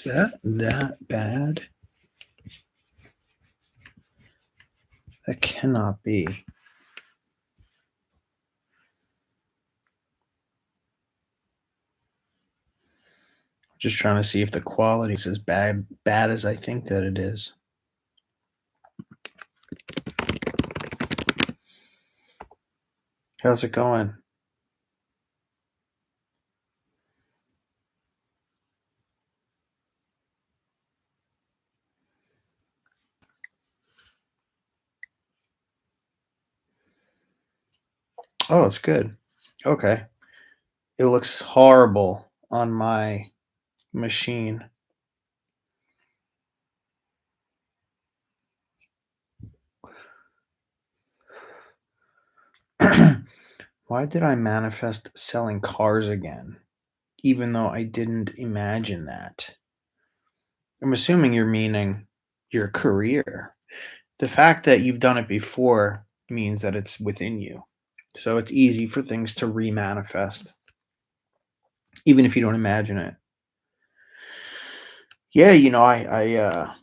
Is that bad? That cannot be. Just trying to see if the quality is as bad as I think that it is. How's it going? Oh, it's good. Okay. It looks horrible on my machine. Why did I manifest selling cars again, even though I didn't imagine that? I'm assuming you're meaning your career. The fact that you've done it before means that it's within you. So it's easy for things to remanifest, even if you don't imagine it. Yeah,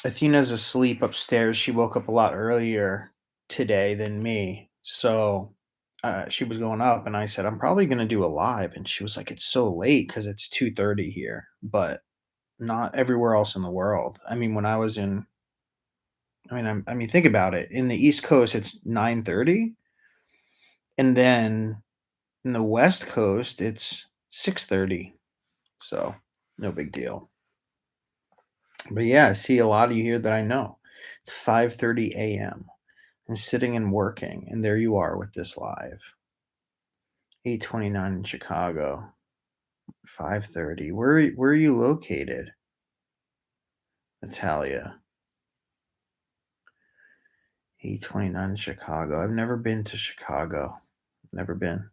Athena's asleep upstairs. She woke up a lot earlier today than me. So she was going up, and I said, I'm probably going to do a live. And she was like, it's so late because it's 2:30 here, but not everywhere else in the world. I mean, when I was in, I mean, think about it. In the East Coast, it's 9:30. And then in the West Coast, it's 6:30. So no big deal. But yeah, I see a lot of you here that I know. It's 5:30 a.m. I'm sitting and working, and there you are with this live. 8:29 in Chicago. 5:30. Where are you located? Natalia. 8:29 in Chicago. I've never been to Chicago. Never been.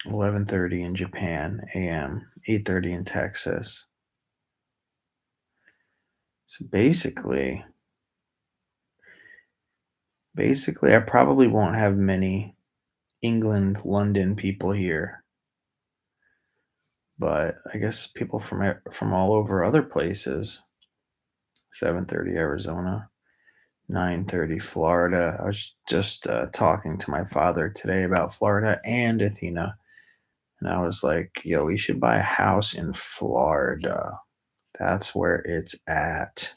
11:30 in Japan a.m. 8:30 in Texas. So basically I probably won't have many England, London people here, but I guess people from all over other places. 7:30 Arizona, 9:30 Florida. I was just talking to my father today about Florida and Athena, and I was like, "Yo, we should buy a house in Florida. That's where it's at."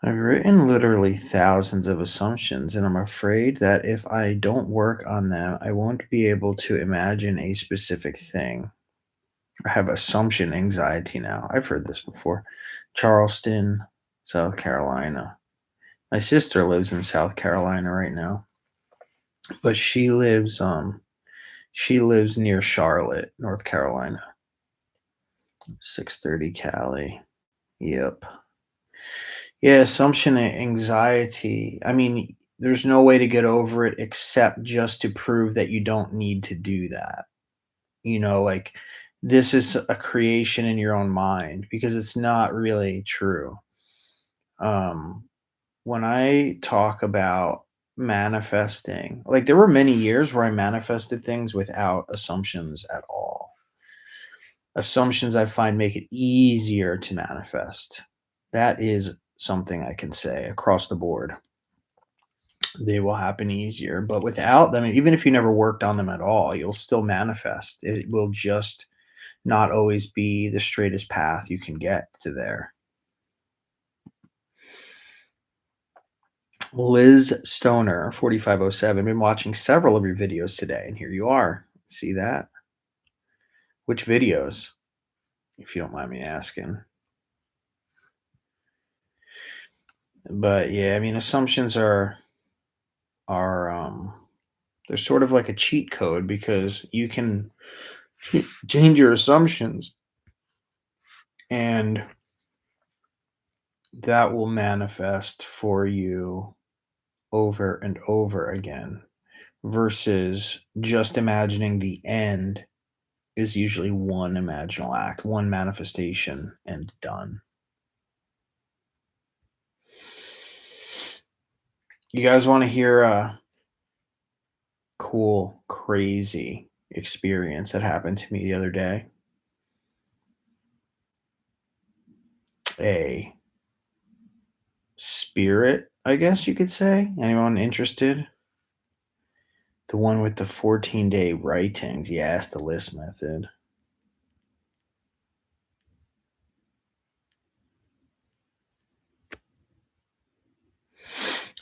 I've written literally thousands of assumptions, and I'm afraid that if I don't work on them, I won't be able to imagine a specific thing. I have assumption anxiety now. I've heard this before. Charleston, South Carolina. My sister lives in South Carolina right now, but she lives near Charlotte, North Carolina. 6:30 Cali. Yep. Yeah, assumption anxiety. I mean, there's no way to get over it except just to prove that you don't need to do that. Like this is a creation in your own mind because it's not really true. Um, when I talk about manifesting, like there were many years where I manifested things without assumptions at all. Assumptions I find make it easier to manifest. That is something I can say across the board. They will happen easier, but without them, even if you never worked on them at all, you'll still manifest. It will just not always be the straightest path you can get to there. Liz Stoner, 4507. Been watching several of your videos today, and here you are. See that? Which videos, if you don't mind me asking? But yeah, I mean, assumptions are they're sort of like a cheat code because you can change your assumptions, and that will manifest for you over and over again versus just imagining the end is usually one imaginal act, one manifestation, and done. You guys want to hear a cool, crazy experience that happened to me the other day? A spirit, I guess you could say. Anyone interested? The one with the 14-day writings. Yes, the list method.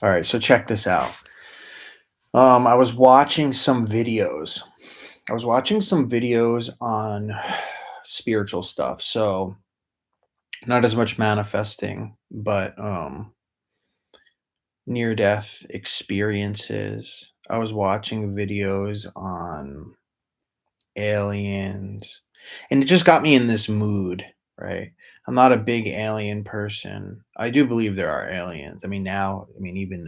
All right, so check this out. I was watching some videos. I was watching some videos on spiritual stuff. So not as much manifesting, but near death experiences. I was watching videos on aliens, and it just got me in this mood, right? I'm not a big alien person. I do believe there are aliens. I mean, now, I mean, even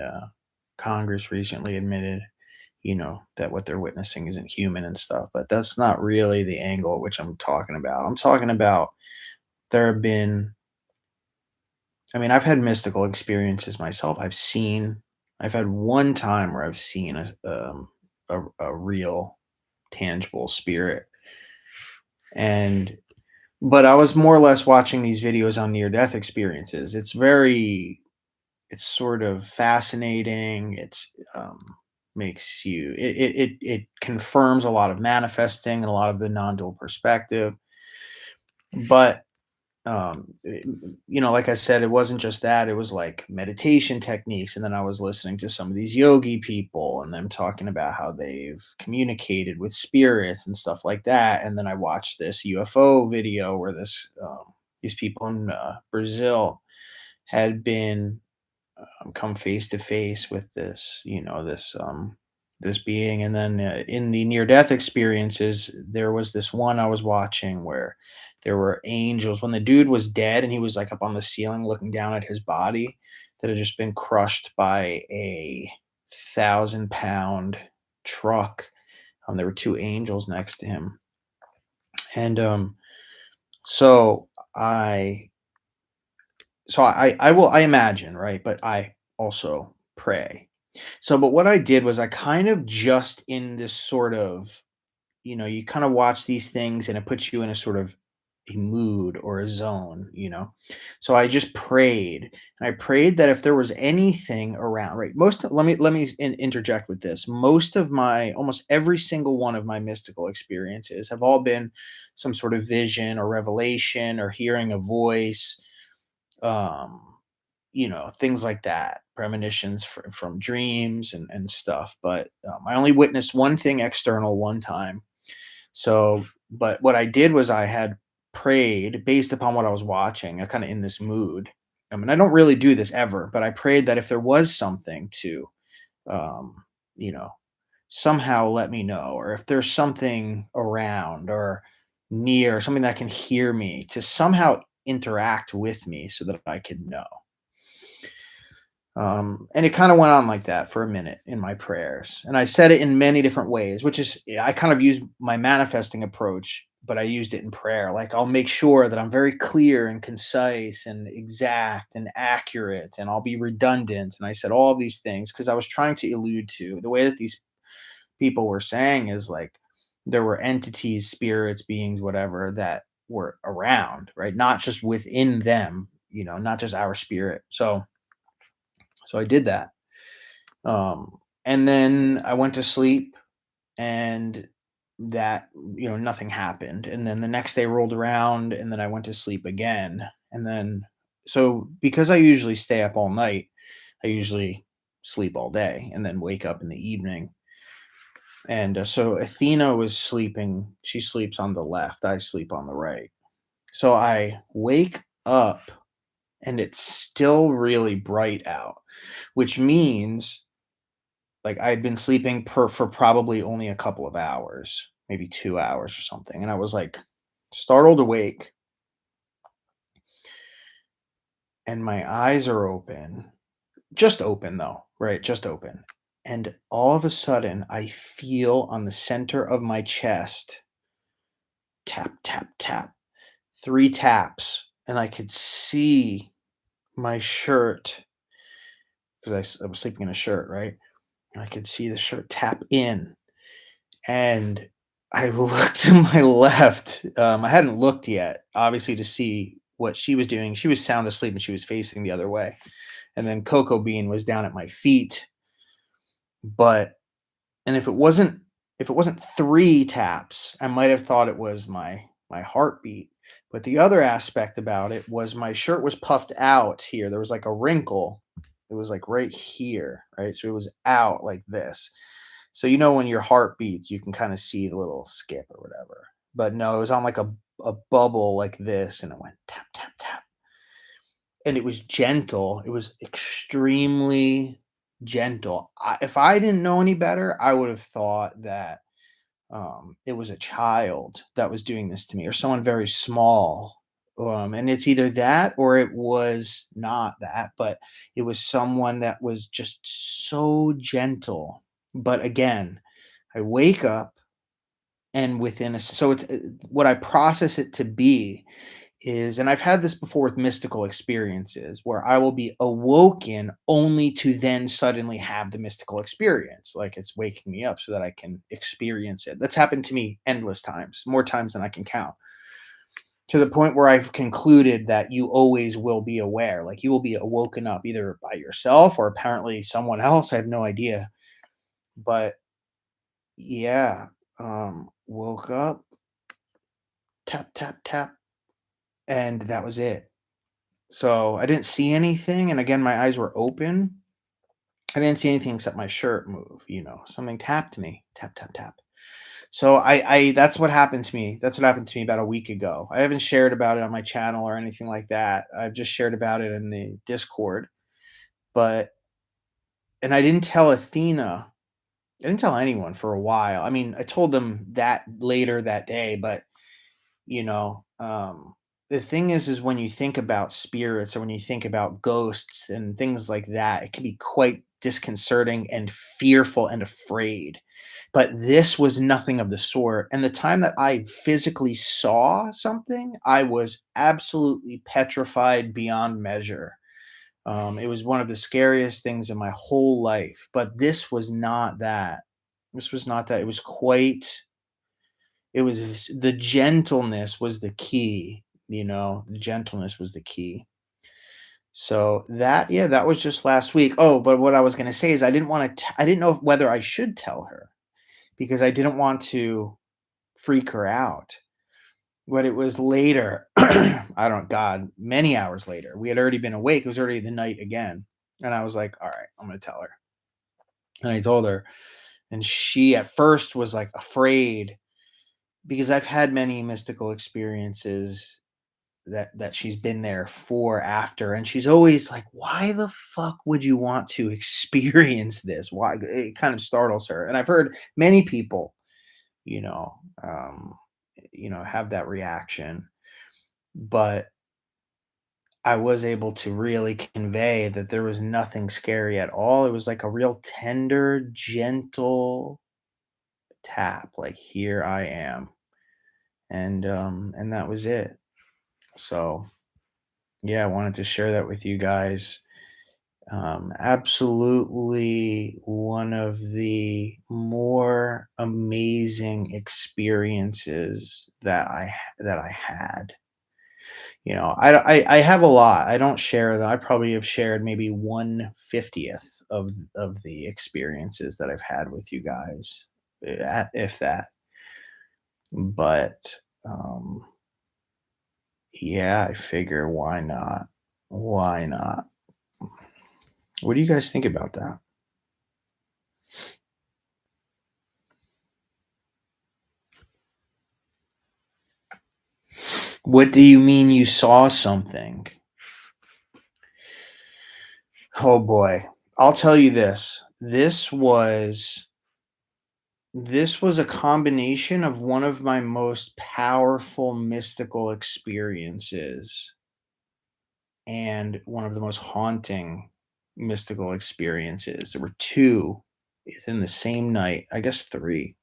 Congress recently admitted, that what they're witnessing isn't human and stuff, but that's not really the angle at which I'm talking about. I'm talking about there have been, I mean, I've had mystical experiences myself. I've had one time where I've seen a real tangible spirit. And but I was more or less watching these videos on near death experiences. It's sort of fascinating. Makes you it confirms a lot of manifesting and a lot of the non-dual perspective. But like I said, it wasn't just that. It was like meditation techniques, and then I was listening to some of these yogi people and them talking about how they've communicated with spirits and stuff like that. And then I watched this UFO video where these people in Brazil had been come face to face with this being. And then in the near death experiences, there was this one I was watching where there were angels when the dude was dead and he was like up on the ceiling looking down at his body that had just been crushed by a 1,000-pound truck. There were two angels next to him. And so I I imagine, right? But I also pray. So, but what I did was I kind of just in this sort of, you kind of watch these things and it puts you in a sort of a mood or a zone. So I just prayed, and I prayed that if there was anything around, right? Let me interject with this. Almost every single one of my mystical experiences have all been some sort of vision or revelation or hearing a voice, um things like that, premonitions from dreams and stuff. But I only witnessed one thing external one time. So but what I did was I had prayed based upon what I was watching. I kind of in this mood. I mean, I don't really do this ever, but I prayed that if there was something to um you know somehow let me know, or if there's something around or near, something that can hear me, to somehow interact with me so that I could know. And it kind of went on like that for a minute in my prayers. And I said it in many different ways, which is, yeah, I kind of used my manifesting approach, but I used it in prayer. Like I'll make sure that I'm very clear and concise and exact and accurate, and I'll be redundant. And I said all of these things because I was trying to allude to the way that these people were saying is like there were entities, spirits, beings, whatever, that were around, right? Not just within them, not just our spirit. So I did that. And then I went to sleep, and that, nothing happened. And then the next day rolled around, and then I went to sleep again. And then, so because I usually stay up all night, I usually sleep all day and then wake up in the evening. And so Athena was sleeping. She sleeps on the left. I sleep on the right. So I wake up and it's still really bright out, which means like I had been sleeping for probably only a couple of hours, maybe 2 hours or something. And I was like startled awake, and my eyes are open. Just open though, right? Just open. And all of a sudden I feel on the center of my chest tap, tap, tap, 3 taps, and I could see my shirt because I was sleeping in a shirt, right? And I could see the shirt tap in, and I looked to my left. I hadn't looked yet, obviously, to see what she was doing. She was sound asleep and she was facing the other way. And then Coco Bean was down at my feet. But and if it wasn't 3 taps, I might have thought it was my heartbeat. But the other aspect about it was my shirt was puffed out here. There was like a wrinkle. It was like right here, right? So it was out like this. So when your heart beats, you can kind of see the little skip or whatever. But no, it was on like a bubble like this, and it went tap, tap, tap. And it was gentle. It was extremely gentle. If I didn't know any better, I would have thought that it was a child that was doing this to me or someone very small. And it's either that or it was not that, but it was someone that was just so gentle. But again, I wake up and so it's what I process it to be is, and I've had this before with mystical experiences where I will be awoken only to then suddenly have the mystical experience. Like it's waking me up so that I can experience it. That's happened to me endless times, more times than I can count, to the point where I've concluded that you always will be aware. Like you will be awoken up either by yourself or apparently someone else. I have no idea. But yeah, woke up, tap, tap, tap, and that was it. So I didn't see anything, and again, my eyes were open. I didn't see anything except my shirt move, something tapped me, tap, tap, tap. So I that's what happened to me. That's what happened to me about a week ago. I haven't shared about it on my channel or anything like that. I've just shared about it in the Discord, but and I didn't tell Athena. I didn't tell anyone for a while. I mean, I told them that later that day, but you know the thing is when you think about spirits or when you think about ghosts and things like that, it can be quite disconcerting and fearful and afraid, but this was nothing of the sort. And the time that I physically saw something, I was absolutely petrified beyond measure. It was one of the scariest things in my whole life, but this was not that. This was not that. It was the gentleness was the key, the gentleness was the key. So that, yeah, that was just last week. Oh, but what I was gonna say is I didn't know whether I should tell her because I didn't want to freak her out. But it was later, I don't God, many hours later. We had already been awake. It was already the night again. And I was like, all right, I'm gonna tell her. And I told her, and she at first was like afraid because I've had many mystical experiences that she's been there for after, and she's always like, "Why the fuck would you want to experience this? Why?" It kind of startles her, and I've heard many people, you know, um, have that reaction, but I was able to really convey that there was nothing scary at all. It was like a real tender, gentle tap, like here I am, and that was it. So yeah, I wanted to share that with you guys. Absolutely one of the more amazing experiences that I had. I have a lot. I don't share them. I probably have shared maybe 1/50th of the experiences that I've had with you guys, if that. But yeah, I figure why not? Why not? What do you guys think about that? What do you mean you saw something? Oh boy. I'll tell you this. This was a combination of one of my most powerful mystical experiences and one of the most haunting mystical experiences. There were 2 within the same night, I guess 3.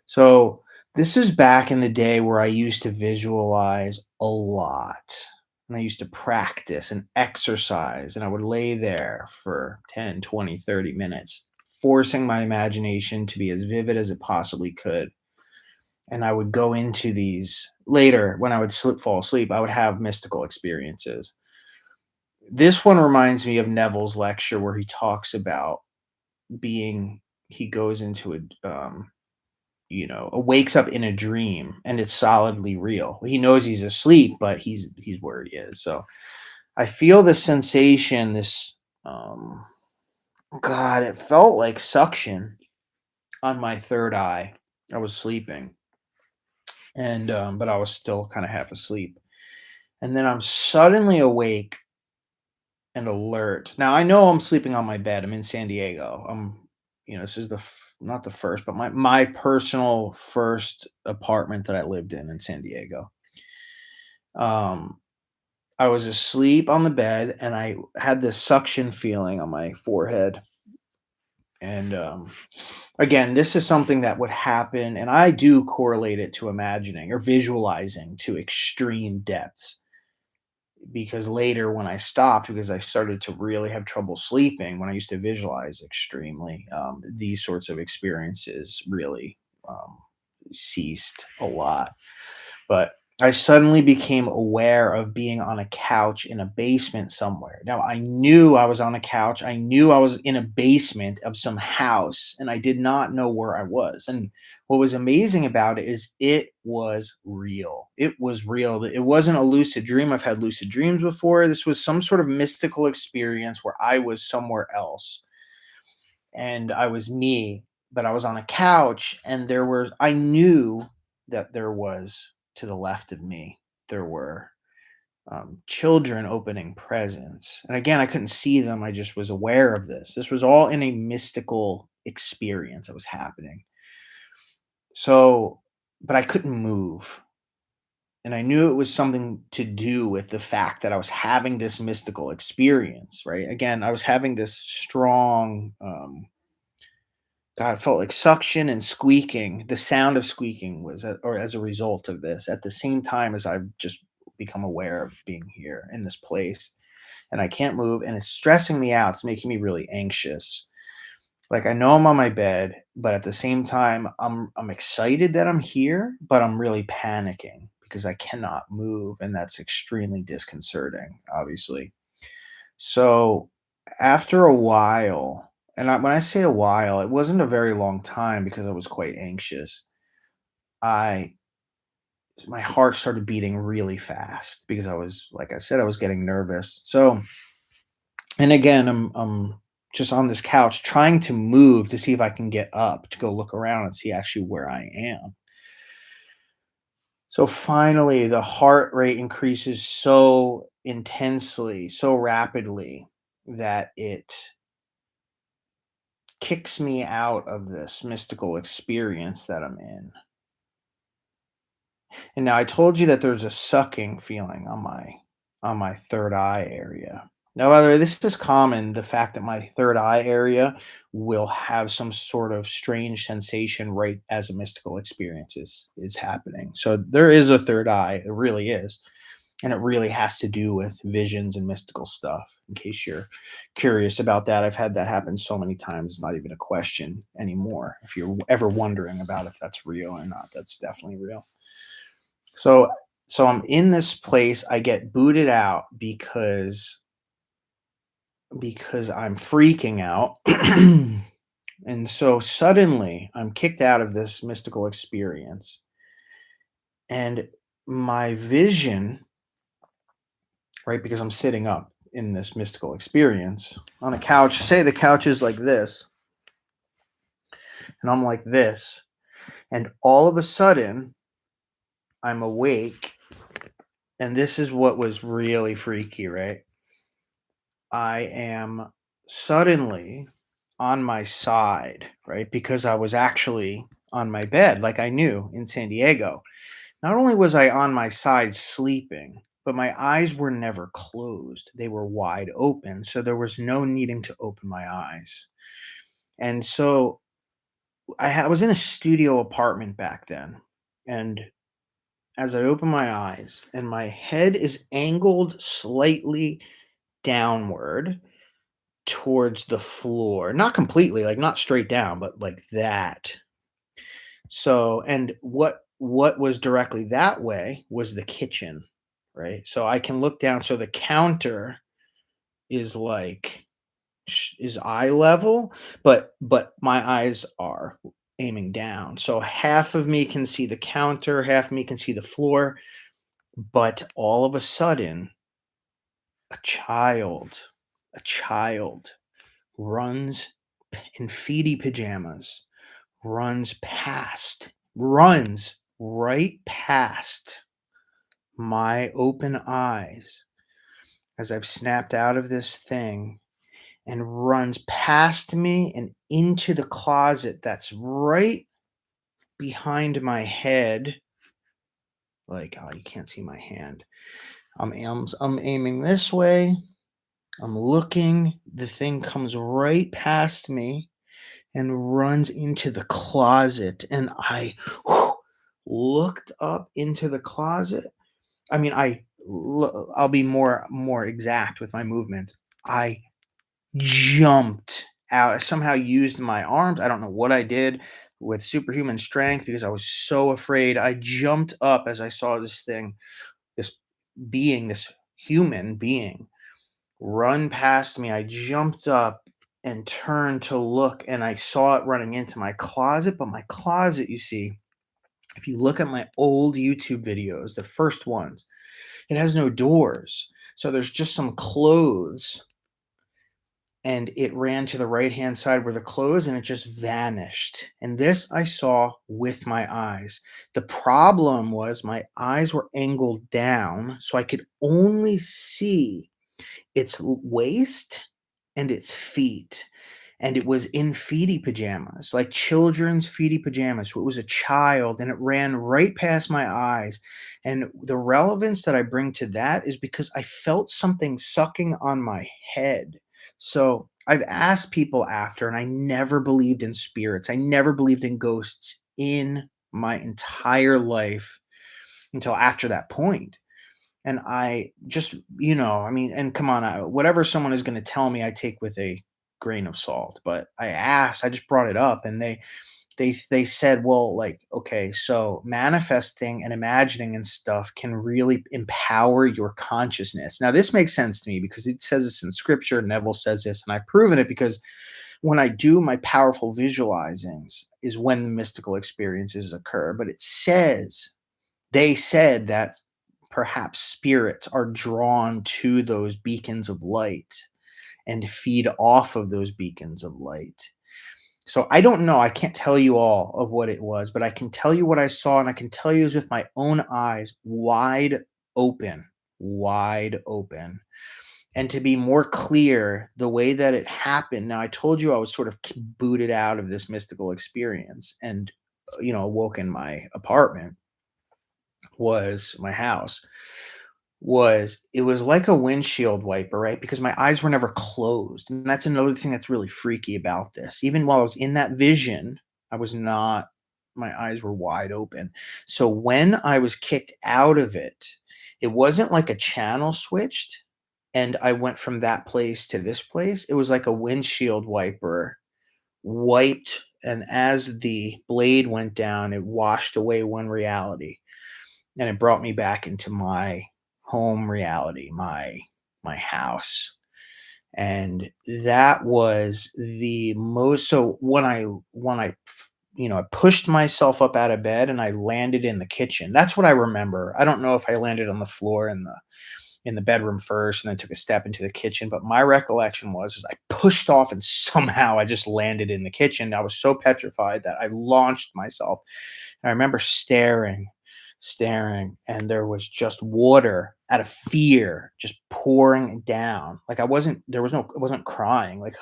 So This is back in the day where I used to visualize a lot. And I used to practice and exercise, and I would lay there for 10, 20, 30 minutes, forcing my imagination to be as vivid as it possibly could. And I would go into these later when I would fall asleep, I would have mystical experiences. This one reminds me of Neville's lecture where he talks about being, he goes into wakes up in a dream and it's solidly real. He knows he's asleep, but he's where he is. So I feel this sensation, this um God, it felt like suction on my third eye. I was sleeping and but I was still kind of half asleep. And then I'm suddenly awake and alert. Now I know I'm sleeping on my bed. I'm in San Diego. This is not the first, but my personal first apartment that I lived in San Diego. Um, I was asleep on the bed and I had this suction feeling on my forehead. And again, this is something that would happen, and I do correlate it to imagining or visualizing to extreme depths. Because later, when I stopped, because I started to really have trouble sleeping, when I used to visualize extremely, these sorts of experiences really um, ceased a lot. But I suddenly became aware of being on a couch in a basement somewhere. Now, I knew I was on a couch. I knew I was in a basement of some house, and I did not know where I was. And what was amazing about it is it was real. It was real. It wasn't a lucid dream. I've had lucid dreams before. This was some sort of mystical experience where I was somewhere else and I was me, but I was on a couch and I knew that there was to the left of me, there were children opening presents. And again, I couldn't see them. I just was aware of this. This was all in a mystical experience that was happening. So, but I couldn't move. And I knew it was something to do with the fact that I was having this mystical experience, right? Again, I was having this strong, God, it felt like suction and squeaking. The sound of squeaking was, or as a result of this, at the same time as I've just become aware of being here in this place, and I can't move, and it's stressing me out. It's making me really anxious. Like I know I'm on my bed, but at the same time, I'm excited that I'm here, but I'm really panicking because I cannot move, and that's extremely disconcerting, obviously. So after a while, when I say a while, it wasn't a very long time because I was quite anxious. I My heart started beating really fast because I was, like I said, I was getting nervous. So, and again, I'm just on this couch trying to move to see if I can get up to go look around and see actually where I am. So finally, the heart rate increases so intensely, so rapidly that it kicks me out of this mystical experience that I'm in. And now I told you that there's a sucking feeling on my third eye area. Now, whether this is common, the fact that my third eye area will have some sort of strange sensation right as a mystical experience is happening. So there is a third eye, it really is. And it really has to do with visions and mystical stuff. In case you're curious about that, I've had that happen so many times. It's not even a question anymore. If you're ever wondering about if that's real or not, that's definitely real. So, so I'm in this place. I get booted out because I'm freaking out. And so suddenly I'm kicked out of this mystical experience. And my vision, right? Because I'm sitting up in this mystical experience on a couch. Say the couch is like this, and I'm like this. And all of a sudden, I'm awake. And this is what was really freaky, right? I am suddenly on my side, right? Because I was actually on my bed, like I knew in San Diego. Not only was I on my side sleeping, but my eyes were never closed. They were wide open. So there was no needing to open my eyes. And so I was in a studio apartment back then. And as I open my eyes and my head is angled slightly downward towards the floor, not completely, like not straight down, but like that. So, and what was directly that way was the kitchen, right? So I can look down. So the counter is like is eye level, but my eyes are aiming down. So half of me can see the counter, half of me can see the floor, but all of a sudden, a child, a child runs in feety pajamas, runs right past my open eyes as I've snapped out of this thing and runs past me and into the closet that's right behind my head. Like, oh, you can't see my hand. I'm aiming this way. I'm looking. The thing comes right past me and runs into the closet. And I looked up into the closet. I mean, I'll be more exact with my movements. I jumped out. I somehow used my arms. I don't know what I did with superhuman strength because I was so afraid. I jumped up as I saw this thing, this this human being run past me. I jumped up and turned to look and I saw it running into my closet. But my closet, you see, if you look at my old YouTube videos, the first ones, it has no doors. So there's just some clothes and it ran to the right hand side where the clothes and it just vanished. And this I saw with my eyes. The problem was my eyes were angled down, so I could only see its waist and its feet. And it was in feety pajamas, like children's feety pajamas. So it was a child and it ran right past my eyes. And the relevance that I bring to that is because I felt something sucking on my head. So I've asked people after, and I never believed in spirits. I never believed in ghosts in my entire life until after that point. And I just, I mean, and come on, whatever someone is going to tell me, I take with a grain of salt. But I just brought it up, and they said, well, like, okay, so manifesting and imagining and stuff can really empower your consciousness. Now, this makes sense to me because it says this in scripture. Neville says this, and I've proven it because when I do my powerful visualizings is when the mystical experiences occur. But they said that perhaps spirits are drawn to those beacons of light and feed off of those beacons of light. So I don't know. I can't tell you all of what it was, but I can tell you what I saw, and I can tell you it was with my own eyes open, wide open. And to be more clear, the way that it happened. Now, I told you I was sort of booted out of this mystical experience and, awoke in my apartment, was my house. It was like a windshield wiper, right? Because my eyes were never closed, and that's another thing that's really freaky about this. Even while I was in that vision, I was not my eyes were wide open. So when I was kicked out of it, it wasn't like a channel switched and I went from that place to this place. It was like a windshield wiper wiped, and as the blade went down, it washed away one reality and it brought me back into my home reality, my house. And that was the most. So I pushed myself up out of bed and I landed in the kitchen. That's what I remember. I don't know if I landed on the floor in the bedroom first and then took a step into the kitchen, but my recollection was is I pushed off and somehow I just landed in the kitchen. I was so petrified that I launched myself. I remember staring, and there was just water out of fear just pouring down. Like it wasn't crying. Like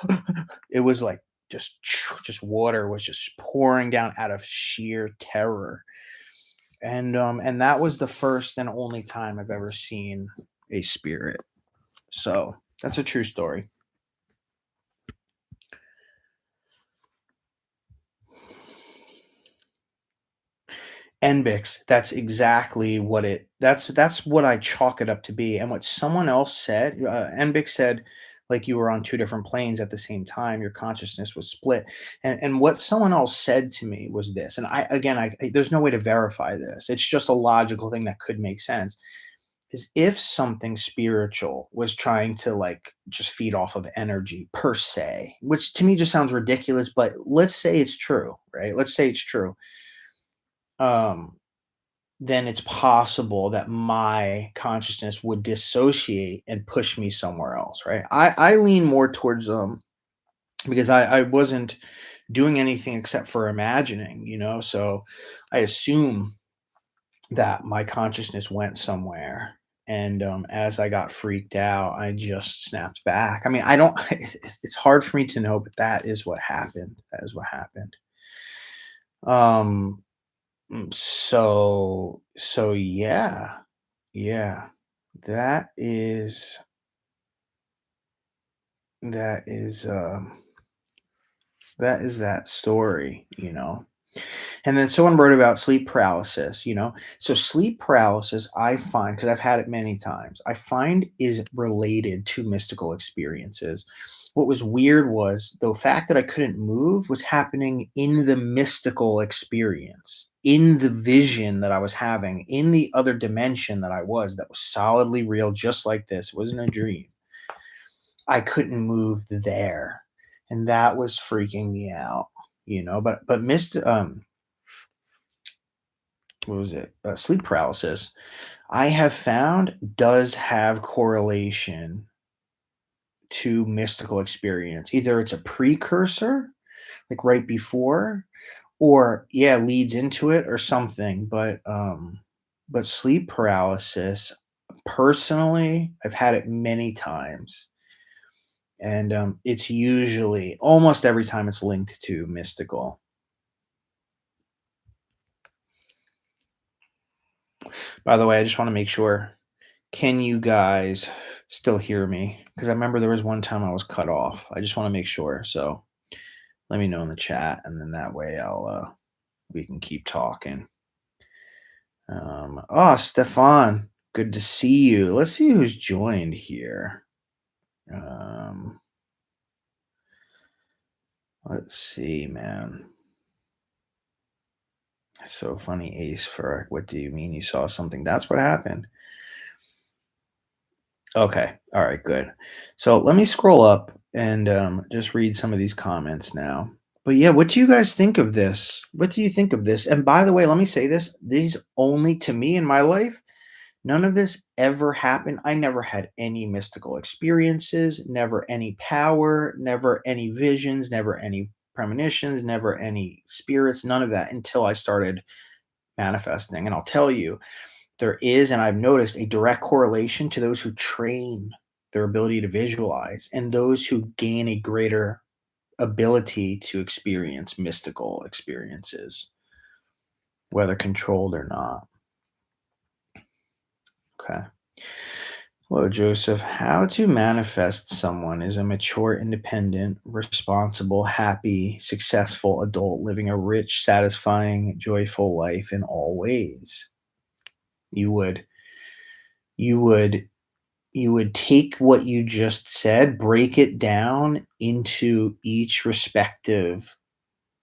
it was like just water was just pouring down out of sheer terror. And that was the first and only time I've ever seen a spirit. So that's a true story. NBIX, that's what I chalk it up to be, and what someone else said, NBIX said, like, you were on 2 different planes at the same time, your consciousness was split, and what someone else said to me was this, and there's no way to verify this, it's just a logical thing that could make sense, is if something spiritual was trying to, like, just feed off of energy per se, which to me just sounds ridiculous, but let's say it's true, right? Let's say it's true. Um then it's possible that my consciousness would dissociate and push me somewhere else, right? I lean more towards because I wasn't doing anything except for imagining, so I assume that my consciousness went somewhere. And as I got freaked out, I just snapped back. I mean, I don't. It's hard for me to know, but that is what happened. That is what happened. Um, so yeah. Yeah. That is that is, that is that story. And then someone wrote about sleep paralysis. So sleep paralysis, I find, because I've had it many times, I find is related to mystical experiences. What was weird was the fact that I couldn't move was happening in the mystical experience, in the vision that I was having, in the other dimension that was solidly real, just like this. It wasn't a dream. I couldn't move there, and that was freaking me out. But what was it? Sleep paralysis, I have found, does have correlation to mystical experience. Either it's a precursor, like right before, or yeah, leads into it or something. But sleep paralysis, personally, I've had it many times, and it's usually almost every time it's linked to mystical. By the way, I just want to make sure, can you guys still hear me? Because I remember there was one time I was cut off. I just want to make sure. So let me know in the chat, and then that way I'll we can keep talking. Oh, Stefan, good to see you. Let's see who's joined here. Um, let's see, man. That's so funny, Ace. For what do you mean you saw something? That's what happened. Okay. All right. Good. So let me scroll up and just read some of these comments now. But yeah, what do you guys think of this? What do you think of this? And by the way, let me say this: these only to me in my life, none of this ever happened. I never had any mystical experiences, never any power, never any visions, never any premonitions, never any spirits, none of that until I started manifesting. And I'll tell you, there is, and I've noticed, a direct correlation to those who train their ability to visualize and those who gain a greater ability to experience mystical experiences, whether controlled or not. Okay. Hello, Joseph. How to manifest someone is a mature, independent, responsible, happy, successful adult living a rich, satisfying, joyful life in all ways. You would, you would, you would take what you just said, break it down into each respective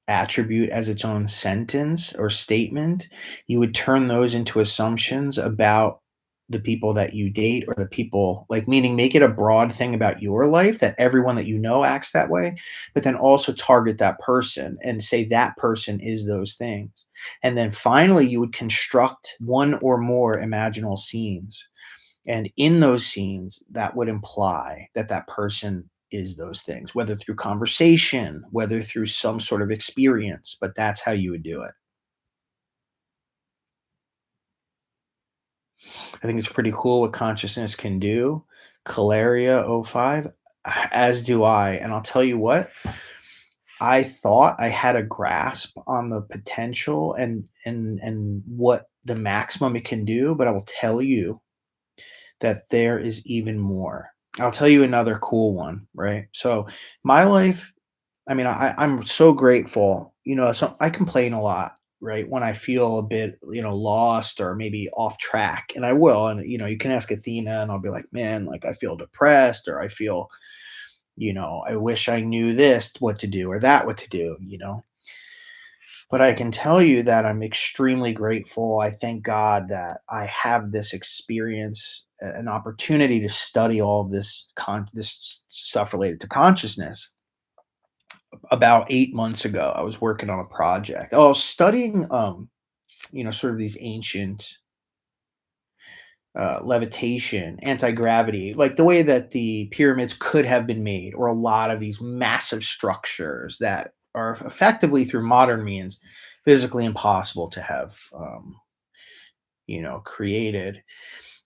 attribute as its own sentence or statement. You would turn those into assumptions about the people that you date, or the people, like, meaning make it a broad thing about your life that everyone that you know acts that way, but then also target that person and say that person is those things. And then finally, you would construct one or more imaginal scenes, and in those scenes, that would imply that that person is those things, whether through conversation, whether through some sort of experience, but that's how you would do it. I think it's pretty cool what consciousness can do. Calaria05, as do I. And I'll tell you what, I thought I had a grasp on the potential and what the maximum it can do, but I will tell you that there is even more. I'll tell you another cool one, right? So my life, I mean, I'm so grateful. So I complain a lot. right? When I feel a bit, lost or maybe off track, and I will. And, you can ask Athena, and I'll be like, man, like I feel depressed, or I feel, I wish I knew this, what to do, or that, what to do. But I can tell you that I'm extremely grateful. I thank God that I have this experience, an opportunity to study all of this stuff related to consciousness. About 8 months ago, I was working on a project. I was studying, sort of these ancient levitation, anti-gravity, like the way that the pyramids could have been made, or a lot of these massive structures that are effectively, through modern means, physically impossible to have, created.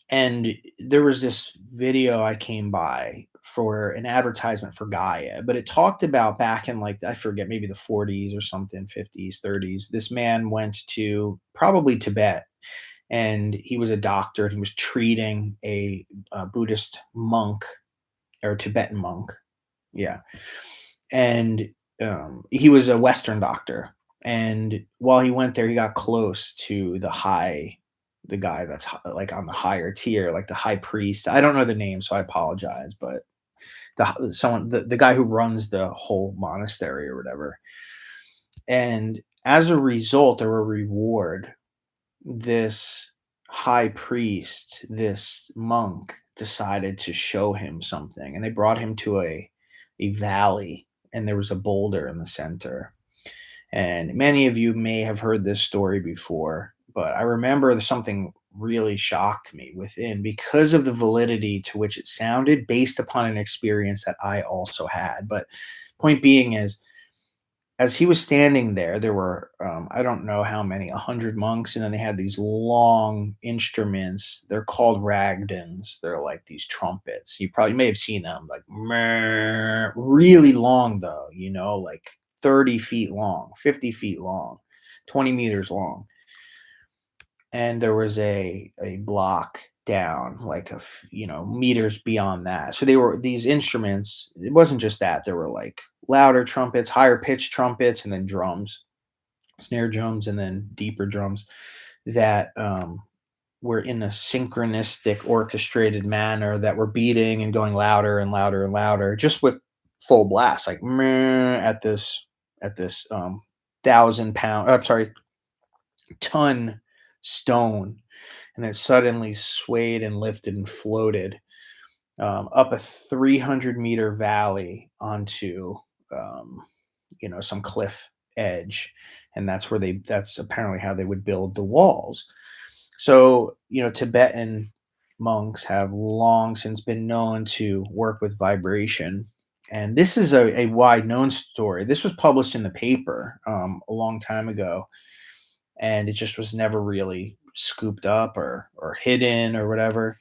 And there was this video I came by for an advertisement for Gaia, but it talked about back in, like, I forget, maybe the 40s or something, 50s, 30s. This man went to probably Tibet, and he was a doctor, and he was treating a Buddhist monk, or Tibetan monk. Yeah. And he was a Western doctor. And while he went there, he got close to the guy that's like on the higher tier, like the high priest. I don't know the name, so I apologize, but the guy who runs the whole monastery or whatever. And as a result, or a reward, this high priest, this monk, decided to show him something, and they brought him to a valley, and there was a boulder in the center. And many of you may have heard this story before, but I remember something really shocked me within, because of the validity to which it sounded, based upon an experience that I also had. But point being is, as he was standing there, there were, I don't know how many, 100 monks, and then they had these long instruments. They're called ragdans. They're like these trumpets. You probably may have seen them, like "Meh," really long though, like 30 feet long, 50 feet long, 20 meters long. And there was a block down, like meters beyond that. So they were these instruments. It wasn't just that. There were like louder trumpets, higher pitched trumpets, and then drums, snare drums, and then deeper drums that were in a synchronistic, orchestrated manner, that were beating and going louder and louder and louder, just with full blast, like meh, at this 1,000 pound, I'm sorry, ton stone, and it suddenly swayed and lifted and floated up a 300-meter valley onto, um, some cliff edge. And that's apparently how they would build the walls. So, Tibetan monks have long since been known to work with vibration. And this is a wide known story. This was published in the paper a long time ago, and it just was never really scooped up or hidden or whatever.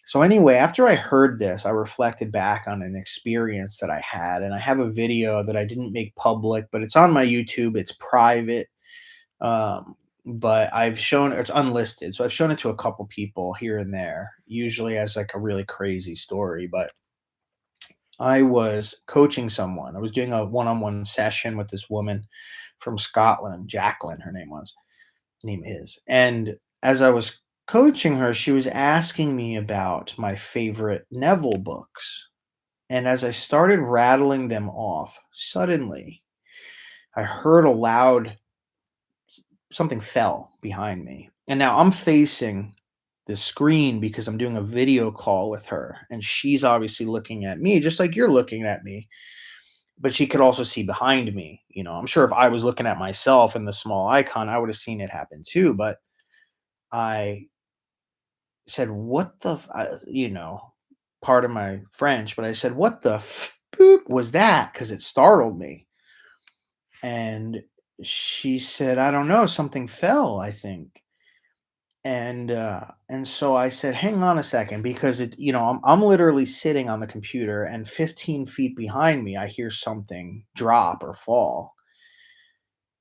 So anyway, after I heard this, I reflected back on an experience that I had, and I have a video that I didn't make public, but it's on my YouTube. It's private, um, but I've shown it's unlisted, so I've shown it to a couple people here and there, usually as like a really crazy story. But I was coaching someone. I was doing a one-on-one session with this woman from Scotland, Jacqueline, her name is. And as I was coaching her, she was asking me about my favorite Neville books. And as I started rattling them off, suddenly I heard a loud something fell behind me. And now I'm facing the screen because I'm doing a video call with her. And she's obviously looking at me, just like you're looking at me. But she could also see behind me. I'm sure if I was looking at myself in the small icon, I would have seen it happen too. But I said, "What the pardon my French, but I said, "What the boop was that?" Because it startled me. And she said, "I don't know, something fell, I think." And so I said, "Hang on a second," because I'm literally sitting on the computer, and 15 feet behind me, I hear something drop or fall.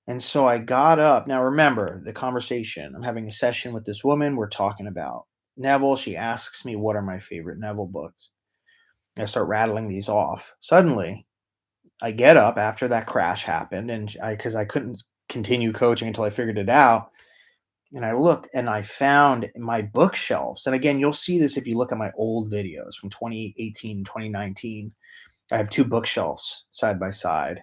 And so I got up. Now remember the conversation. I'm having a session with this woman. We're talking about Neville. She asks me, what are my favorite Neville books? I start rattling these off. Suddenly, I get up after that crash happened, and because I couldn't continue coaching until I figured it out. And I looked and I found my bookshelves. And again, you'll see this if you look at my old videos from 2018, 2019. I have two bookshelves side by side.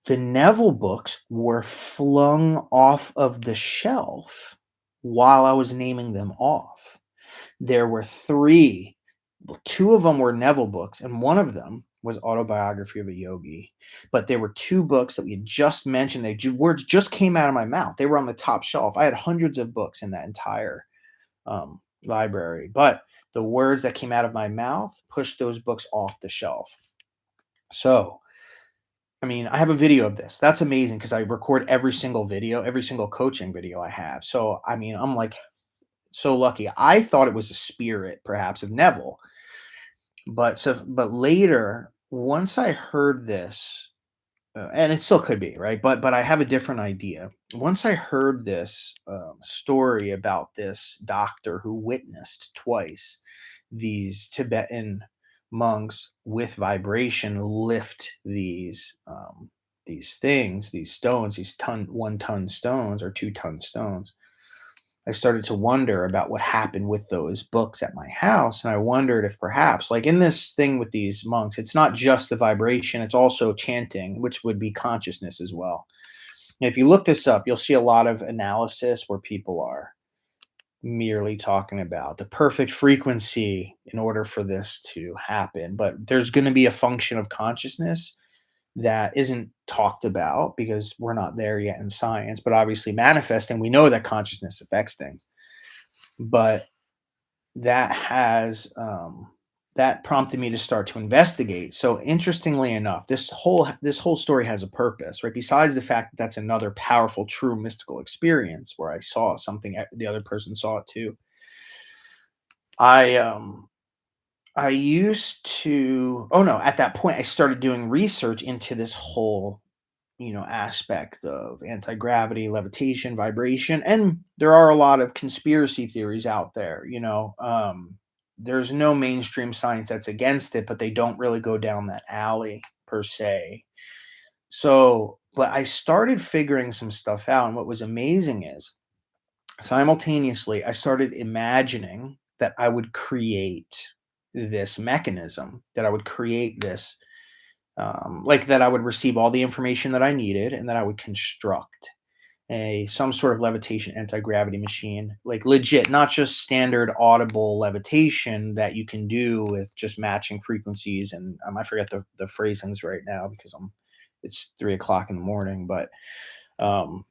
The Neville books were flung off of the shelf while I was naming them off. There were 3, well, 2 of them were Neville books, and one of them was Autobiography of a Yogi. But there were 2 books that we had just mentioned, they words just came out of my mouth. They were on the top shelf. I had hundreds of books in that entire, library, but the words that came out of my mouth pushed those books off the shelf. So, I mean, I have a video of this. That's amazing because I record every single video, every single coaching video I have. So, I mean, I'm like so lucky. I thought it was a spirit perhaps of Neville, but later, once I heard this, and it still could be, right? But I have a different idea. Once I heard this story about this doctor who witnessed twice these Tibetan monks with vibration lift these things, these stones, these 1 ton stones or 2 ton stones. I started to wonder about what happened with those books at my house. And I wondered if perhaps, like in this thing with these monks, it's not just the vibration, it's also chanting, which would be consciousness as well. And if you look this up, you'll see a lot of analysis where people are merely talking about the perfect frequency in order for this to happen. But there's going to be a function of consciousness that isn't talked about because we're not there yet in science, but obviously manifesting, we know that consciousness affects things. But that has that prompted me to start to investigate. So interestingly enough, this whole story has a purpose, right? Besides the fact that that's another powerful, true mystical experience where I saw something the other person saw it too. I I used to oh no, at that point I started doing research into this whole aspect of anti-gravity, levitation, vibration, and there are a lot of conspiracy theories out there. There's no mainstream science that's against it, but they don't really go down that alley per se. So, but I started figuring some stuff out, and what was amazing is simultaneously I started imagining that I would create this mechanism, that I would create this like that I would receive all the information that I needed, and that I would construct a some sort of levitation anti-gravity machine, like legit, not just standard audible levitation that you can do with just matching frequencies. And I forget the phrasings right now because it's 3 o'clock in the morning, but um,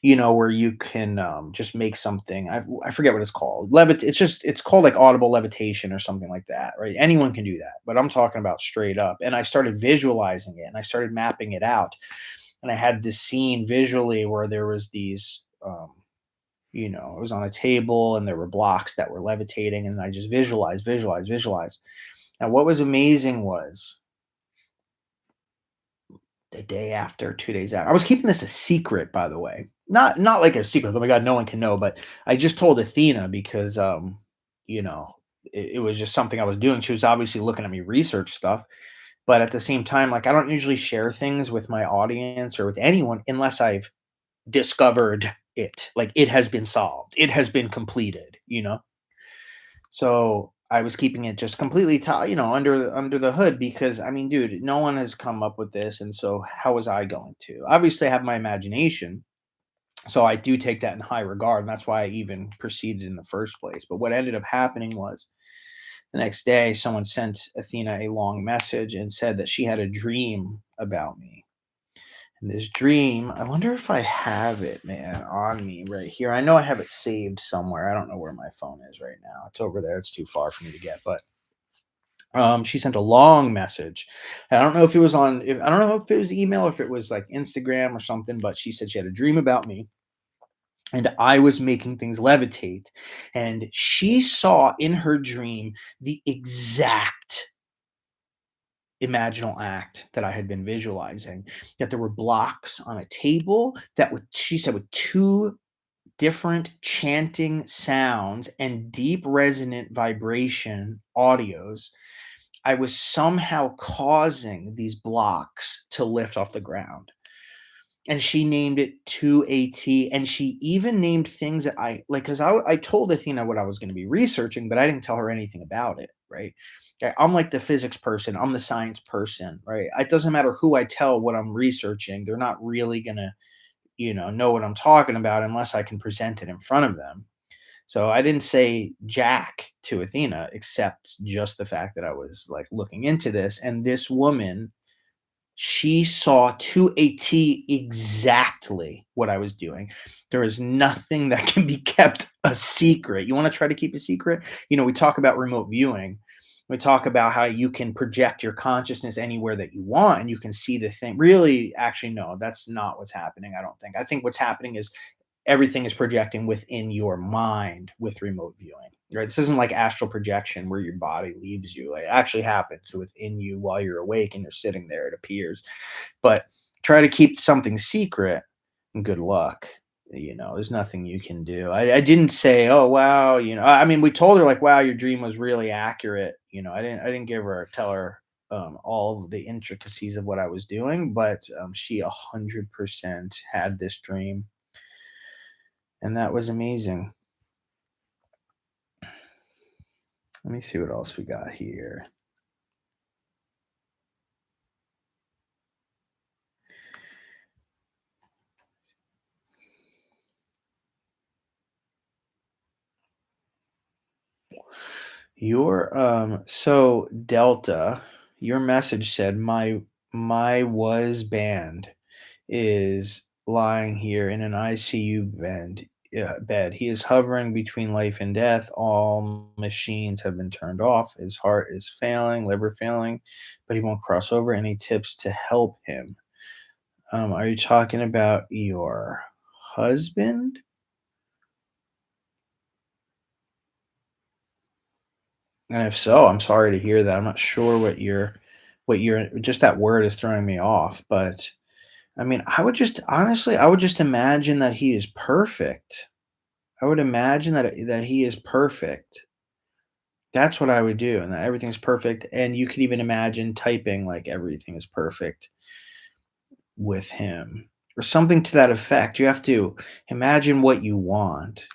where you can just make something. I forget what it's called. It's called like audible levitation or something like that, right? Anyone can do that, but I'm talking about straight up. And I started visualizing it and I started mapping it out. And I had this scene visually where there was these, it was on a table and there were blocks that were levitating, and I just visualized, visualized, visualized. And what was amazing was the day after, 2 days after. I was keeping this a secret, by the way. Not like a secret, oh my god, no one can know, but I just told Athena because, you know, it was just something I was doing. She was obviously looking at me research stuff, but at the same time, like, I don't usually share things with my audience or with anyone unless I've discovered it. Like, it has been solved. It has been completed, you know? So I was keeping it just completely, under the hood because I mean, dude, no one has come up with this, and so how was I going to? Obviously, I have my imagination, so I do take that in high regard, and that's why I even proceeded in the first place. But what ended up happening was the next day, someone sent Athena a long message and said that she had a dream about me. And this dream, I wonder if I have it, man, on me right here. I know I have it saved somewhere. I don't know where my phone is right now. It's over there. It's too far for me to get, but she sent a long message. I don't know if it was I don't know if it was email, if it was like Instagram or something, but she said she had a dream about me and I was making things levitate. And she saw in her dream the exact imaginal act that I had been visualizing, that there were blocks on a table that would, she said, with two different chanting sounds and deep resonant vibration audios. I was somehow causing these blocks to lift off the ground. and she named it to a T, and she even named things that I like, 'cause I told Athena what I was gonna be researching, but I didn't tell her anything about it, right? I'm like the physics person, I'm the science person, right? It doesn't matter who I tell what I'm researching, they're not really gonna, know what I'm talking about unless I can present it in front of them. So I didn't say jack to Athena, except just the fact that I was, like, looking into this, and this woman, she saw to a T exactly what I was doing. There is nothing that can be kept a secret. You wanna try to keep a secret? We talk about remote viewing. We talk about how you can project your consciousness anywhere that you want and you can see the thing. Really, actually, no, that's not what's happening, I don't think. I think what's happening is everything is projecting within your mind with remote viewing, right? This isn't like astral projection where your body leaves you. Like, it actually happens within you while you're awake and you're sitting there, it appears. But try to keep something secret and good luck. There's nothing you can do. I didn't say, oh wow, I mean, we told her like, wow, your dream was really accurate. I didn't tell her all of the intricacies of what I was doing, but she 100% had this dream, and that was amazing. Let me see what else we got here. So Delta, your message said my was band is lying here in an ICU bed. He is hovering between life and death. All machines have been turned off. His heart is failing, liver failing, but he won't cross over. Any tips to help him? Are you talking about your husband? And if so, I'm sorry to hear that. I'm not sure what you're just that word is throwing me off, but I mean, I would just imagine that he is perfect. I would imagine that he is perfect. That's what I would do, and that everything's perfect, and you could even imagine typing like everything is perfect with him or something to that effect. You have to imagine what you want.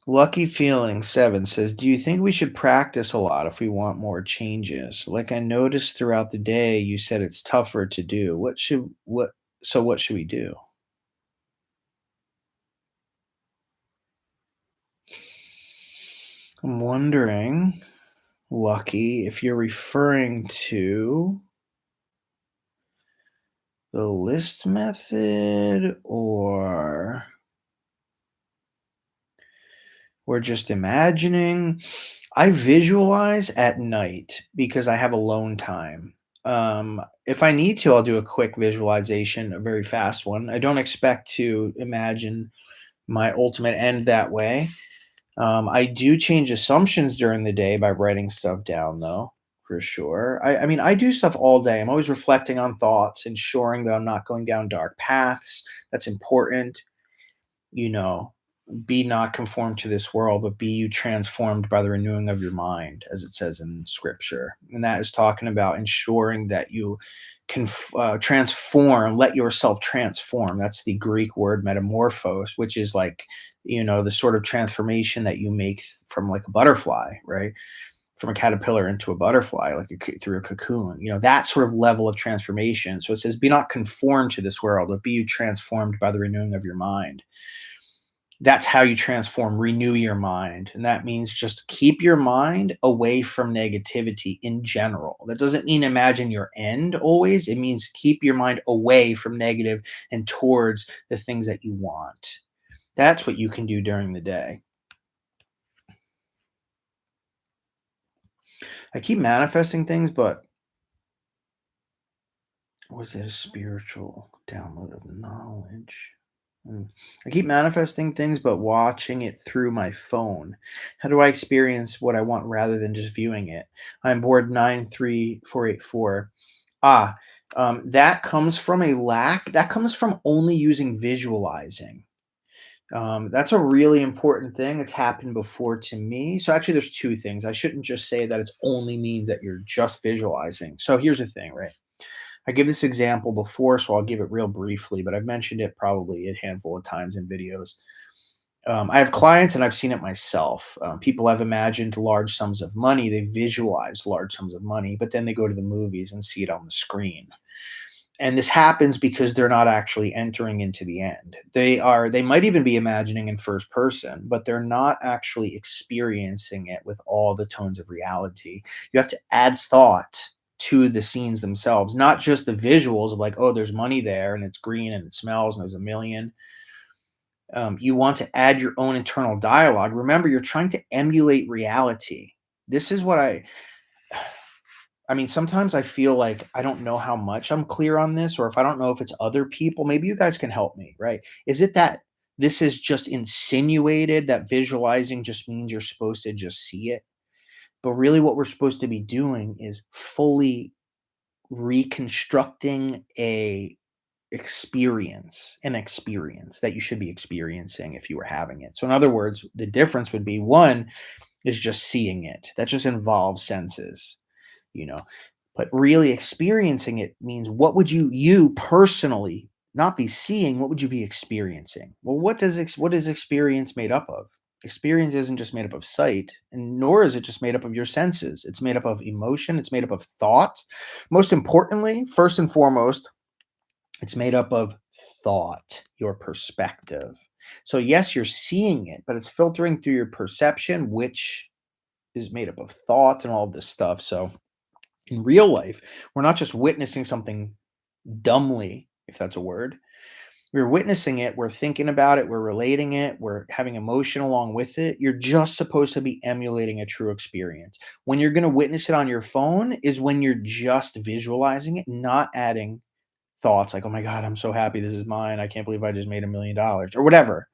Lucky Feeling 7 says, "Do you think we should practice a lot if we want more changes? Like I noticed throughout the day, you said it's tougher to do. What should we do?" I'm wondering, Lucky, if you're referring to the list method or we're just imagining. I visualize at night because I have alone time. If I need to, I'll do a quick visualization, a very fast one. I don't expect to imagine my ultimate end that way. I do change assumptions during the day by writing stuff down, though, for sure. I mean, I do stuff all day. I'm always reflecting on thoughts, ensuring that I'm not going down dark paths. That's important. You know, be not conformed to this world, but be you transformed by the renewing of your mind, as it says in scripture. And that is talking about ensuring that you can transform, let yourself transform. That's the Greek word metamorphose, which is like, the sort of transformation that you make from like a butterfly, right? From a caterpillar into a butterfly, like through a cocoon, that sort of level of transformation. So it says, be not conformed to this world, but be you transformed by the renewing of your mind. That's how you transform, renew your mind. And that means just keep your mind away from negativity in general. That doesn't mean imagine your end always. It means keep your mind away from negative and towards the things that you want. That's what you can do during the day. I keep manifesting things, but was it a spiritual download of knowledge? Mm. I keep manifesting things, but watching it through my phone. How do I experience what I want rather than just viewing it? I'm board 93484. Ah, that comes from a lack. That comes from only using visualizing. That's a really important thing. It's happened before to me. So actually, there's two things. I shouldn't just say that it only means that you're just visualizing. So here's the thing, right? I give this example before, so I'll give it real briefly, but I've mentioned it probably a handful of times in videos. I have clients and I've seen it myself. People have imagined large sums of money, they visualize large sums of money, but then they go to the movies and see it on the screen. And this happens because they're not actually entering into the end. They might even be imagining in first person, but they're not actually experiencing it with all the tones of reality. You have to add thought to the scenes themselves, not just the visuals of like, oh, there's money there and it's green and it smells and there's a million. You want to add your own internal dialogue. Remember, you're trying to emulate reality. This is what I mean, sometimes I feel like I don't know how much I'm clear on this, or if I don't know if it's other people, maybe you guys can help me, right? Is it that this is just insinuated that visualizing just means you're supposed to just see it? But really, what we're supposed to be doing is fully reconstructing an experience that you should be experiencing if you were having it. So, in other words, the difference would be one is just seeing it. That just involves senses, you know. But really experiencing it means what would you personally not be seeing, what would you be experiencing? Well, what is experience made up of? Experience isn't just made up of sight, and nor is it just made up of your senses. It's made up of emotion, it's made up of thought. Most importantly, first and foremost, it's made up of thought, your perspective. So yes, you're seeing it, but it's filtering through your perception, which is made up of thought and all of this stuff. So in real life, we're not just witnessing something dumbly, if that's a word. We're witnessing it, we're thinking about it, we're relating it, we're having emotion along with it. You're just supposed to be emulating a true experience. When you're going to witness it on your phone is when you're just visualizing it, not adding thoughts like, oh my God, I'm so happy this is mine. I can't believe I just made $1 million or whatever.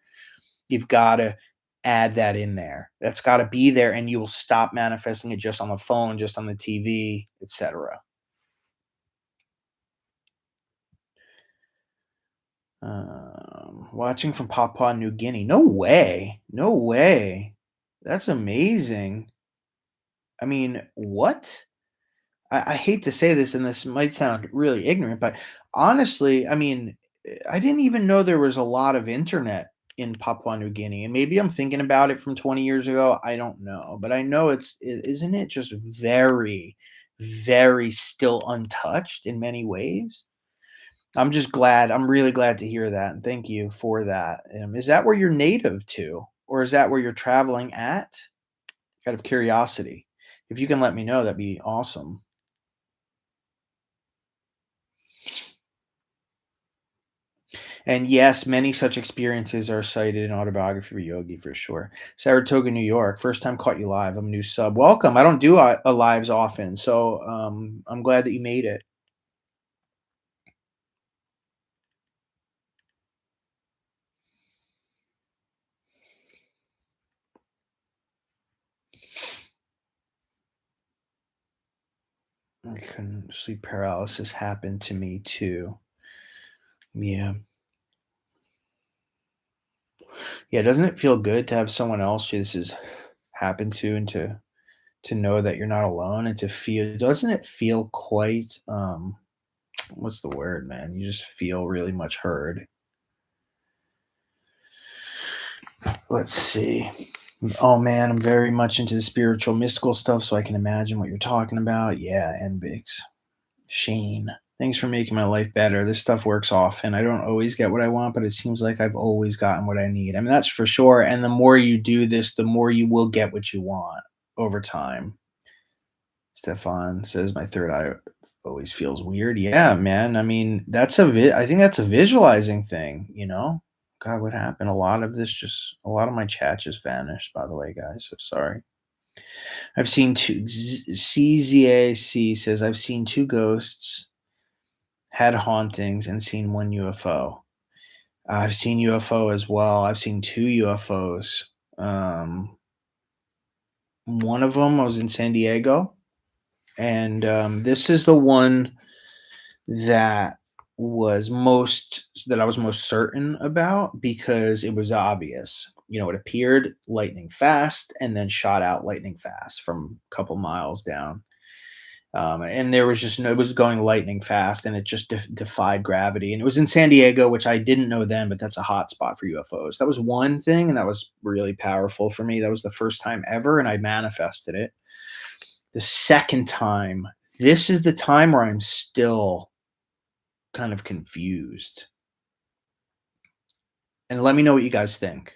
You've got to add that in there. That's got to be there, and you will stop manifesting it just on the phone, just on the TV, etc. Watching from Papua New Guinea. No way. No way. That's amazing. I mean, what? I hate to say this, and this might sound really ignorant, but honestly, I mean, I didn't even know there was a lot of internet in Papua New Guinea. And maybe I'm thinking about it from 20 years ago. I don't know. But I know isn't it just very, very still untouched in many ways? I'm just glad. I'm really glad to hear that, and thank you for that. Is that where you're native to, or is that where you're traveling at? Out of curiosity, if you can let me know, that'd be awesome. And yes, many such experiences are cited in Autobiography of a Yogi for sure. Saratoga, New York. First time caught you live. I'm a new sub. Welcome. I don't do lives often, so I'm glad that you made it. I couldn't sleep paralysis happened to me too. Yeah. Yeah, doesn't it feel good to have someone else who this has happened to, and to know that you're not alone, and to feel, doesn't it feel quite what's the word, man? You just feel really much heard. Let's see. Oh man, I'm very much into the spiritual mystical stuff, so I can imagine what you're talking about. Yeah, and Biggs. Shane. Thanks for making my life better. This stuff works often. I don't always get what I want, but it seems like I've always gotten what I need. I mean, that's for sure. And the more you do this, the more you will get what you want over time. Stefan says my third eye always feels weird. Yeah, man. I mean, I think that's a visualizing thing, you know? God, what happened? A lot of my chat just vanished, by the way, guys. So sorry. I've seen two. CZAC says, I've seen two ghosts, had hauntings, and seen one UFO. I've seen UFO as well. I've seen two UFOs. Um, One of them I was in San Diego, and this is the one that I was most certain about because it was obvious. You know, it appeared lightning fast and then shot out lightning fast from a couple miles down. And there was just no, it was going lightning fast and it just defied gravity. And it was in San Diego, which I didn't know then, but that's a hot spot for UFOs. That was one thing, and that was really powerful for me. That was the first time ever, and I manifested it. The second time, this is the time where I'm still kind of confused. And let me know what you guys think.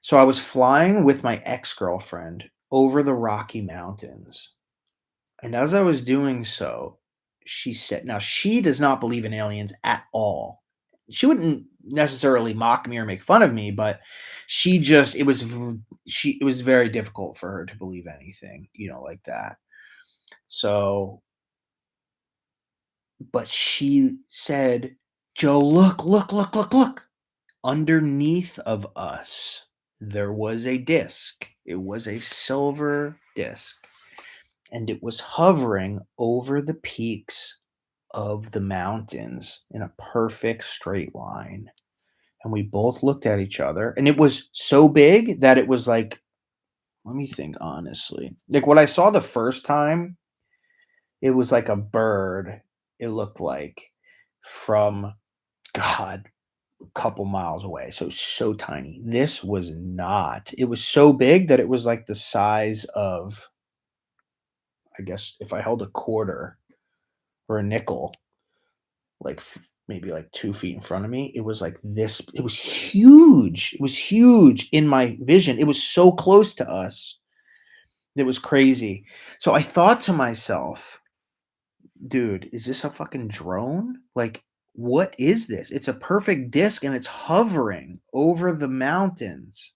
So I was flying with my ex-girlfriend over the Rocky Mountains. And as I was doing so, she said, now she does not believe in aliens at all. She wouldn't necessarily mock me or make fun of me, but she just it was very difficult for her to believe anything, like that. So, but she said, "Joe, look, look, look, look, look. Underneath of us, there was a disc. It was a silver disc, and it was hovering over the peaks of the mountains in a perfect straight line." And we both looked at each other, and it was so big that it was like, let me think honestly. Like what I saw the first time, it was like a bird. It looked like from God, couple miles away, so tiny. This was not. It was so big that it was like the size of, I guess, if I held a quarter or a nickel, like maybe like 2 feet in front of me. It was like this. It was huge. It was huge in my vision. It was so close to us. It was crazy. So I thought to myself, dude, is this a fucking drone? Like, what is this? It's a perfect disc and it's hovering over the mountains.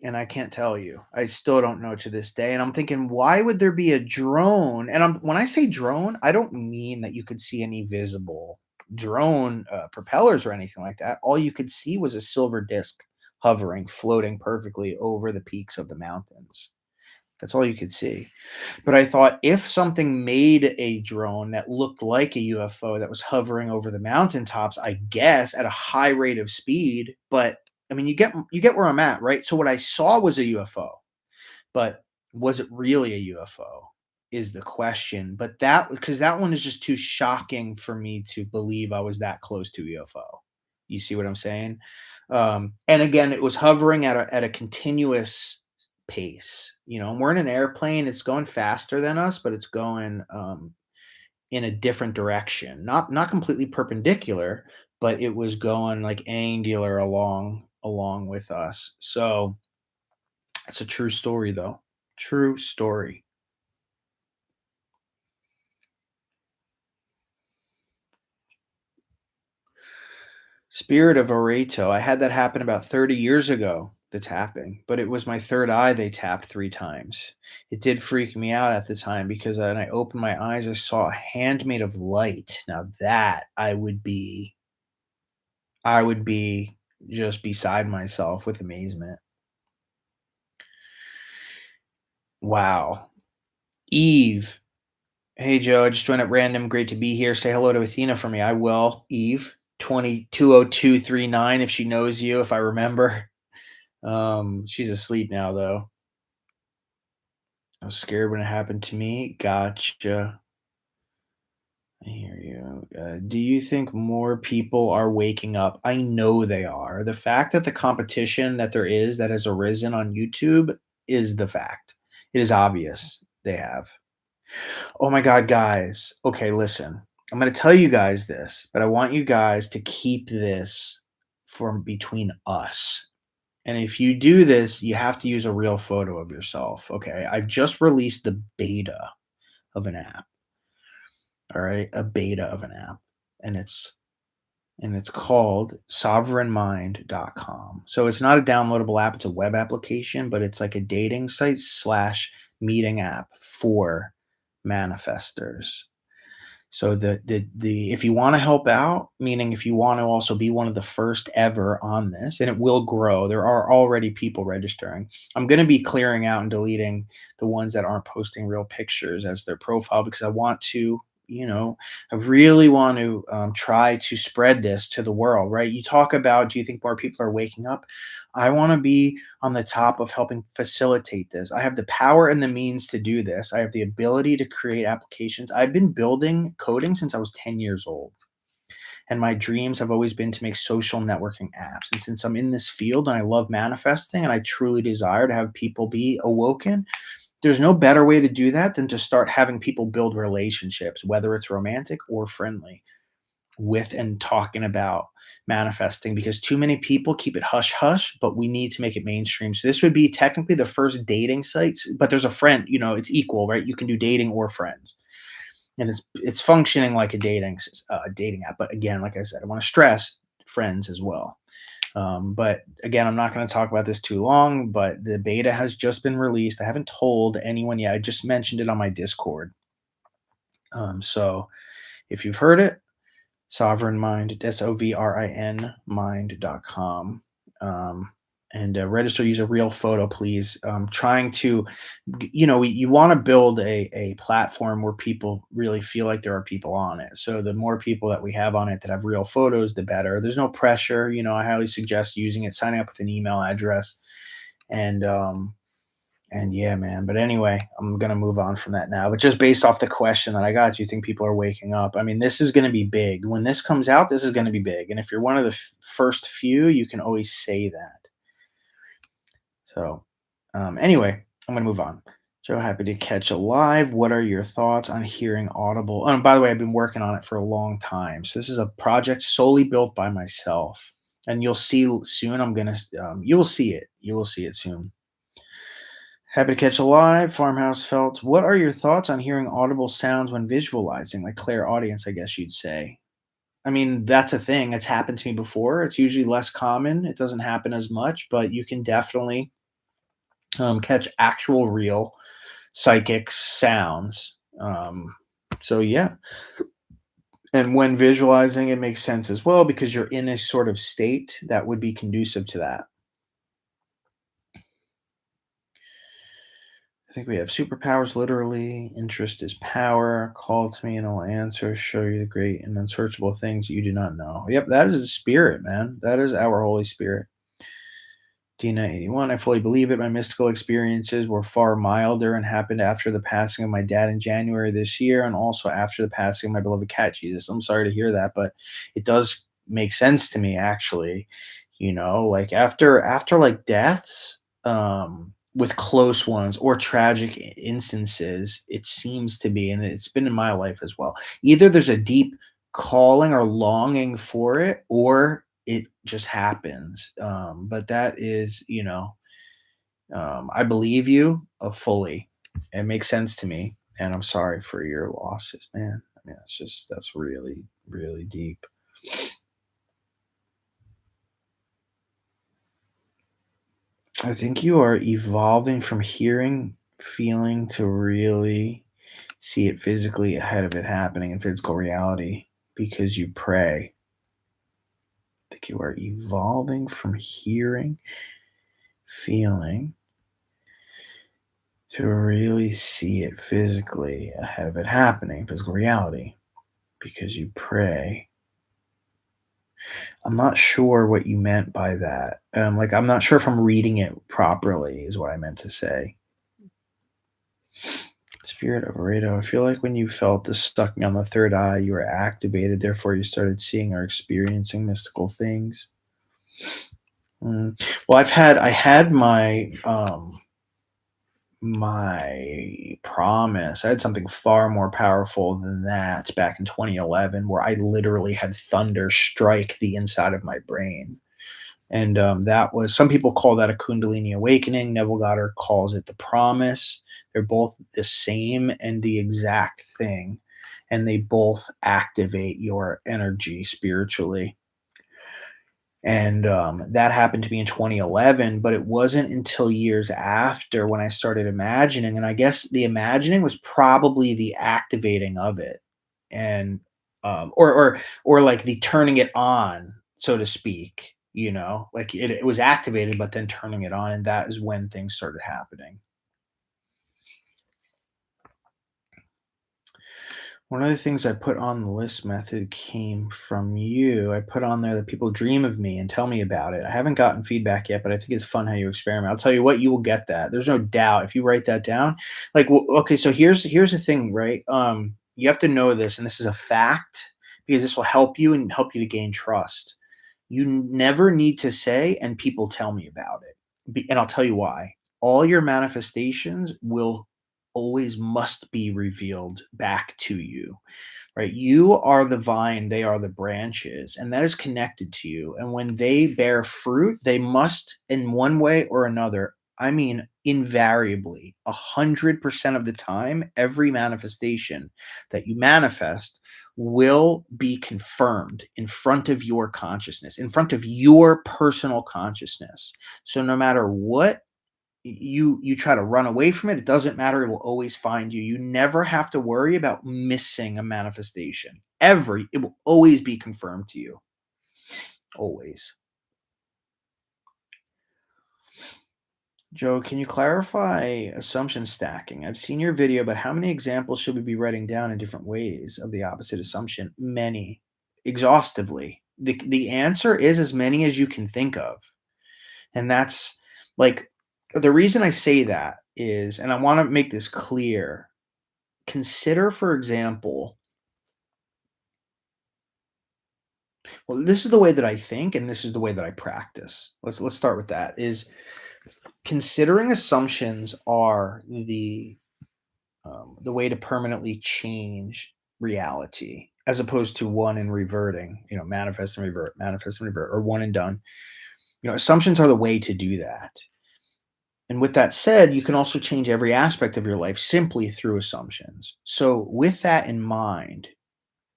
And I can't tell you. I still don't know to this day. And I'm thinking, why would there be a drone? And when I say drone, I don't mean that you could see any visible drone propellers or anything like that. All you could see was a silver disc hovering, floating perfectly over the peaks of the mountains. That's all you could see. But I thought if something made a drone that looked like a UFO that was hovering over the mountaintops, I guess at a high rate of speed, but I mean you get where I'm at, right? So what I saw was a UFO, but was it really a UFO is the question. But that because that one is just too shocking for me to believe I was that close to a UFO. You see what I'm saying? And again, it was hovering at a continuous pace. And we're in an airplane. It's going faster than us, but it's going in a different direction. Not completely perpendicular, but it was going like angular along with us. So it's a true story, though. True story. Spirit of Oreto. I had that happen about 30 years ago, the tapping, but it was my third eye they tapped 3 times. It did freak me out at the time because when I opened my eyes, I saw a hand made of light. Now that I would be just beside myself with amazement. Wow. Eve. Hey Joe, I just joined at random. Great to be here. Say hello to Athena for me. I will. Eve 220239 if she knows you, if I remember. She's asleep now though. I was scared when it happened to me. Gotcha. I hear you. Do you think more people are waking up? I know they are. The fact that the competition that there is that has arisen on YouTube is the fact. It is obvious they have. Oh my God, guys. Okay, listen. I'm going to tell you guys this, but I want you guys to keep this from between us. And if you do this, you have to use a real photo of yourself. Okay. I've just released the beta of an app. All right. A beta of an app. And it's called sovereignmind.com. So it's not a downloadable app, it's a web application, but it's like a dating site slash meeting app for manifestors. So the if you want to help out, meaning if you want to also be one of the first ever on this, and it will grow. There are already people registering. I'm going to be clearing out and deleting the ones that aren't posting real pictures as their profile because I want to I really want to try to spread this to the world, right? You talk about, do you think more people are waking up? I want to be on the top of helping facilitate this. I have the power and the means to do this. I have the ability to create applications. I've been building coding since I was 10 years old. And my dreams have always been to make social networking apps. And since I'm in this field and I love manifesting and I truly desire to have people be awoken, there's no better way to do that than to start having people build relationships, whether it's romantic or friendly, with and talking about manifesting, because too many people keep it hush hush, but we need to make it mainstream. So this would be technically the first dating sites, but there's a friend, it's equal, right? You can do dating or friends. And it's functioning like a dating app. But again, like I said, I want to stress friends as well. But again, I'm not going to talk about this too long, but the beta has just been released. I haven't told anyone yet. I just mentioned it on my Discord. So if you've heard it, Sovereign Mind, SOVRIN mind.com. And register, use a real photo, please. Trying to, you want to build a platform where people really feel like there are people on it. So the more people that we have on it that have real photos, the better. There's no pressure. I highly suggest using it, signing up with an email address, and yeah, man. But anyway, I'm gonna move on from that now. But just based off the question that I got, do you think people are waking up? I mean, this is gonna be big. When this comes out, this is gonna be big. And if you're one of the first few, you can always say that. So, anyway, I'm gonna move on. Joe, happy to catch a live. What are your thoughts on hearing audible? Oh, and by the way, I've been working on it for a long time. So this is a project solely built by myself, and you'll see soon. You'll see it. You will see it soon. Happy to catch a live. Farmhouse felt. What are your thoughts on hearing audible sounds when visualizing, like clairaudience, I guess you'd say? I mean, that's a thing. It's happened to me before. It's usually less common. It doesn't happen as much, but you can definitely catch actual, real psychic sounds. So yeah, and when visualizing, it makes sense as well because you're in a sort of state that would be conducive to that. I think we have superpowers literally. Interest is power. Call to me and I'll answer. Show you the great and unsearchable things you do not know. Yep, that is the spirit, man. That is our Holy Spirit. Dina81, I fully believe it. My mystical experiences were far milder and happened after the passing of my dad in January this year and also after the passing of my beloved cat, Jesus. I'm sorry to hear that, but it does make sense to me actually. Like after like deaths, with close ones or tragic instances, it seems to be, and it's been in my life as well. Either there's a deep calling or longing for it, or it just happens. But that is, I believe you fully. It makes sense to me, and I'm sorry for your losses, man. I mean, that's really, really deep. I think you are evolving from hearing, feeling to really see it physically ahead of it happening in physical reality because you pray. I think you are evolving from hearing, feeling to really see it physically ahead of it happening, physical reality, because you pray. I'm not sure what you meant by that. Like, I'm not sure if I'm reading it properly, is what I meant to say. Spirit of Rado, I feel like when you felt the sucking on the third eye, you were activated, therefore you started seeing or experiencing mystical things. Well, I had my promise. I had something far more powerful than that back in 2011, where I literally had thunder strike the inside of my brain. And that was, some people call that a Kundalini awakening. Neville Goddard calls it the promise. They're both the same and the exact thing. And they both activate your energy spiritually. And that happened to me in 2011, but it wasn't until years after when I started imagining. And I guess the imagining was probably the activating of it. And or like the turning it on, so to speak, like it was activated, but then turning it on. And that is when things started happening. One of the things I put on the list method came from you. I put on there that people dream of me and tell me about it. I haven't gotten feedback yet, but I think it's fun how you experiment. I'll tell you what, you will get that. There's no doubt if you write that down. Like, okay, so here's the thing, right? You have to know this, and this is a fact because this will help you and help you to gain trust. You never need to say, and people tell me about it. And I'll tell you why. All your manifestations will always must be revealed back to you, right? You are the vine, they are the branches, and that is connected to you. And when they bear fruit, they must, in one way or another, I mean, invariably, 100% of the time, every manifestation that you manifest will be confirmed in front of your consciousness, in front of your personal consciousness. So no matter what you try to run away from it, it doesn't matter, it will always find you. You never have to worry about missing a manifestation. It will always be confirmed to you. Always. Joe, can you clarify assumption stacking? I've seen your video, but how many examples should we be writing down in different ways of the opposite assumption? Many. Exhaustively. The answer is as many as you can think of. And that's like the reason I say that is, and I want to make this clear. Consider, for example, well, this is the way that I think, and this is the way that I practice. Let's start with that. Is considering assumptions are the way to permanently change reality, as opposed to one and reverting. Manifest and revert, or one and done. Assumptions are the way to do that. And with that said, you can also change every aspect of your life simply through assumptions. So, with that in mind,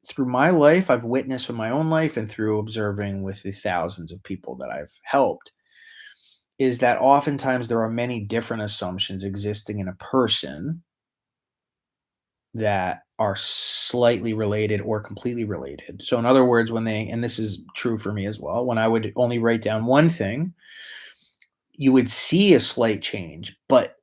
through my life, I've witnessed with my own life and through observing with the thousands of people that I've helped, is that oftentimes there are many different assumptions existing in a person that are slightly related or completely related. So, in other words, and this is true for me as well, when I would only write down one thing, you would see a slight change, but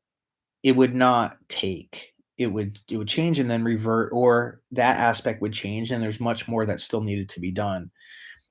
it would not take. It would change and then revert, or that aspect would change, and there's much more that still needed to be done.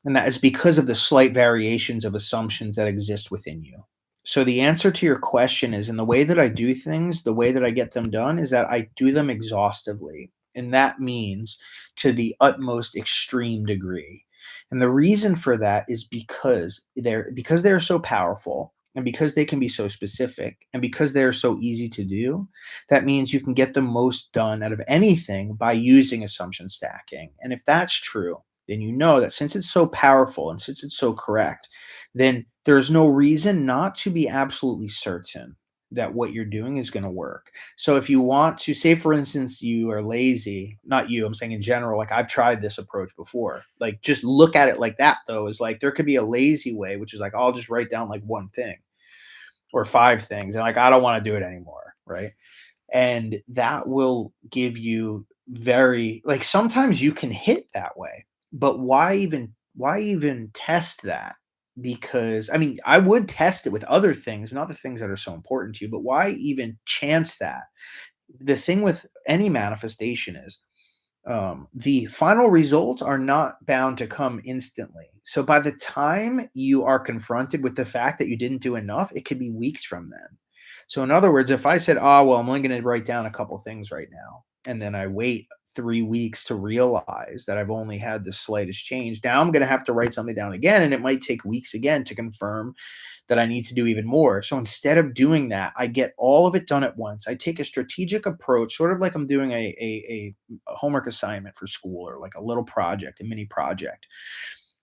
And that is because of the slight variations of assumptions that exist within you. So the answer to your question is, in the way that I do things, the way that I get them done is that I do them exhaustively. And that means to the utmost extreme degree. And the reason for that is because they're so powerful, and because they can be so specific, and because they're so easy to do. That means you can get the most done out of anything by using assumption stacking. And if that's true, then you know that since it's so powerful and since it's so correct, then there's no reason not to be absolutely certain that what you're doing is going to work. So if you want to say, for instance, you are lazy, not you, I'm saying in general, like I've tried this approach before. Like just look at it like that though, is like there could be a lazy way, which is like I'll just write down like one thing or five things and like I don't want to do it anymore, right? And that will give you very, like, sometimes you can hit that way, but why even test that? Because I mean, I would test it with other things, not the things that are so important to you, but why even chance that? The thing with any manifestation is, the final results are not bound to come instantly. So by the time you are confronted with the fact that you didn't do enough, it could be weeks from then. So in other words, if I said, "Oh, well, I'm only going to write down a couple things right now," and then I wait 3 weeks to realize that I've only had the slightest change, now I'm going to have to write something down again, and it might take weeks again to confirm that I need to do even more. So instead of doing that, I get all of it done at once. I take a strategic approach, sort of like I'm doing a homework assignment for school, or like a little project, a mini project.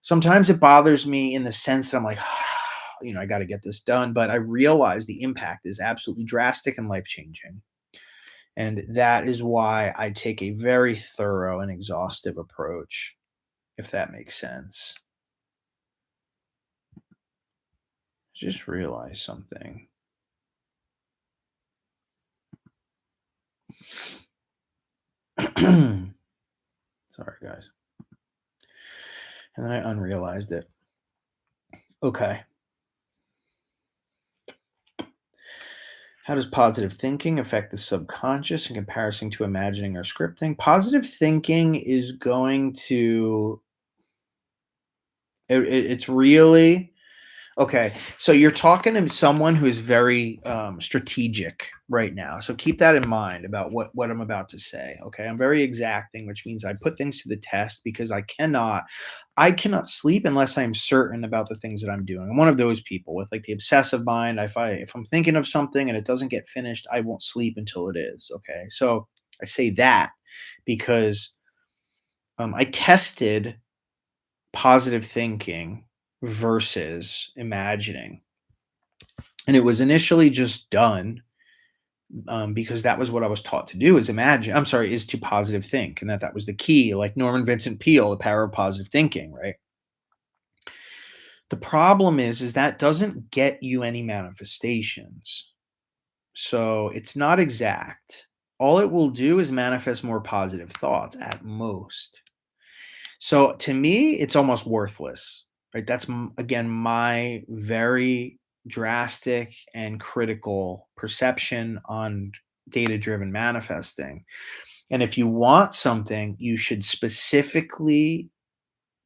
Sometimes it bothers me in the sense that I'm like, I got to get this done. But I realize the impact is absolutely drastic and life changing. And that is why I take a very thorough and exhaustive approach, if that makes sense. Just realize something. Sorry, guys. And then I unrealized it. Okay. How does positive thinking affect the subconscious in comparison to imagining or scripting? Positive thinking is going to, it's really, okay, so you're talking to someone who is very strategic right now. So keep that in mind about what I'm about to say. Okay, I'm very exacting, which means I put things to the test because I cannot sleep unless I'm certain about the things that I'm doing. I'm one of those people with like the obsessive mind. If I'm thinking of something and it doesn't get finished, I won't sleep until it is. Okay, so I say that because I tested positive thinking versus imagining. And it was initially just done because that was what I was taught to do is imagine. I'm sorry, is to positive think, and that was the key. Like Norman Vincent Peale, the power of positive thinking, right? The problem is that doesn't get you any manifestations. So it's not exact. All it will do is manifest more positive thoughts at most. So to me, it's almost worthless, right? That's again my very drastic and critical perception on data driven manifesting. And if you want something, you should specifically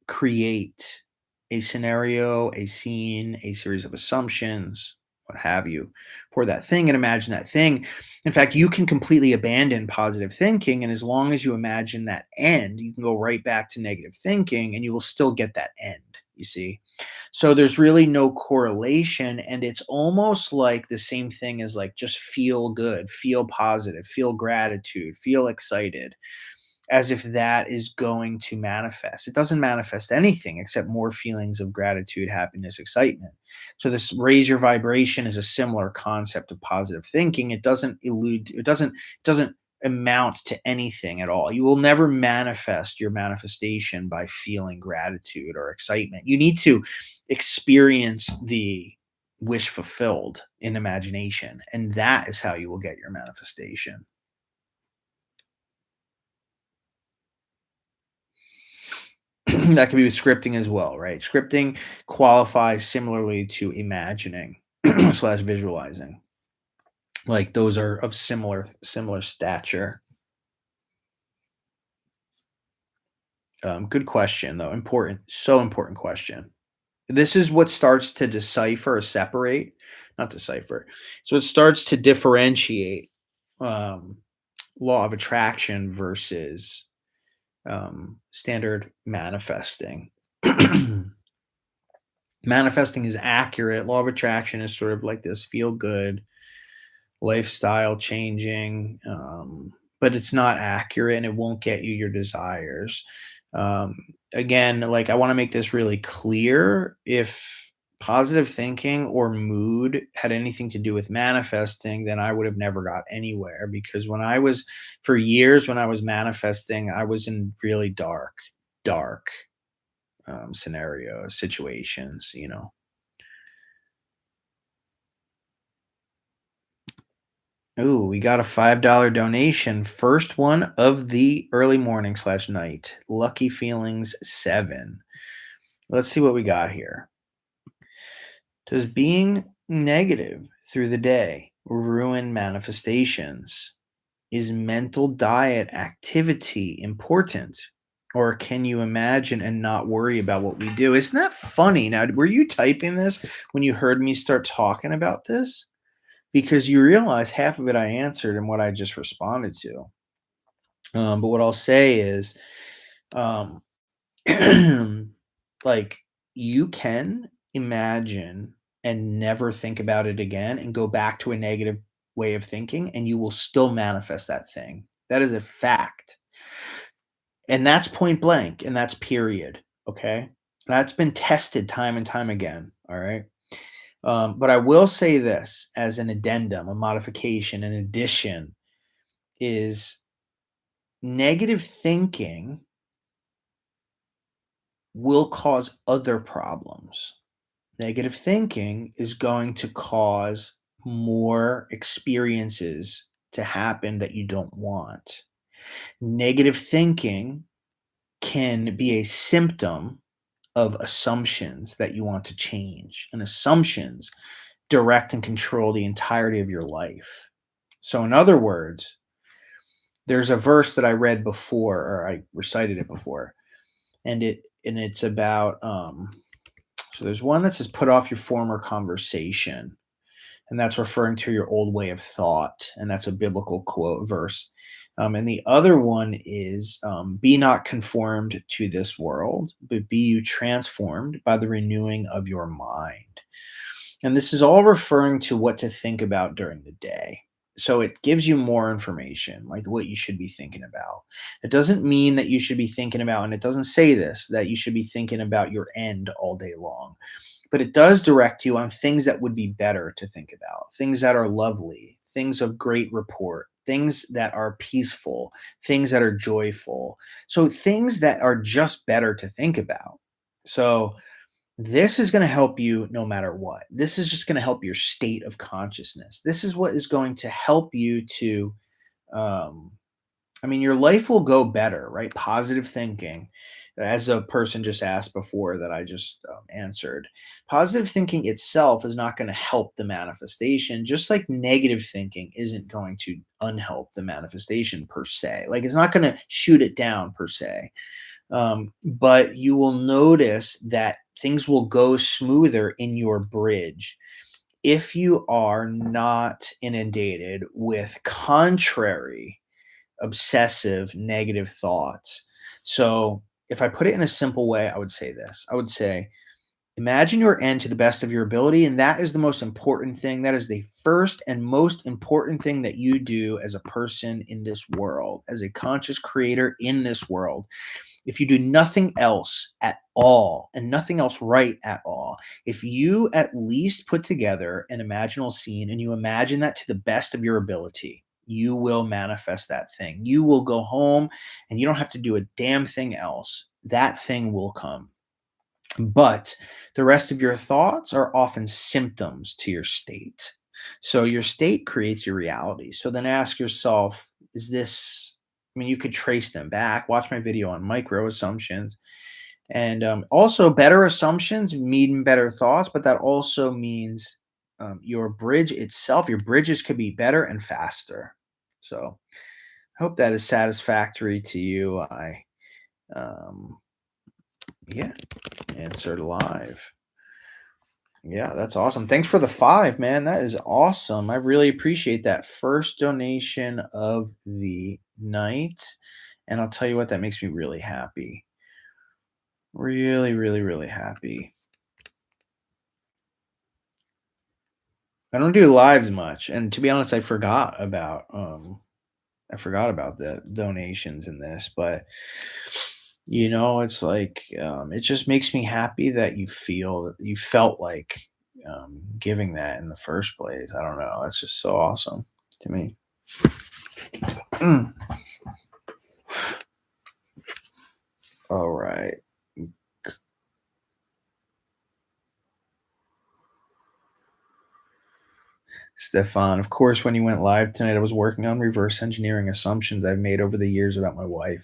create a scenario, a scene, a series of assumptions, what have you, for that thing and imagine that thing. In fact, you can completely abandon positive thinking. And as long as you imagine that end, you can go right back to negative thinking and you will still get that end, you see? So there's really no correlation. And it's almost like the same thing as like just feel good, feel positive, feel gratitude, feel excited as if that is going to manifest. It doesn't manifest anything except more feelings of gratitude, happiness, excitement. So this raise your vibration is a similar concept of positive thinking. It doesn't amount to anything at all. You will never manifest your manifestation by feeling gratitude or excitement. You need to experience the wish fulfilled in imagination, and that is how you will get your manifestation. That can be with scripting as well, right? Scripting qualifies similarly to imagining slash visualizing. Like those are of similar stature. Good question though. Important, so important question. This is what starts to decipher or separate, not decipher. So it starts to differentiate um, law of attraction versus standard manifesting. Manifesting is accurate. Law of attraction is sort of like this feel good, lifestyle changing, but it's not accurate and it won't get you your desires. Um, Again, like I want to make this really clear. If positive thinking or mood had anything to do with manifesting, then I would have never got anywhere because for years, when I was manifesting, I was in really dark scenarios, situations. Ooh, we got a $5 donation. First one of the early morning slash night. Lucky Feelings 7. Let's see what we got here. Does being negative through the day ruin manifestations? Is mental diet activity important? Or can you imagine and not worry about what we do? Isn't that funny? Now, were you typing this when you heard me start talking about this? Because you realize half of it I answered and what I just responded to. But what I'll say is, um, like, you can imagine and never think about it again and go back to a negative way of thinking, and you will still manifest that thing. That is a fact. And that's point blank, and that's period. Okay. That's been tested time and time again. All right. But I will say this as an addendum, a modification, an addition is negative thinking will cause other problems. Negative thinking is going to cause more experiences to happen that you don't want. Negative thinking can be a symptom of assumptions that you want to change. And assumptions direct and control the entirety of your life. So, in other words, there's a verse that I read before, or I recited it before, and it's about so there's one that says, "Put off your former conversation," and that's referring to your old way of thought, and that's a biblical quote verse. And the other one is, "Be not conformed to this world, but be you transformed by the renewing of your mind." And this is all referring to what to think about during the day. So it gives you more information, like what you should be thinking about. It doesn't mean that you should be thinking about, and it doesn't say this, that you should be thinking about your end all day long. But it does direct you on things that would be better to think about, things that are lovely, things of great report, things that are peaceful, things that are joyful. So things that are just better to think about. So this is going to help you no matter what. This is just going to help your state of consciousness. This is what is going to help you to, um, I mean, your life will go better, right? Positive thinking, as a person just asked before that I just answered. Positive thinking itself is not going to help the manifestation, just like negative thinking isn't going to unhelp the manifestation per se. Like it's not going to shoot it down per se. But you will notice that things will go smoother in your bridge if you are not inundated with contrary, obsessive, negative thoughts. So, if I put it in a simple way, I would say this I would say, imagine your end to the best of your ability. And that is the most important thing. That is the first and most important thing that you do as a person in this world, as a conscious creator in this world. If you do nothing else at all and nothing else right at all, if you at least put together an imaginal scene and you imagine that to the best of your ability, you will manifest that thing. You will go home and you don't have to do a damn thing else. That thing will come. But the rest of your thoughts are often symptoms to your state. So your state creates your reality. So then ask yourself, is this, I mean, you could trace them back. Watch my video on micro assumptions. And also, better assumptions mean better thoughts, but that also means your bridge itself, your bridges could be better and faster. So I hope that is satisfactory to you. Um, yeah, answered live. Yeah, that's awesome. Thanks for the 5, man. That is awesome. I really appreciate that first donation of the night, and I'll tell you what, that makes me really happy. Really, really, really happy. I don't do lives much, and to be honest, I forgot about the donations in this, but it's like it just makes me happy that you felt like giving that in the first place. I don't know. That's just so awesome to me. Mm. All right. Stefan, of course, when you went live tonight, I was working on reverse engineering assumptions I've made over the years about my wife.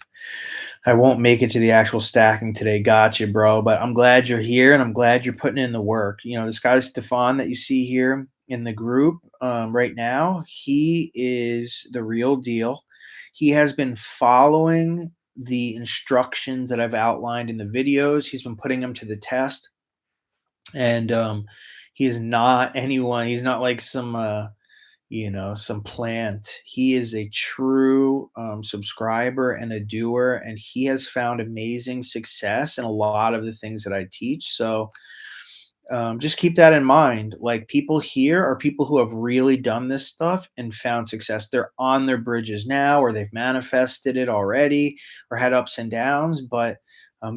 I won't make it to the actual stacking today. Gotcha, bro. But I'm glad you're here and I'm glad you're putting in the work. This guy, Stefan, that you see here in the group right now, he is the real deal. He has been following the instructions that I've outlined in the videos, he's been putting them to the test. And he is not anyone, he's not like some plant. He is a true subscriber and a doer, and he has found amazing success in a lot of the things that I teach. So just keep that in mind. Like, people here are people who have really done this stuff and found success. They're on their bridges now, or they've manifested it already, or had ups and downs. But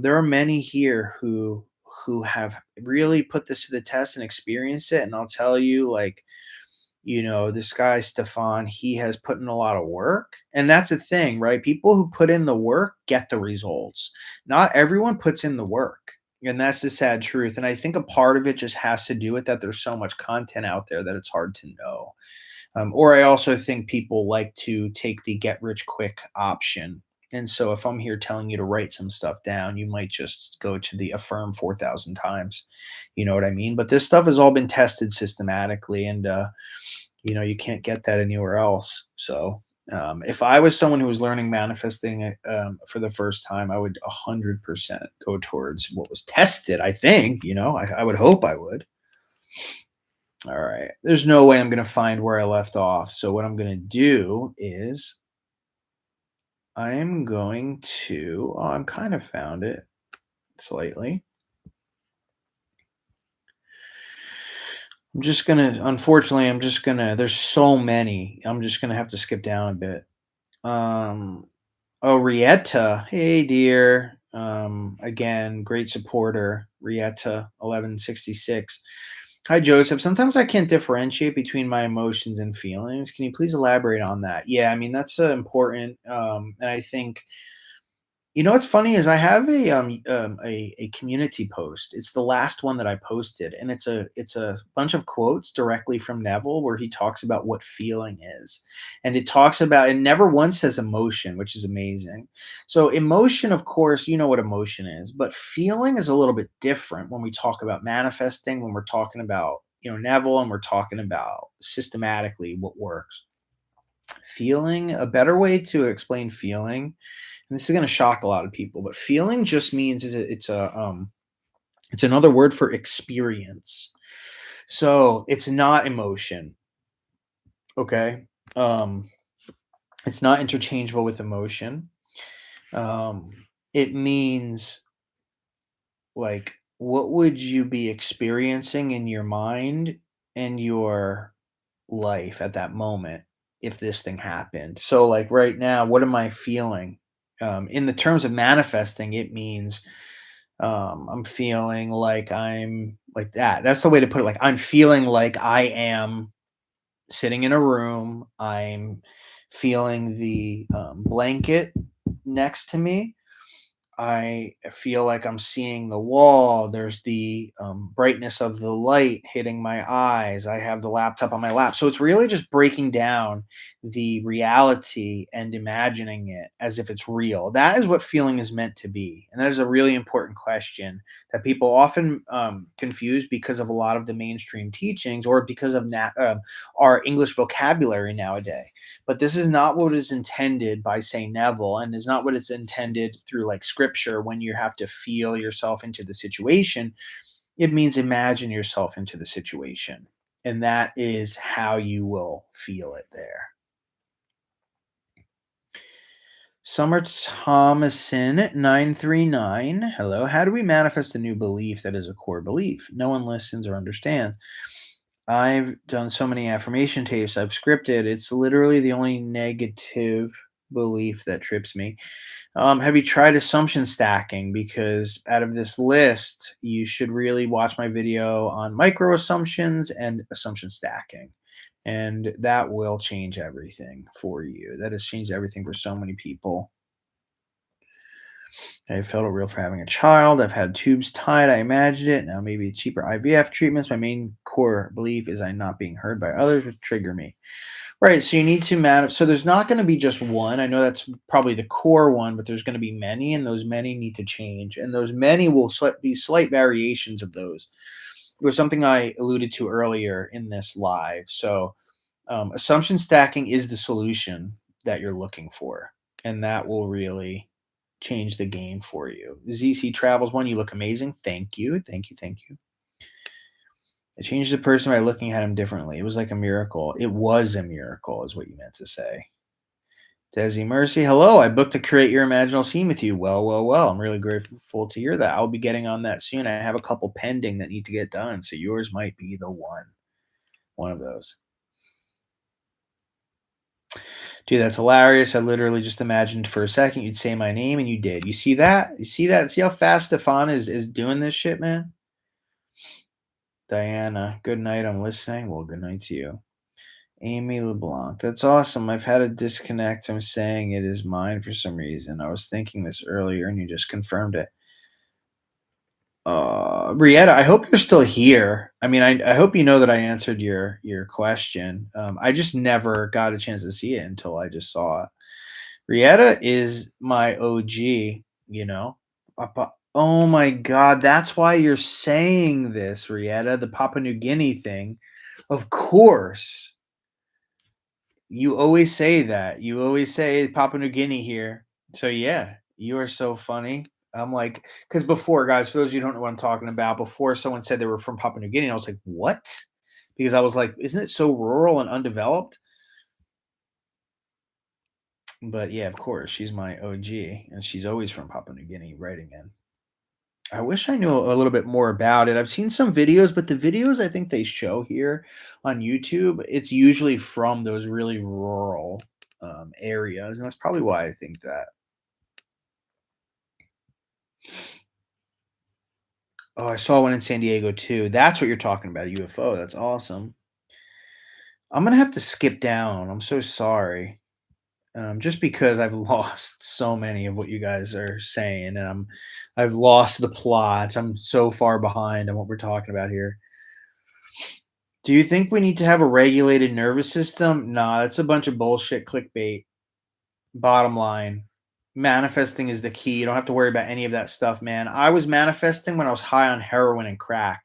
there are many here who have really put this to the test and experienced it. And I'll tell you, like, this guy, Stefan, he has put in a lot of work. And that's the thing, right? People who put in the work get the results. Not everyone puts in the work. And that's the sad truth. And I think a part of it just has to do with that there's so much content out there that it's hard to know. Or I also think people like to take the get rich quick option And so if I'm here telling you to write some stuff down, you might just go to the affirm 4,000 times. You know what I mean? But this stuff has all been tested systematically, and you can't get that anywhere else. So if I was someone who was learning manifesting for the first time, I would 100% go towards what was tested. I think, I would hope I would. All right. There's no way I'm going to find where I left off. So what I'm going to do is I'm going to, oh, I'm kind of found it slightly. Unfortunately, there's so many. I'm just going to have to skip down a bit. Um, oh, Rietta. Hey, dear. Again, great supporter. Rietta, 1166. Hi, Joseph. Sometimes I can't differentiate between my emotions and feelings. Can you please elaborate on that? Yeah, I mean, that's important. And I think what's funny is I have a community post. It's the last one that I posted, and it's a bunch of quotes directly from Neville where he talks about what feeling is, and it never once says emotion, which is amazing. So emotion, of course, you know what emotion is, but feeling is a little bit different when we talk about manifesting, when we're talking about Neville, and we're talking about systematically what works. Feeling, a better way to explain feeling, and this is going to shock a lot of people, but feeling just means it's another word for experience. So it's not emotion. Okay. Um, it's not interchangeable with emotion. Um, it means, like, what would you be experiencing in your mind and your life at that moment if this thing happened? So, like, right now, what am I feeling? In the terms of manifesting, it means I'm feeling like I'm like that. That's the way to put it. Like, I'm feeling like I am sitting in a room. I'm feeling the blanket next to me. I feel like I'm seeing the wall. There's the brightness of the light hitting my eyes. I have the laptop on my lap. So it's really just breaking down the reality and imagining it as if it's real. That is what feeling is meant to be. And that is a really important question that people often confuse because of a lot of the mainstream teachings, or because of our English vocabulary nowadays. But this is not what is intended by Saint Neville, and is not what it's intended through, like, scripture. When you have to feel yourself into the situation, it means imagine yourself into the situation, and that is how you will feel it there. Summer Thomason 939. Hello. How do we manifest a new belief that is a core belief? No one listens or understands. I've done so many affirmation tapes I've scripted. It's literally the only negative belief that trips me. Have you tried assumption stacking? Because out of this list, you should really watch my video on micro assumptions and assumption stacking. And that will change everything for you. That has changed everything for so many people. I felt it real for having a child. I've had tubes tied. I imagined it. Now maybe cheaper IVF treatments. My main core belief is I'm not being heard by others, which trigger me. Right. So you need to manage. So there's not going to be just one. I know that's probably the core one, but there's going to be many, and those many need to change. And those many will be slight variations of those. It was something I alluded to earlier in this live. So assumption stacking is the solution that you're looking for, and that will really change the game for you. ZC Travels one, you look amazing. Thank you. Thank you. Thank you. It changed the person by looking at him differently. It was like a miracle. It was a miracle, is what you meant to say. Desi Mercy, hello. I booked to create your imaginal scene with you. Well, well, well. I'm really grateful to hear that. I'll be getting on that soon. I have a couple pending that need to get done, so yours might be the one of those. Dude, that's hilarious. I literally just imagined for a second you'd say my name, and you did. You see that? You see that? See how fast Stefan is doing this shit, man? Diana, good night. I'm listening. Well, good night to you. Amy LeBlanc, that's awesome. I've had a disconnect from saying it is mine for some reason. I was thinking this earlier, and you just confirmed it. Brietta, I hope you're still here. I mean, I hope you know that I answered your question. I just never got a chance to see it until I just saw it. Rietta is my OG, you know. Oh my god, that's why you're saying this, Rietta, the Papua New Guinea thing. Of course. You always say that. You always say Papua New Guinea here. So yeah, you are so funny. I'm like, because before, guys, for those of you who don't know what I'm talking about, before someone said they were from Papua New Guinea, I was like, what? Because I was like, isn't it so rural and undeveloped? But yeah, of course, she's my OG, and she's always from Papua New Guinea writing in. I wish I knew a little bit more about it. I've seen some videos, but the videos I think they show here on YouTube, it's usually from those really rural areas, and that's probably why I think that. Oh, I saw one in San Diego too. That's what you're talking about, a UFO. That's awesome. I'm gonna have to skip down. I'm so sorry. Just because I've lost so many of what you guys are saying, and I've lost the plot. I'm so far behind on what we're talking about here. Do you think we need to have a regulated nervous system? Nah, that's a bunch of bullshit clickbait. Bottom line, manifesting is the key. You don't have to worry about any of that stuff, man. I was manifesting when I was high on heroin and crack.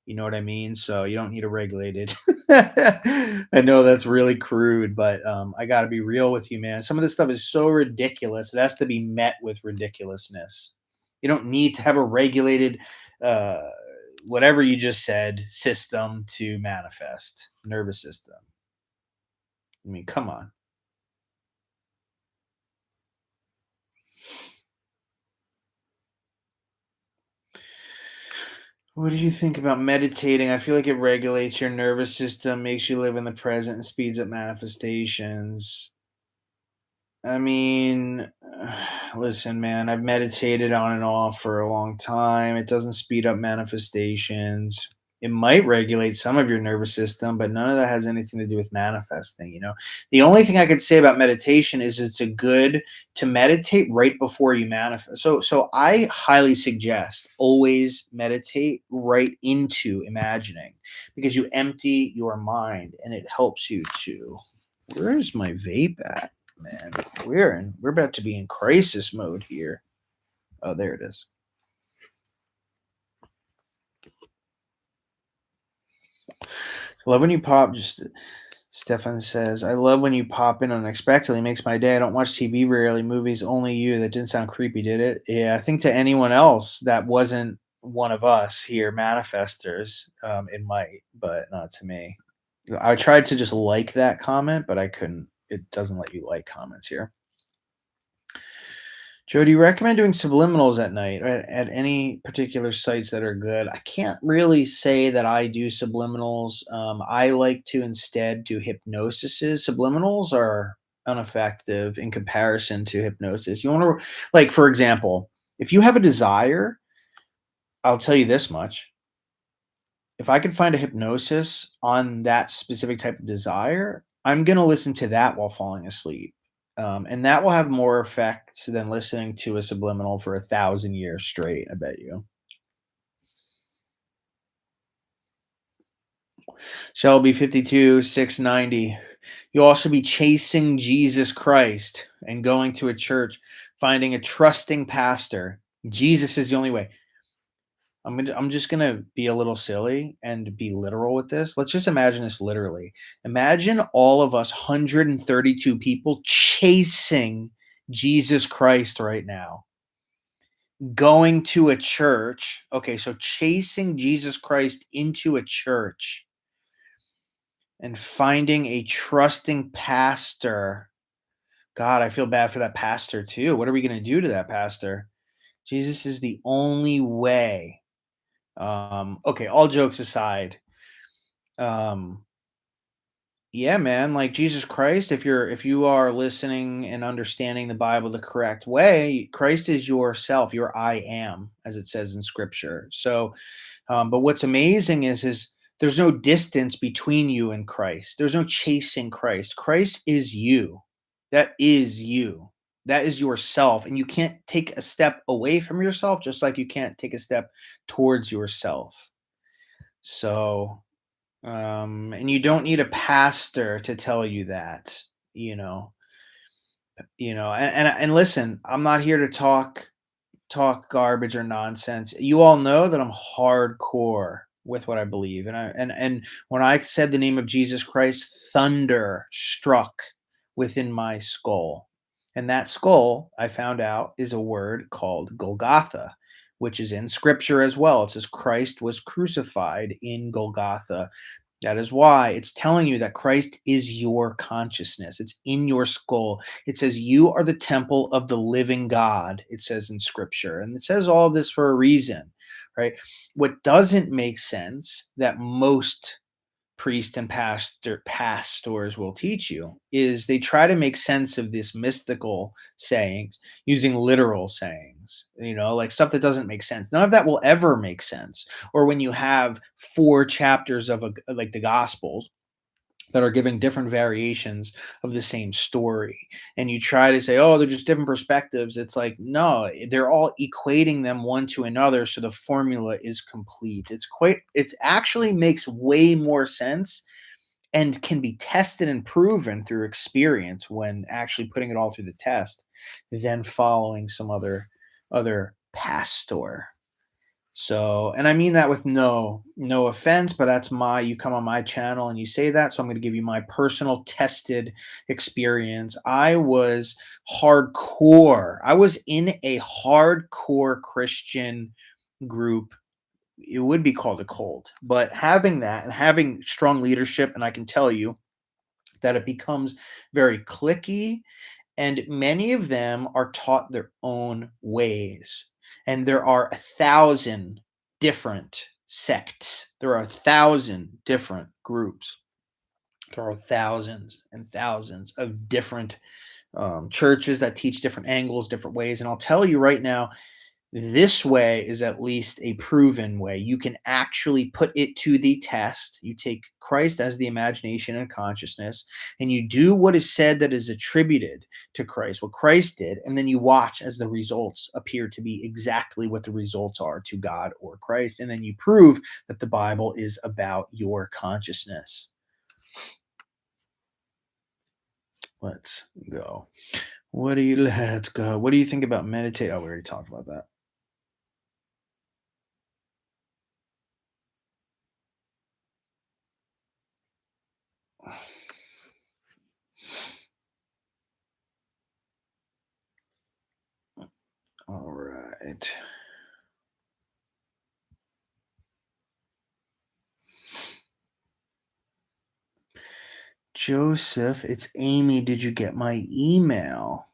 You know what I mean? So you don't need a regulated. I know that's really crude, but I got to be real with you, man. Some of this stuff is so ridiculous. It has to be met with ridiculousness. You don't need to have a regulated, uh, whatever you just said, system to manifest, nervous system. I mean, come on. What do you think about meditating? I feel like it regulates your nervous system, makes you live in the present, and speeds up manifestations. I mean, listen, man, I've meditated on and off for a long time. It doesn't speed up manifestations. It might regulate some of your nervous system, but none of that has anything to do with manifesting, you know. The only thing I could say about meditation is it's a good to meditate right before you manifest. So I highly suggest always meditate right into imagining because you empty your mind and it helps you to where's my vape at? Man, we're about to be in crisis mode here. Oh, there it is. I love when you pop. Just Stefan says, I love when you pop in unexpectedly. Makes my day. I don't watch TV rarely. Movies only you. That didn't sound creepy, did it? Yeah, I think to anyone else that wasn't one of us here, manifestors, it might, but not to me. I tried to just like that comment, but I couldn't. It doesn't let you like comments here. Joe, do you recommend doing subliminals at night or at any particular sites that are good? I can't really say that I do subliminals. I like to instead do hypnosises. Subliminals are ineffective in comparison to hypnosis. You want to, like, for example, if you have a desire, I'll tell you this much. If I could find a hypnosis on that specific type of desire, I'm going to listen to that while falling asleep. And that will have more effects than listening to a subliminal for 1,000 years straight, I bet you. Shelby 52, 690. You all should be chasing Jesus Christ and going to a church, finding a trusting pastor. Jesus is the only way. I'm just gonna be a little silly and be literal with this. Let's just imagine this literally. Imagine all of us 132 people chasing Jesus Christ right now, going to a church. Okay, so chasing Jesus Christ into a church and finding a trusting pastor. God, I feel bad for that pastor too. What are we gonna do to that pastor? Jesus is the only way. Okay, all jokes aside, um, yeah, man, like Jesus Christ, if you are listening and understanding the Bible the correct way, Christ is yourself, your I am, as it says in Scripture. So, but what's amazing is there's no distance between you and Christ. There's no chasing Christ. Christ is you. That is you. That is yourself, and you can't take a step away from yourself, just like you can't take a step towards yourself. So, and you don't need a pastor to tell you that, you know. And listen, I'm not here to talk garbage or nonsense. You all know that I'm hardcore with what I believe. And when I said the name of Jesus Christ, thunder struck within my skull. And that skull, I found out, is a word called Golgotha, which is in scripture as well. It says Christ was crucified in Golgotha. That is why it's telling you that Christ is your consciousness. It's in your skull. It says you are the temple of the living God, it says in scripture. And it says all of this for a reason, right? What doesn't make sense that most priests and pastors will teach you is they try to make sense of this mystical sayings using literal sayings, like stuff that doesn't make sense. None of that will ever make sense. Or when you have four chapters of like the gospels that are giving different variations of the same story, and you try to say, oh, they're just different perspectives. It's like, no, they're all equating them one to another, so the formula is complete. It's actually makes way more sense and can be tested and proven through experience when actually putting it all through the test than following some other pastor. So, and I mean that with no offense, but that's my you come on my channel and you say that, so I'm going to give you my personal tested experience. I was hardcore. I was in a hardcore Christian group. It would be called a cult, but having that and having strong leadership, and I can tell you that it becomes very clicky, and many of them are taught their own ways. And there are 1,000 different sects. There are 1,000 different groups. There are thousands and thousands of different churches that teach different angles, different ways. And I'll tell you right now, this way is at least a proven way. You can actually put it to the test. You take Christ as the imagination and consciousness, and you do what is said that is attributed to Christ, what Christ did, and then you watch as the results appear to be exactly what the results are to God or Christ. And then you prove that the Bible is about your consciousness. Let's go. Let's go. What do you think about meditate? Oh, we already talked about that. All right. Joseph, it's Amy. Did you get my email?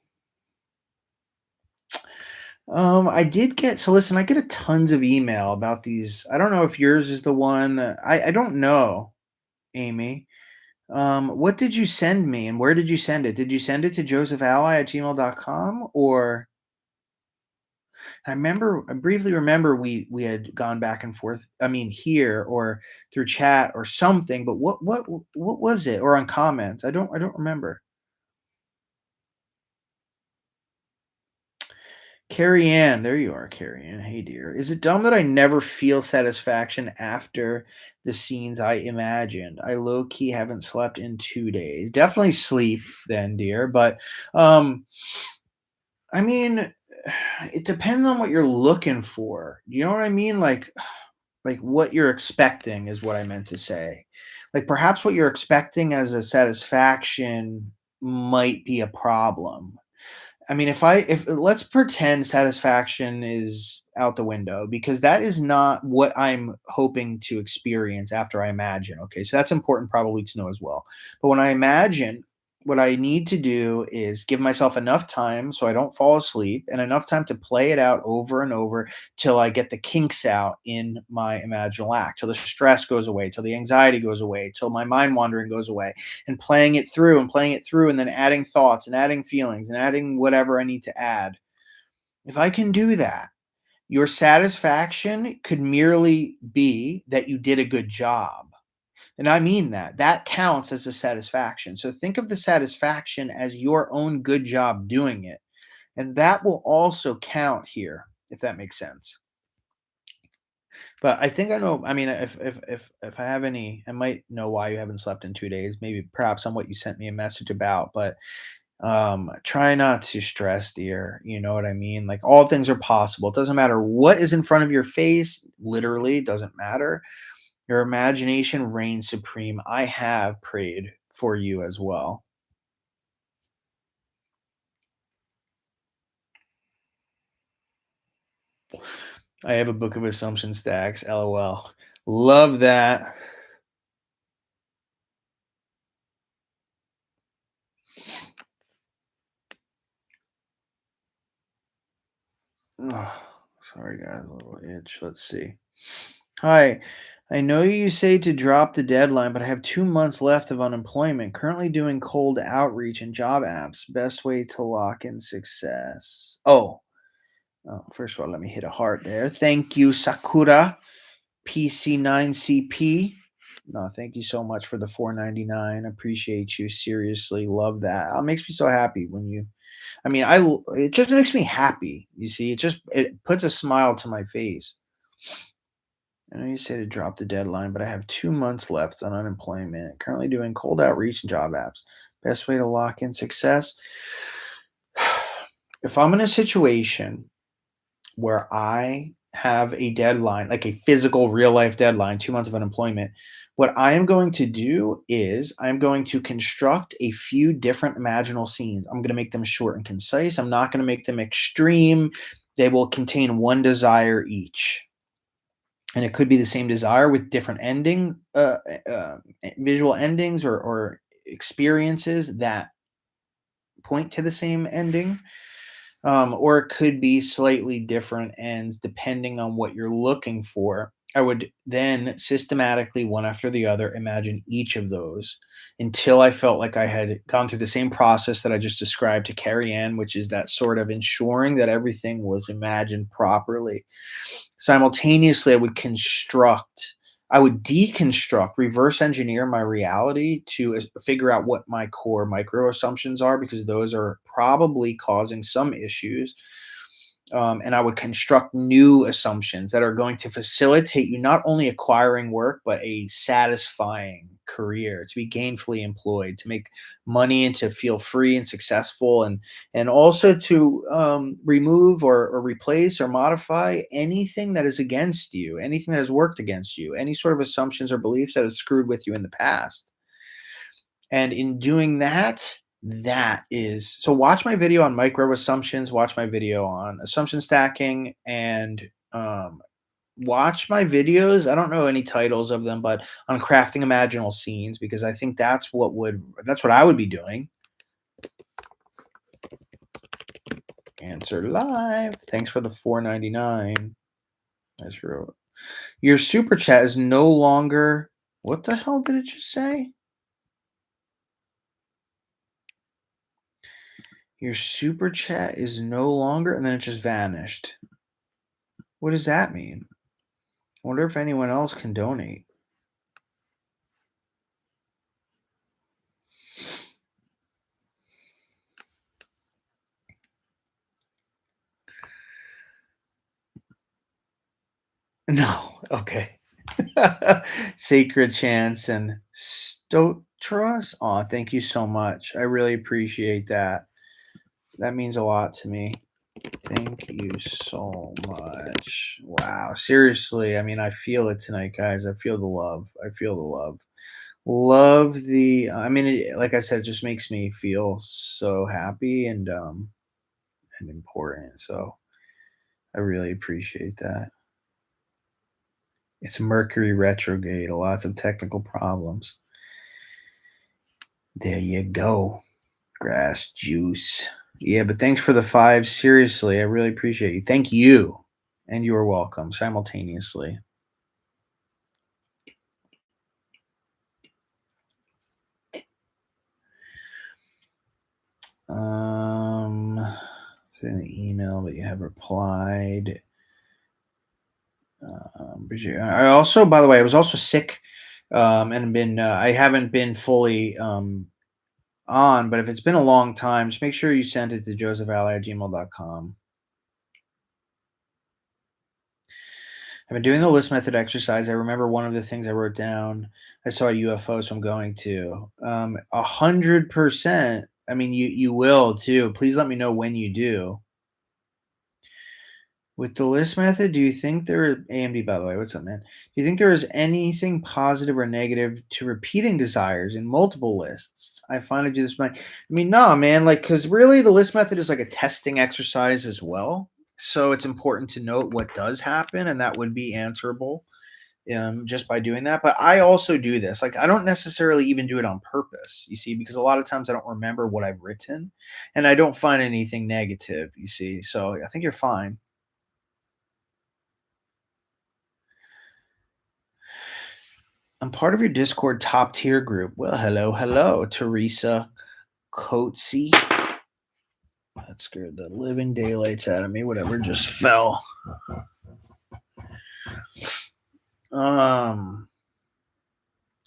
I did get so listen, I get a tons of email about these. I don't know if yours is the one that I don't know, Amy. What did you send me and where did you send it? Did you send it to josephally@gmail.com or I briefly remember we had gone back and forth. I mean here or through chat or something, but what was it? Or on comments? I don't remember. Carrie Ann, there you are, Carrie Ann. Hey, dear. Is it dumb that I never feel satisfaction after the scenes I imagined? I low key haven't slept in 2 days. Definitely sleep then, dear. But I mean, it depends on what you're looking for. You know what I mean? Like what you're expecting is what I meant to say. Like perhaps what you're expecting as a satisfaction might be a problem. I mean, if let's pretend satisfaction is out the window because that is not what I'm hoping to experience after I imagine. Okay, so that's important probably to know as well. But when I imagine, what I need to do is give myself enough time so I don't fall asleep and enough time to play it out over and over till I get the kinks out in my imaginal act, till the stress goes away, till the anxiety goes away, till my mind wandering goes away and playing it through and playing it through and then adding thoughts and adding feelings and adding whatever I need to add. If I can do that, your satisfaction could merely be that you did a good job. And I mean that. That counts as a satisfaction. So think of the satisfaction as your own good job doing it. And that will also count here, if that makes sense. But I think I know. I mean, if I have any, I might know why you haven't slept in 2 days. Maybe perhaps on what you sent me a message about. But Try not to stress, dear. You know what I mean? Like all things are possible. It doesn't matter what is in front of your face, literally, it doesn't matter. Your imagination reigns supreme. I have prayed for you as well. I have a book of assumption stacks. LOL. Love that. Ugh, sorry, guys. A little itch. Let's see. Hi. I know you say to drop the deadline, but I have 2 months left of unemployment. Currently doing cold outreach and job apps. Best way to lock in success. First of all, let me hit a heart there. Thank you, Sakura PC9CP. No, thank you so much for the 4.99. Appreciate you. Seriously, love that. It makes me so happy when you. I mean, it just makes me happy. You see, it puts a smile to my face. I know you say to drop the deadline, but I have 2 months left on unemployment. Currently doing cold outreach and job apps. Best way to lock in success. If I'm in a situation where I have a deadline, like a physical real life deadline, 2 months of unemployment, what I am going to do is I'm going to construct a few different imaginal scenes. I'm going to make them short and concise. I'm not going to make them extreme. They will contain one desire each. And it could be the same desire with different visual endings or experiences that point to the same ending, or it could be slightly different ends depending on what you're looking for. I would then systematically, one after the other, imagine each of those until I felt like I had gone through the same process that I just described to Carrie Ann, which is that sort of ensuring that everything was imagined properly. Simultaneously, I would deconstruct, reverse engineer my reality to figure out what my core micro assumptions are, because those are probably causing some issues. And I would construct new assumptions that are going to facilitate you not only acquiring work, but a satisfying career, to be gainfully employed, to make money and to feel free and successful, and also to remove or replace or modify anything that is against you, anything that has worked against you, any sort of assumptions or beliefs that have screwed with you in the past. And in doing that, that is so watch my video on micro assumptions, watch my video on assumption stacking, and watch my videos. I don't know any titles of them, but on crafting imaginal scenes, because I think that's what I would be doing. Answer live. Thanks for the 4.99. That's real. Your super chat is no longer. What the hell did it just say? Your super chat is no longer, and then it just vanished. What does that mean? I wonder if anyone else can donate. No. Okay. Sacred Chance and Stotras. Aw, thank you so much. I really appreciate that. That means a lot to me. Thank you so much. Wow. Seriously, I mean, I feel it tonight, guys. I feel the love. I feel the love. Love I mean, like I said, it just makes me feel so happy and important. So I really appreciate that. It's Mercury retrograde, lots of technical problems. There you go. Grass juice. Yeah, but thanks for the five. Seriously, I really appreciate you. Thank you. And you are welcome simultaneously. Send the email, but you have replied. I also, by the way, I was also sick, and I haven't been fully on, but if it's been a long time, just make sure you send it to josephalley@gmail.com. I've been doing the list method exercise. I remember one of the things I wrote down. I saw a UFO, so I'm going to 100%. I mean, you will too. Please let me know when you do. With the list method, do you think there AMD, by the way, what's up, man? Do you think there is anything positive or negative to repeating desires in multiple lists? I find I do this. I mean, nah, man. Like, because really, the list method is like a testing exercise as well. So it's important to note what does happen, and that would be answerable just by doing that. But I also do this. Like, I don't necessarily even do it on purpose, you see, because a lot of times I don't remember what I've written, and I don't find anything negative, you see. So I think you're fine. I'm part of your Discord top tier group. Well, hello, hello, Teresa Coetzee. That scared the living daylights out of me. Whatever just fell. Um,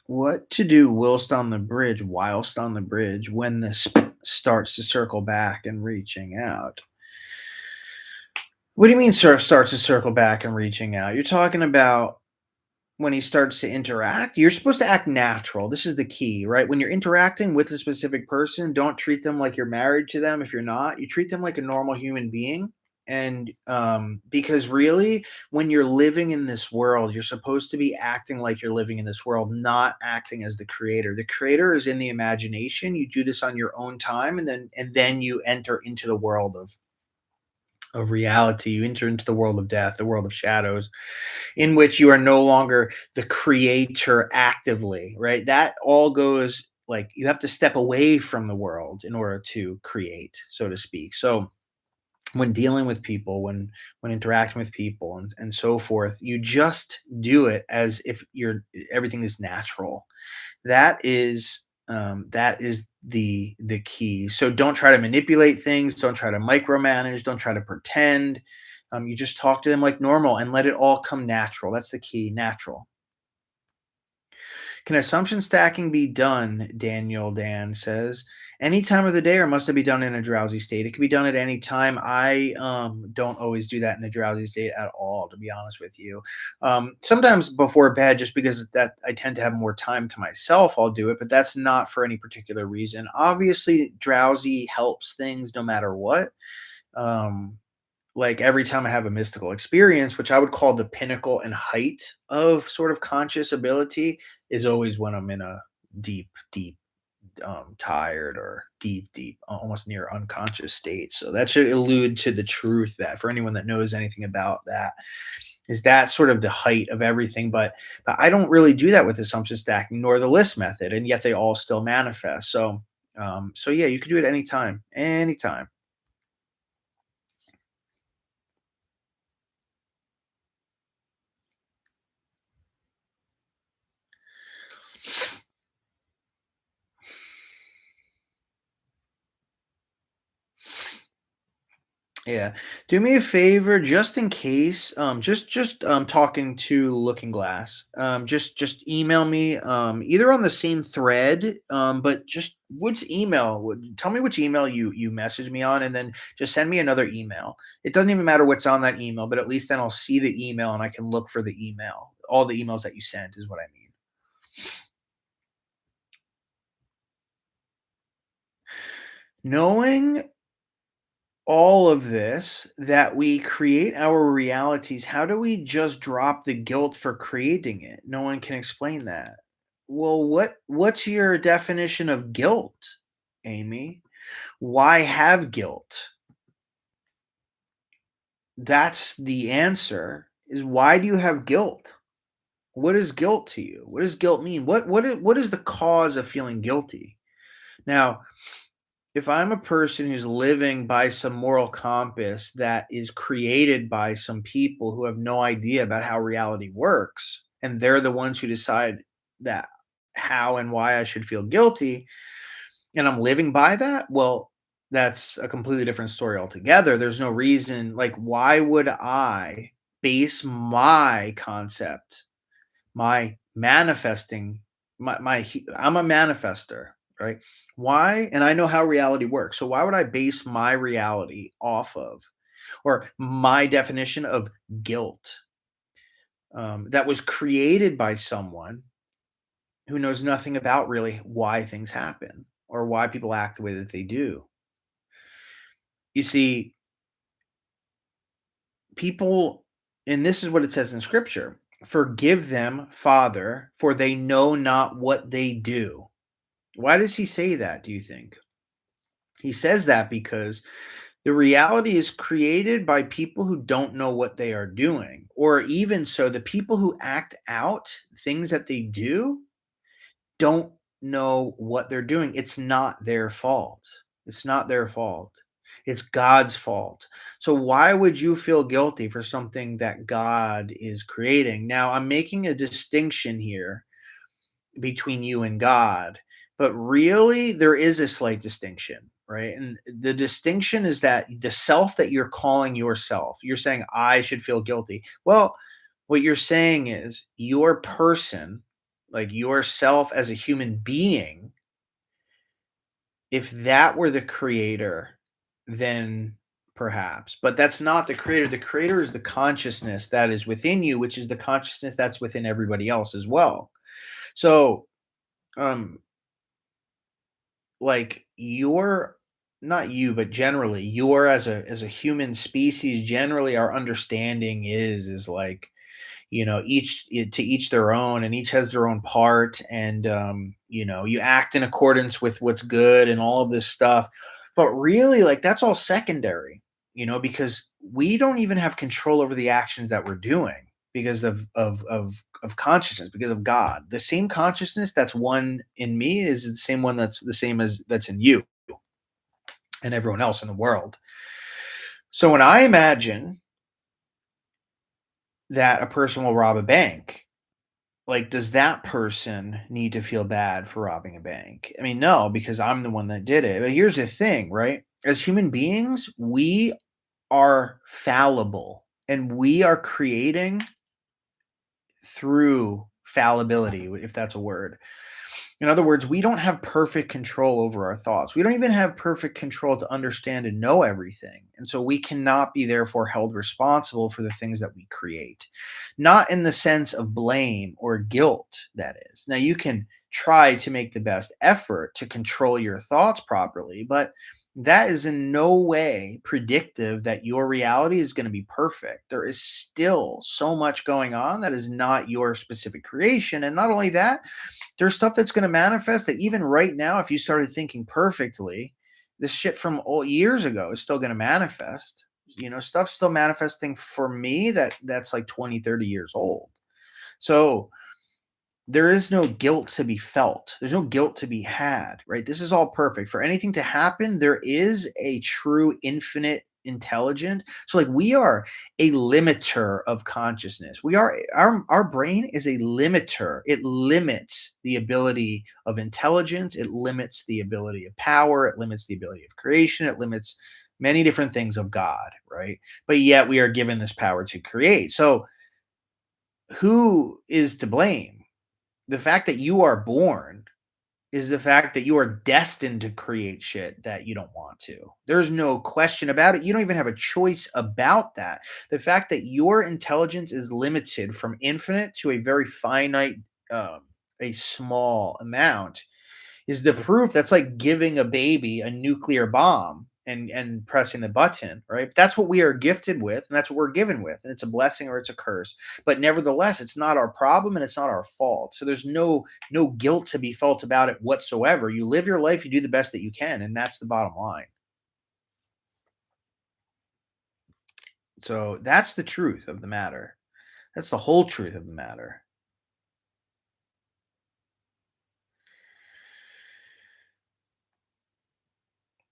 what to do whilst on the bridge, when the starts to circle back and reaching out? What do you mean, sir? Starts to circle back and reaching out? You're talking about when he starts to interact, you're supposed to act natural. This is the key, right? When you're interacting with a specific person, don't treat them like you're married to them. If you're not, you treat them like a normal human being. And because really, when you're living in this world, you're supposed to be acting like you're living in this world, not acting as the creator. The creator is in the imagination. You do this on your own time, and then you enter into the world of reality. You enter into the world of death, the world of shadows, in which you are no longer the creator actively, right? That all goes, like, you have to step away from the world in order to create, so to speak. So when dealing with people, when interacting with people and so forth, you just do it as if you're everything is natural. That is the key. So don't try to manipulate things, don't try to micromanage, don't try to pretend. You just talk to them like normal and let it all come natural. That's the key, natural. Can assumption stacking be done? Daniel Dan says. Any time of the day, or must it be done in a drowsy state? It can be done at any time. I don't always do that in a drowsy state at all, to be honest with you. Sometimes before bed, just because that I tend to have more time to myself, I'll do it, but that's not for any particular reason. Obviously, drowsy helps things no matter what. Um, like every time I have a mystical experience, which I would call the pinnacle and height of sort of conscious ability, is always when I'm in a deep, deep, tired or deep, almost near unconscious state. So that should allude to the truth that for anyone that knows anything about that, is that sort of the height of everything. But I don't really do that with assumption stacking nor the list method, and yet they all still manifest. So yeah, you can do it anytime, anytime. Yeah. Do me a favor, just in case, just talking to Looking Glass. Just email me, either on the same thread, but just which email. Tell me which email you message me on, and then just send me another email. It doesn't even matter what's on that email, but at least then I'll see the email and I can look for the email. All the emails that you sent is what I mean. Knowing all of this, that we create our realities, how do we just drop the guilt for creating it? No one can explain that. Well, what's your definition of guilt, Amy? Why have guilt? That's the answer. Is why do you have guilt? What is guilt to you? What does guilt mean? What is the cause of feeling guilty? Now, if I'm a person who's living by some moral compass that is created by some people who have no idea about how reality works, and they're the ones who decide that how and why I should feel guilty, and I'm living by that, well, that's a completely different story altogether. There's no reason, like, why would I base my concept, my manifesting, I'm a manifester, right? Why? And I know how reality works. So why would I base my reality off of, or my definition of guilt, that was created by someone who knows nothing about really why things happen? or why people act the way that they do. You see, people, and this is what it says in scripture: forgive them, Father, for they know not what they do. Why does he say that, do you think? He says that because the reality is created by people who don't know what they are doing. Or even so, the people who act out things that they do don't know what they're doing. It's not their fault. It's not their fault. It's God's fault. So why would you feel guilty for something that God is creating? Now, I'm making a distinction here between you and God, but really there is a slight distinction, right? And the distinction is that the self that you're calling yourself, you're saying, I should feel guilty. Well, what you're saying is your person, like yourself as a human being, if that were the creator, then perhaps, but that's not the creator. The creator is the consciousness that is within you, which is the consciousness that's within everybody else as well. So, um, like you're not you, but generally you're as a human species, generally our understanding is like, to each their own, and each has their own part, and you act in accordance with what's good and all of this stuff. But really, like, that's all secondary, because we don't even have control over the actions that we're doing because of consciousness, because of God. The same consciousness that's one in me is the same one that's the same as that's in you and everyone else in the world. So when I imagine that a person will rob a bank, like, does that person need to feel bad for robbing a bank? I mean, no, because I'm the one that did it. But here's the thing, right? As human beings, we are fallible, and we are creating through fallibility, if that's a word. In other words, we don't have perfect control over our thoughts. We don't even have perfect control to understand and know everything. And so we cannot be therefore held responsible for the things that we create. Not in the sense of blame or guilt, that is. Now, you can try to make the best effort to control your thoughts properly, but that is in no way predictive that your reality is going to be perfect. There is still so much going on that is not your specific creation. And not only that, there's stuff that's going to manifest that even right now, if you started thinking perfectly, this shit from old years ago is still going to manifest. Stuff's still manifesting for me that's like 20, 30 years old. So there is no guilt to be felt. There's no guilt to be had, right? This is all perfect. For anything to happen, there is a true infinite intelligent. So like we are a limiter of consciousness. We are our brain is a limiter. It limits the ability of intelligence, it limits the ability of power, it limits the ability of creation, it limits many different things of God, right? But yet we are given this power to create. So who is to blame? The fact that you are born is the fact that you are destined to create shit that you don't want to. There's no question about it. You don't even have a choice about that. The fact that your intelligence is limited from infinite to a very finite, um, a small amount is the proof. That's like giving a baby a nuclear bomb and pressing the button, right? That's what we are gifted with, and that's what we're given with, and it's a blessing or it's a curse. But nevertheless, it's not our problem and it's not our fault. So there's no guilt to be felt about it whatsoever. You live your life, you do the best that you can, and that's the bottom line. So that's the truth of the matter. That's the whole truth of the matter.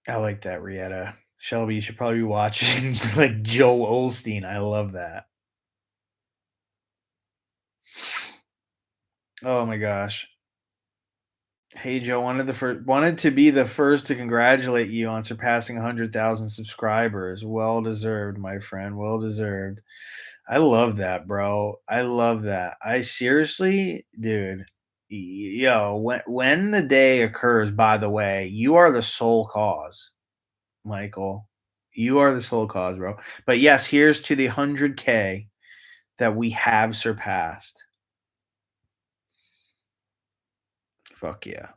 I like that, Rietta. Shelby, you should probably be watching like Joel Olstein. I love that. Oh my gosh. Hey Joe, wanted to be the first to congratulate you on surpassing 100,000 subscribers. Well deserved, my friend. Well deserved. I love that, bro. I love that. I seriously, dude. Yo, when the day occurs, by the way, you are the sole cause, Michael. You are the sole cause, bro. But yes, here's to the 100K that we have surpassed. Fuck yeah.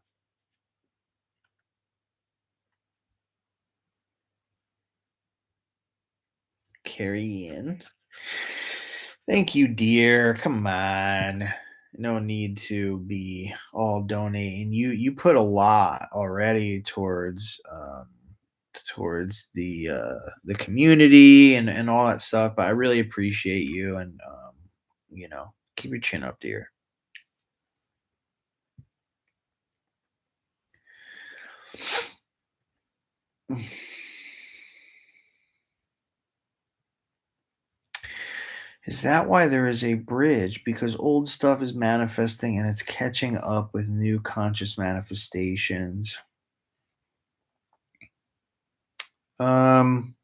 carry in. Thank you, dear. Come on. No need to be all donating. You put a lot already towards the community and all that stuff. But I really appreciate you and keep your chin up, dear. Is that why there is a bridge? Because old stuff is manifesting and it's catching up with new conscious manifestations. Um,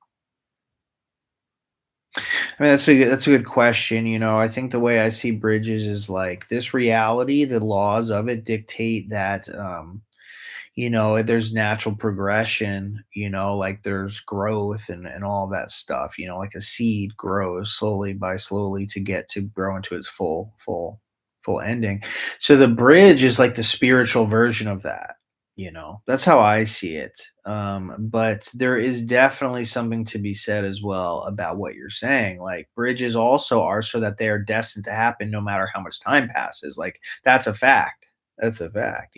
I mean, that's a good question. I think the way I see bridges is like this reality, the laws of it dictate that there's natural progression, like there's growth and all that stuff, like a seed grows slowly to get to grow into its full ending. So the bridge is like the spiritual version of that. That's how I see it. But there is definitely something to be said as well about what you're saying. Like bridges also are so that they are destined to happen no matter how much time passes. Like that's a fact. That's a fact.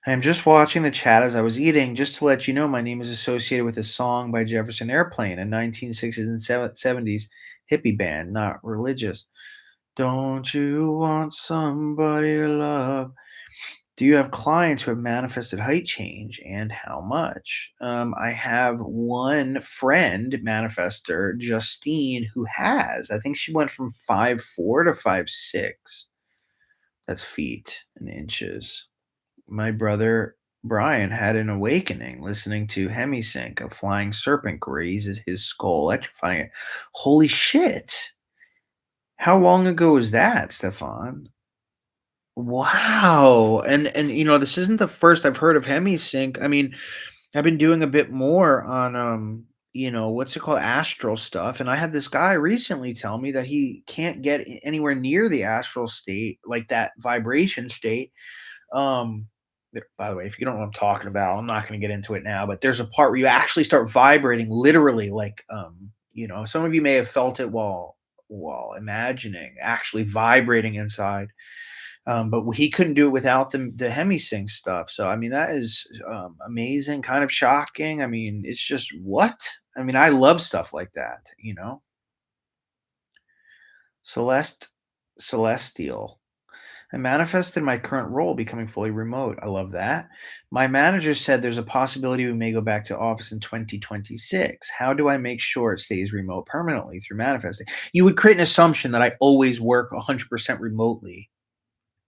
I am just watching the chat as I was eating. Just to let you know, my name is associated with a song by Jefferson Airplane, a 1960s and 70s hippie band, not religious. Don't you want somebody to love? Do you have clients who have manifested height change and how much? I have one friend manifester, Justine, who has. I think she went from 5'4" to 5'6". That's feet and inches. My brother Brian had an awakening listening to Hemisync, a flying serpent graze at his skull, electrifying it. Holy shit. How long ago was that, Stefan? Wow. And this isn't the first I've heard of Hemisync. I mean, I've been doing a bit more on what's it called? Astral stuff. And I had this guy recently tell me that he can't get anywhere near the astral state, like that vibration state. By the way, if you don't know what I'm talking about, I'm not going to get into it now, but there's a part where you actually start vibrating literally like some of you may have felt it while imagining actually vibrating inside. But he couldn't do it without the hemisync stuff. So I mean that is amazing, kind of shocking. I mean, it's just what? I mean, I love stuff like that. Celeste Celestial. I manifested my current role becoming fully remote. I love that. My manager said there's a possibility we may go back to office in 2026. How do I make sure it stays remote permanently through manifesting? You would create an assumption that I always work 100% remotely.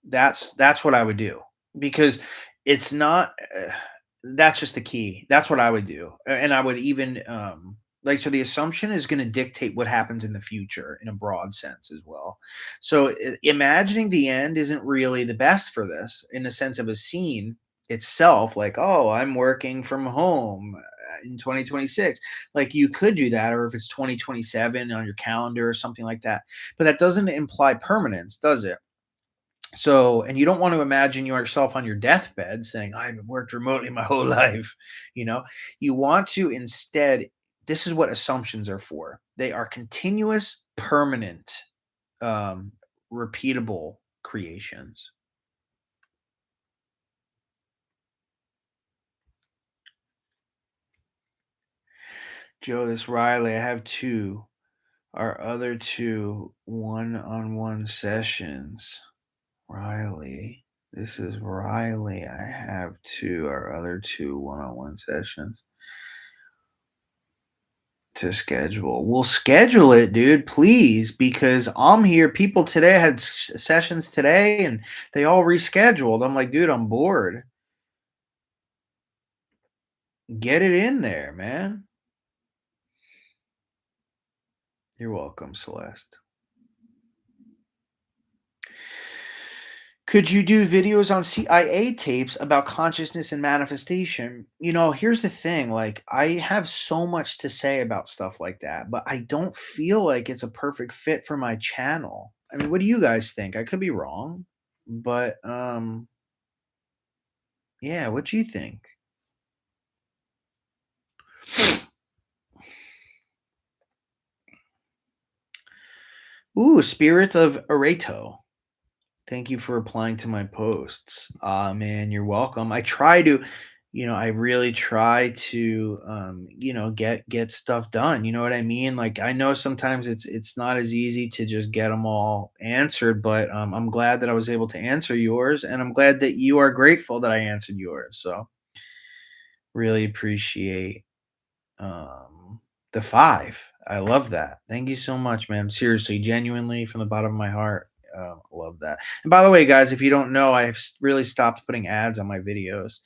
That's what I would do because it's not that's just the key. That's what I would do. And I would even like so the assumption is going to dictate what happens in the future in a broad sense as well. So imagining the end isn't really the best for this in the sense of a scene itself like, "Oh, I'm working from home in 2026." Like you could do that or if it's 2027 on your calendar or something like that. But that doesn't imply permanence, does it? So, and you don't want to imagine yourself on your deathbed saying, I've worked remotely my whole life. You know, you want to instead, this is what assumptions are for. They are continuous, permanent, um, repeatable creations. Joe, this Riley, I have two. Our other two one on one sessions. Riley. This is Riley. I have two, our other two one on one sessions to schedule. We'll schedule it, dude, please, because I'm here. People today had sessions today and they all rescheduled. I'm like, dude, I'm bored. Get it in there, man. You're welcome, Celeste. Could you do videos on CIA tapes about consciousness and manifestation? Here's the thing, like I have so much to say about stuff like that, but I don't feel like it's a perfect fit for my channel. I mean, what do you guys think? I could be wrong, but yeah, what do you think? Ooh, Spirit of Arato. Thank you for replying to my posts. Man, you're welcome. I try to, I really try to, get stuff done. You know what I mean? Like, I know sometimes it's not as easy to just get them all answered, but I'm glad that I was able to answer yours, and I'm glad that you are grateful that I answered yours. So really appreciate the 5. I love that. Thank you so much, man. Seriously, genuinely from the bottom of my heart, love that. And by the way, guys, if you don't know, really stopped putting ads on my videos.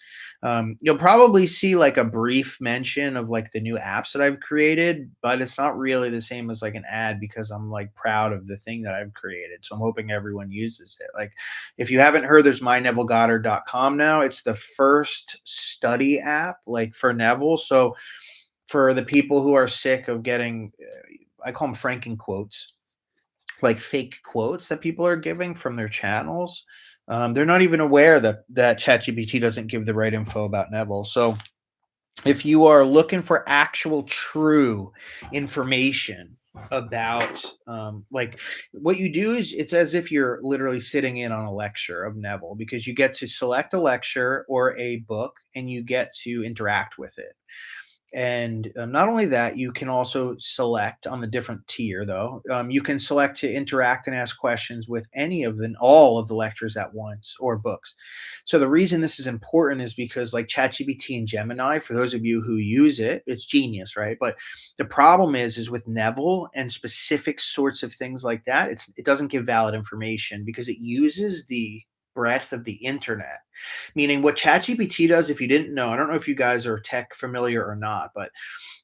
You'll probably see like a brief mention of like the new apps that I've created, but it's not really the same as like an ad because I'm like proud of the thing that I've created. So I'm hoping everyone uses it. Like if you haven't heard, there's mynevillegoddard.com now. It's the first study app like for Neville. So for the people who are sick of getting, I call them Franken quotes, like fake quotes that people are giving from their channels. They're not even aware that ChatGPT doesn't give the right info about Neville. So if you are looking for actual true information about like what you do is it's as if you're literally sitting in on a lecture of Neville because you get to select a lecture or a book and you get to interact with it. And not only that, you can also select on the different tier, though. You can select to interact and ask questions with any of the all of the lectures at once or books. So the reason this is important is because, like ChatGPT and Gemini, for those of you who use it, it's genius, right? But the problem is with Neville and specific sorts of things like that, it doesn't give valid information because it uses the breadth of the internet. Meaning what ChatGPT does, if you didn't know, I don't know if you guys are tech familiar or not, but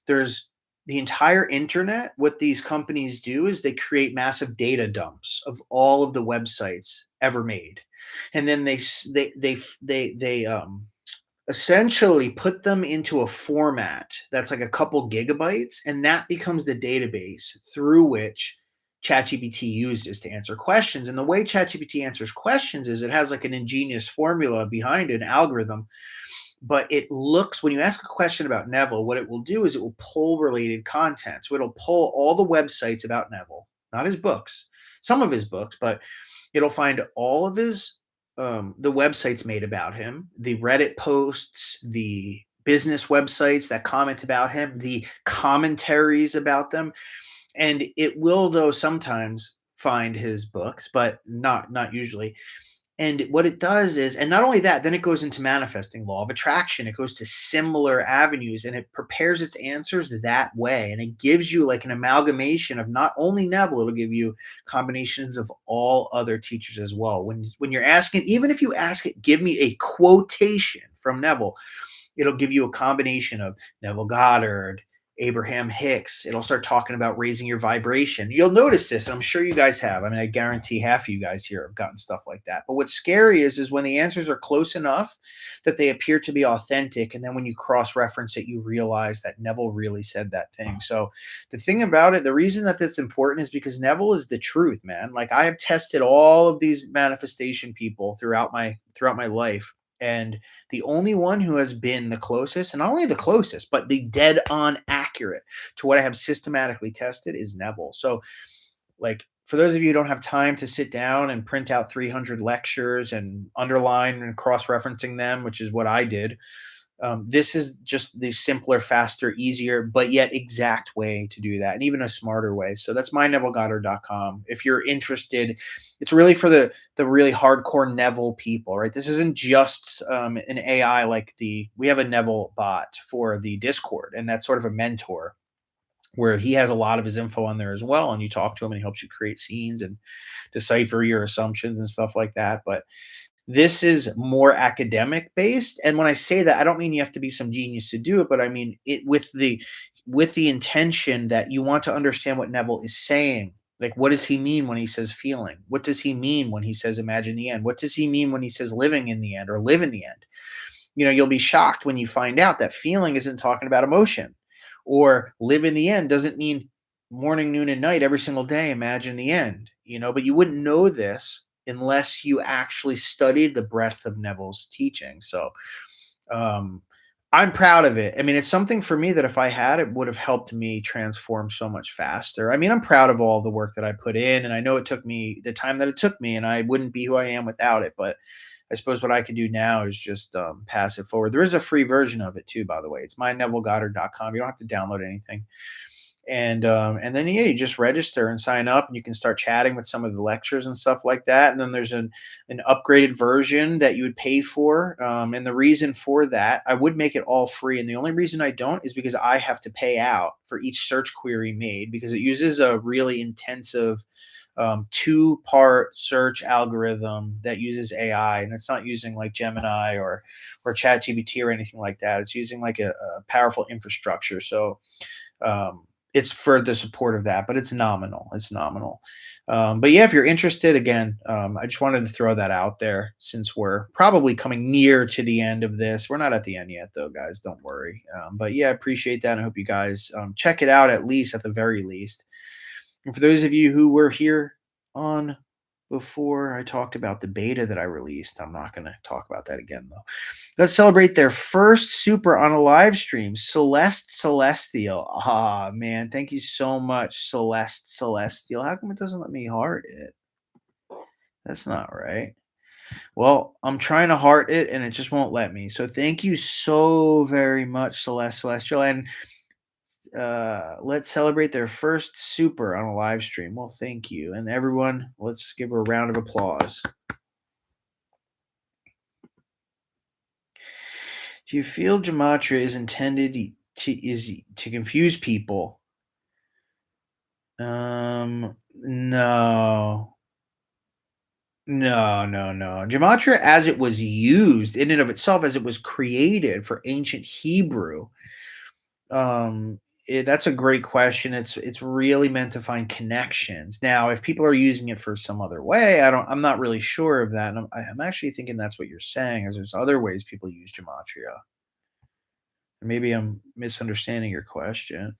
there's the entire internet. What these companies do is they create massive data dumps of all of the websites ever made, and then they essentially put them into a format that's like a couple gigabytes, and that becomes the database through which ChatGPT uses to answer questions. And the way ChatGPT answers questions is it has like an ingenious formula behind it, an algorithm, but it looks when you ask a question about Neville, what it will do is it will pull related content. So it'll pull all the websites about Neville, not his books, some of his books, but it'll find all of his the websites made about him, the Reddit posts, the business websites that comment about him, the commentaries about them, and it will though sometimes find his books, but not usually. And what it does is, and not only that, then it goes into manifesting law of attraction. It goes to similar avenues and it prepares its answers that way. And it gives you like an amalgamation of not only Neville, it'll give you combinations of all other teachers as well. When you're asking, even if you ask it, give me a quotation from Neville, it'll give you a combination of Neville Goddard, Abraham Hicks. It'll start talking about raising your vibration. You'll notice this, and I'm sure you guys have. I mean, I guarantee half of you guys here have gotten stuff like that. But what's scary is when the answers are close enough that they appear to be authentic, and then when you cross-reference it, you realize that Neville really said that thing. So the thing about it, the reason that that's important is because Neville is the truth, man. Like I have tested all of these manifestation people throughout my life, and the only one who has been the closest, and not only the closest, but the dead on accurate to what I have systematically tested is Neville. So, like, for those of you who don't have time to sit down and print out 300 lectures and underline and cross referencing them, which is what I did, this is just the simpler, faster, easier, but yet exact way to do that, and even a smarter way. So that's mynevillegoddard.com. If you're interested, it's really for the really hardcore Neville people, right? This isn't just an AI like we have a Neville bot for the Discord, and that's sort of a mentor where he has a lot of his info on there as well. And you talk to him and he helps you create scenes and decipher your assumptions and stuff like that. But this is more academic based, and when I say that, I don't mean you have to be some genius to do it, but I mean it with the intention that you want to understand what Neville is saying. Like, what does he mean when he says feeling? What does he mean when he says imagine the end? What does he mean when he says living in the end or live in the end? You'll be shocked when you find out that feeling isn't talking about emotion, or live in the end doesn't mean morning, noon, and night every single day. Imagine the end, but you wouldn't know this unless you actually studied the breadth of Neville's teaching. So, um, I'm proud of it. I mean, it's something for me that if I had, it would have helped me transform so much faster. I mean, I'm proud of all the work that I put in, and I know it took me the time that it took me, and I wouldn't be who I am without it. But I suppose what I can do now is just pass it forward. There is a free version of it too, by the way. It's mynevillegoddard.com. You don't have to download anything. And then yeah, you just register and sign up, and you can start chatting with some of the lectures and stuff like that. And then there's an upgraded version that you would pay for. And the reason for that, I would make it all free, and the only reason I don't is because I have to pay out for each search query made, because it uses a really intensive two-part search algorithm that uses AI, and it's not using like Gemini or ChatGPT or anything like that. It's using like a powerful infrastructure. So it's for the support of that, but it's nominal. It's nominal. But yeah, if you're interested, again, I just wanted to throw that out there since we're probably coming near to the end of this. We're not at the end yet, though, guys. Don't worry. But yeah, I appreciate that. And I hope you guys check it out at the very least. And for those of you who were here on before, I talked about the beta that I released. I'm not going to talk about that again, though. Let's celebrate their first super on a live stream. Celeste Celestial. Ah, man. Thank you so much, Celeste Celestial. How come it doesn't let me heart it? That's not right. Well, I'm trying to heart it and it just won't let me. So thank you so very much, Celeste Celestial. And let's celebrate their first super on a live stream. Well, thank you. And everyone, let's give her a round of applause. Do you feel gematria is intended to confuse people? No. No, no, no. Gematria as it was used in and of itself, as it was created for ancient Hebrew, that's a great question. It's really meant to find connections. Now, if people are using it for some other way, I'm not really sure of that. And I'm actually thinking that's what you're saying, is there's other ways people use gematria. Maybe I'm misunderstanding your question.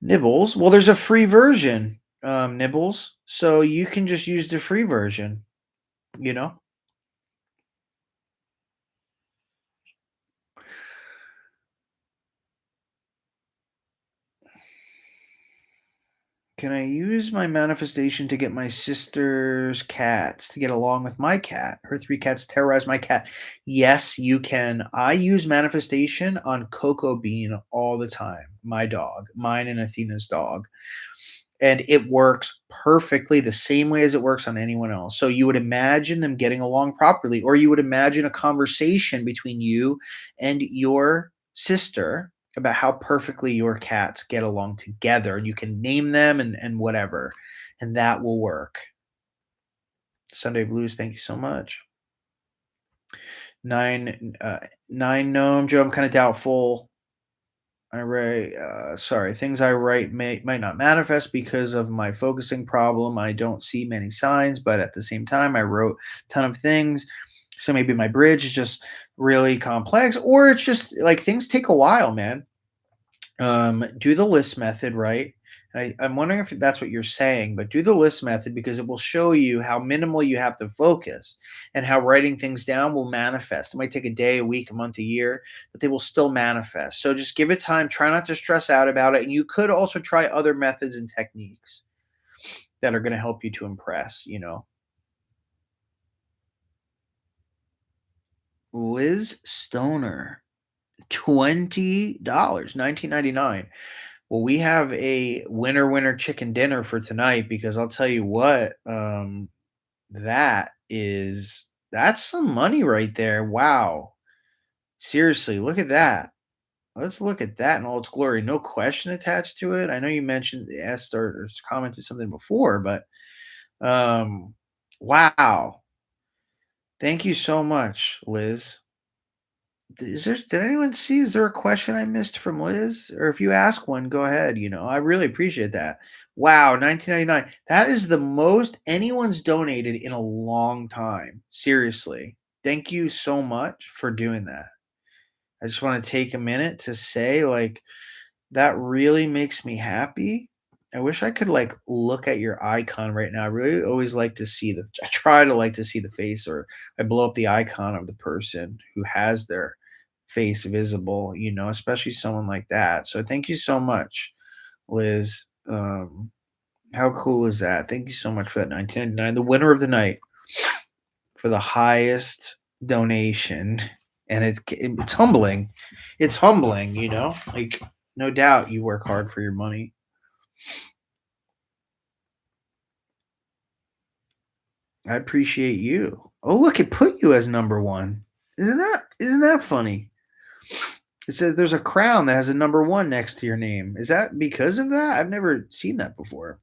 Nibbles. Well, there's a free version, Nibbles. So you can just use the free version, you know? Can I use my manifestation to get my sister's cats to get along with my cat? Her three cats terrorize my cat. Yes, you can. I use manifestation on Coco Bean all the time. My dog, mine and Athena's dog. And it works perfectly the same way as it works on anyone else. So you would imagine them getting along properly, or you would imagine a conversation between you and your sister about how perfectly your cats get along together. And you can name them and whatever, and that will work. Sunday Blues, thank you so much. Nine gnome Joe. I'm kind of doubtful. I write, sorry, things I write might not manifest because of my focusing problem. I don't see many signs, but at the same time, I wrote a ton of things. So maybe my bridge is just really complex, or it's just like things take a while, man. Do the list method, right? I'm wondering if that's what you're saying, but do the list method because it will show you how minimal you have to focus and how writing things down will manifest. It might take a day, a week, a month, a year, but they will still manifest. So just give it time. Try not to stress out about it. And you could also try other methods and techniques that are going to help you to impress. Liz Stoner, $20, 19.99. Well, we have a winner chicken dinner for tonight because I'll tell you what, that's some money right there. Wow. Seriously, look at that. Let's look at that in all its glory. No question attached to it. I know you mentioned asked or commented something before, but wow. Thank you so much, Liz. Did anyone see? Is there a question I missed from Liz? Or if you ask one, go ahead. I really appreciate that. Wow, 1999. That is the most anyone's donated in a long time. Seriously. Thank you so much for doing that. I just want to take a minute to say, like, that really makes me happy. I wish I could like look at your icon right now. I really always like to see the I try to like to see the face, or I blow up the icon of the person who has their face visible, especially someone like that. So thank you so much, Liz. How cool is that? Thank you so much for that 1999. The winner of the night for the highest donation. And it's humbling. It's humbling, like no doubt you work hard for your money. I appreciate you. Oh, look, it put you as number one. Isn't that funny? It says there's a crown that has a number one next to your name. Is that because of that? I've never seen that before.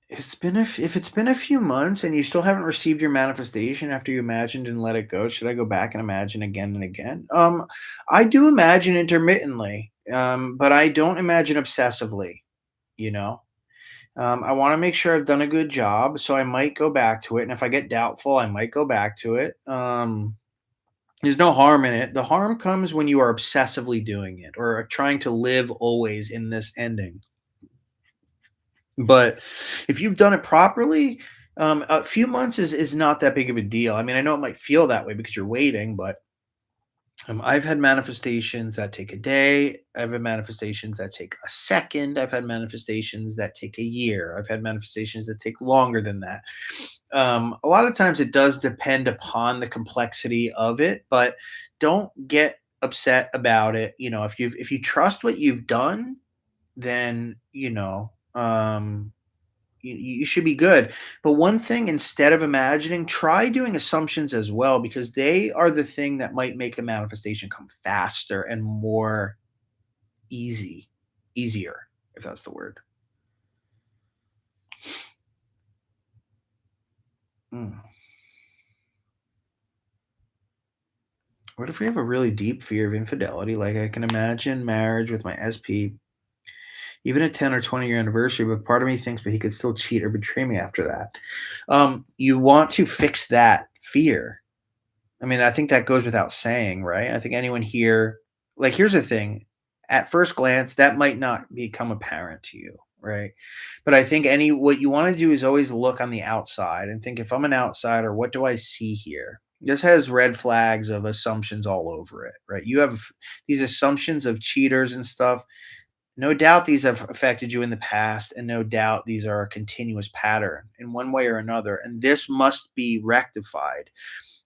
If it's been a few months and you still haven't received your manifestation after you imagined and let it go, should I go back and imagine again and again? I do imagine intermittently, but I don't imagine obsessively. You know, I want to make sure I've done a good job, so I might go back to it. And if I get doubtful, I might go back to it. There's no harm in it. The harm comes when you are obsessively doing it or trying to live always in this ending. But if you've done it properly, a few months is not that big of a deal. I mean, I know it might feel that way because you're waiting, but I've had manifestations that take a day. I've had manifestations that take a second. I've had manifestations that take a year. I've had manifestations that take longer than that. A lot of times it does depend upon the complexity of it, but don't get upset about it. If you trust what you've done, then you should be good. But one thing, instead of imagining, try doing assumptions as well, because they are the thing that might make a manifestation come faster and more easier, if that's the word. Mm. What if we have a really deep fear of infidelity? Like, I can imagine marriage with my SP, even a 10 or 20-year anniversary, but part of me thinks, but he could still cheat or betray me after that. You want to fix that fear. I mean, I think that goes without saying, right? I think anyone here, like, here's the thing. At first glance, that might not become apparent to you, right? But I think what you want to do is always look on the outside and think, if I'm an outsider, what do I see here? This has red flags of assumptions all over it, right? You have these assumptions of cheaters and stuff. No doubt these have affected you in the past, and no doubt these are a continuous pattern in one way or another. And this must be rectified.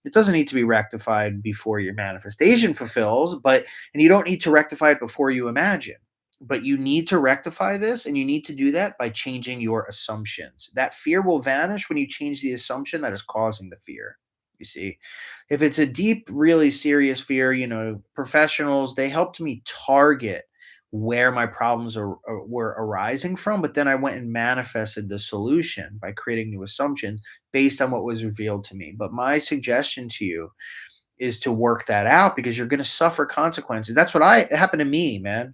It doesn't need to be rectified before your manifestation fulfills, and you don't need to rectify it before you imagine. But you need to rectify this, and you need to do that by changing your assumptions. That fear will vanish when you change the assumption that is causing the fear. You see, if it's a deep, really serious fear, professionals, they helped me target where my problems were arising from, but then I went and manifested the solution by creating new assumptions based on what was revealed to me. But my suggestion to you is to work that out, because you're going to suffer consequences. That's what it happened to me, man.